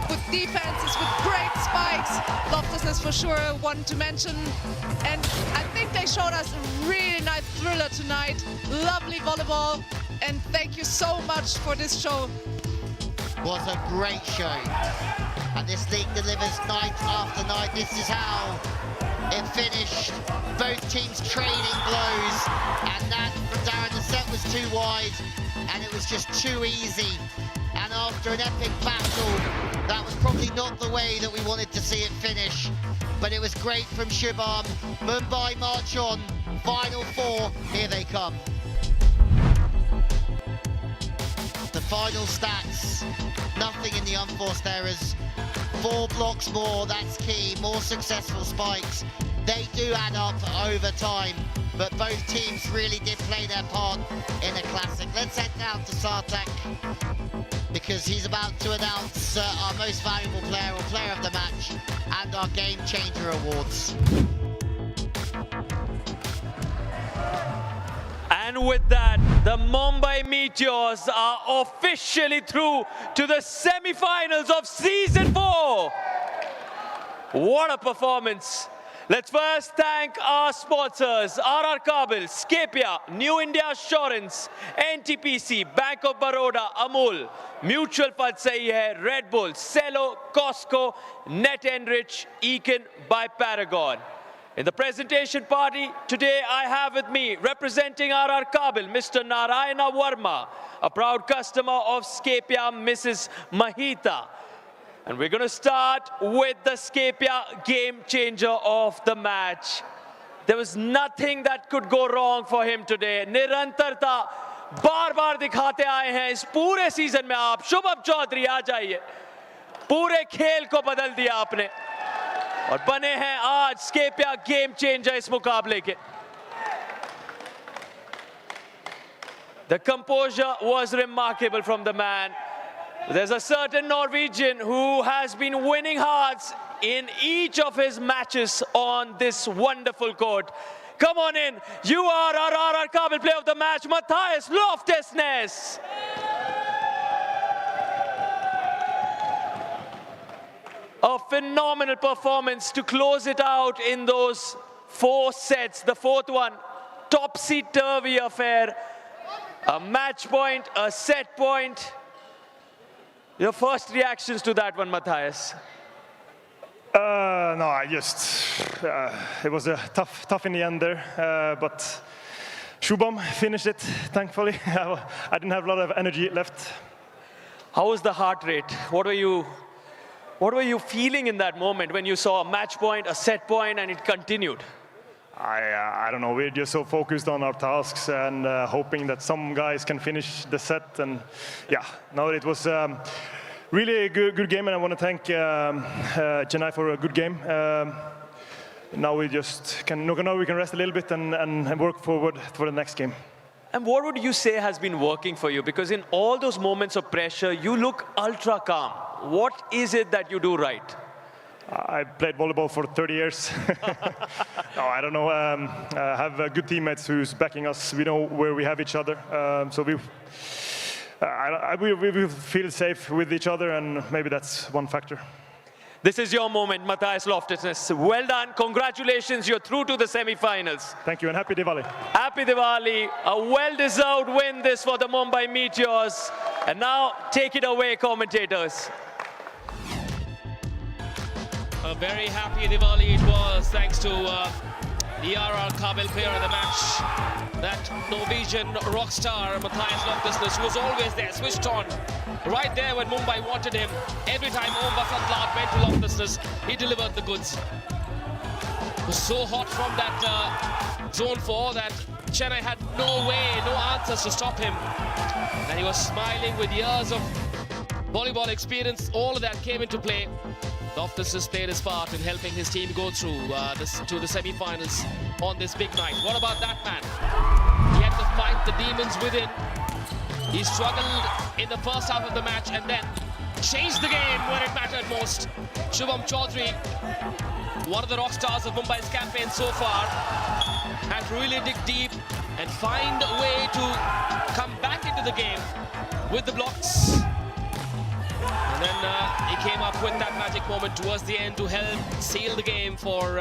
with defenses, with great spikes. Loftus is for sure one to mention. And I think they showed us a really nice thriller tonight. Lovely volleyball. And thank you so much for this show. Was a great show. And this league delivers night after night. This is how it finished. Both teams trading blows, and that from Darren, the set was too wide and it was just too easy. And after an epic battle, that was probably not the way that we wanted to see it finish, but it was great from Shubham. Mumbai march on, final four, here they come. The final stats, nothing in the unforced errors. 4 blocks more, that's key. More successful spikes. They do add up over time, but both teams really did play their part in a classic. Let's head down to Sartak, because he's about to announce our most valuable player or player of the match and our game changer awards. And with that, the Mumbai Meteors are officially through to the semi-finals of Season 4. What a performance. Let's first thank our sponsors, RR Kabul, Scapia, New India Assurance, NTPC, Bank of Baroda, Amul, Mutual Fund Sahi Hai, Red Bull, Cello, Costco, Net Enrich, Eakin by Paragon. In the presentation party, today I have with me, representing RR Kabul, Mr. Narayana Verma, a proud customer of Scapia, Mrs. Mahita. And we're going to start with the Scapia game changer of the match. There was nothing that could go wrong for him today. Nirantarta, बार-बार दिखाते आए हैं इस पूरे season में आप. शुभम चौधरी आ जाइए. पूरे खेल को बदल दिया आपने. और बने हैं आज स्केपिया गेम चेंजर इस मुकाबले के. The composure was remarkable from the man. There's a certain Norwegian who has been winning hearts in each of his matches on this wonderful court. Come on in. You are our RR Kabul player of the match, Matthias Loftusness. A phenomenal performance to close it out in those 4 sets. The 4th one, topsy-turvy affair. A match point, a set point. Your first reactions to that one, Matthias? No, I just, it was a tough in the end there, but Shubham finished it, thankfully. I didn't have a lot of energy left. How was the heart rate? What were you feeling in that moment when you saw a match point, a set point, and it continued? I don't know, we're just so focused on our tasks and hoping that some guys can finish the set. And yeah, no, it was really a good game, and I want to thank Chennai for a good game. Now we just can rest a little bit and work forward for the next game. And what would you say has been working for you? Because in all those moments of pressure, you look ultra calm. What is it that you do right? I played volleyball for 30 years. No, I don't know. I have good teammates who's backing us. We know where we have each other. So we feel safe with each other, and maybe that's one factor. This is your moment, Matthias Loftus. Well done. Congratulations. You're through to the semi-finals. Thank you, and happy Diwali. Happy Diwali. A well-deserved win this for the Mumbai Meteors. And now, take it away, commentators. A very happy Diwali it was, thanks to the RR Kabel player of the match. That Norwegian rock star, Matthias Loftus, who was always there, switched on. Right there when Mumbai wanted him. Every time Om Vasant went to Loftus, he delivered the goods. It was so hot from that zone 4 that Chennai had no way, no answers to stop him. And he was smiling with years of volleyball experience. All of that came into play. Loftus has played his part in helping his team go through to the semi-finals on this big night. What about that man? He had to fight the demons within. He struggled in the first half of the match and then changed the game where it mattered most. Shubham Chaudhary, one of the rock stars of Mumbai's campaign so far, had to really dig deep and find a way to come back into the game with the blocks. And then he came up with that magic moment towards the end to help seal the game for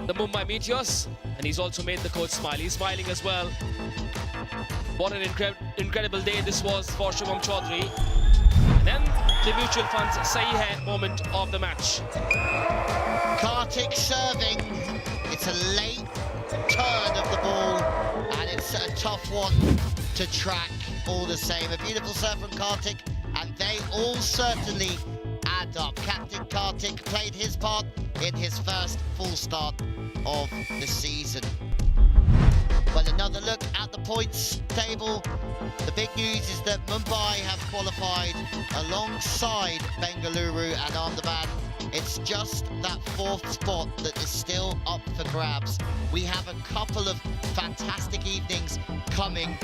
the Mumbai Meteors. And he's also made the coach smile. He's smiling as well. What an incredible day this was for Shubham Chaudhary. And then the mutual funds Sahi Hai moment of the match. Kartik serving. It's a late turn of the ball, and it's a tough one to track all the same. A beautiful serve from Kartik, and they all certainly add up. Captain Kartik played his part in his first full start of the season. Well, another look at the points table. The big news is that Mumbai have qualified alongside Bengaluru and Ahmedabad. It's just that 4th spot that is still up for grabs. We have a couple of fantastic evenings coming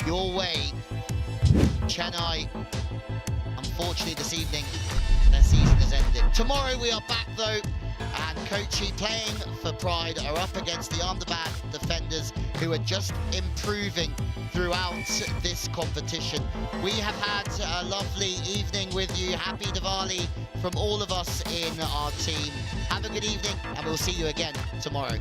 your way. Chennai, unfortunately this evening, their season has ended. Tomorrow we are back though, and Kochi, playing for pride, are up against the Ahmedabad defenders, who are just improving throughout this competition. We have had a lovely evening with you. Happy Diwali from all of us in our team. Have a good evening, and we'll see you again tomorrow.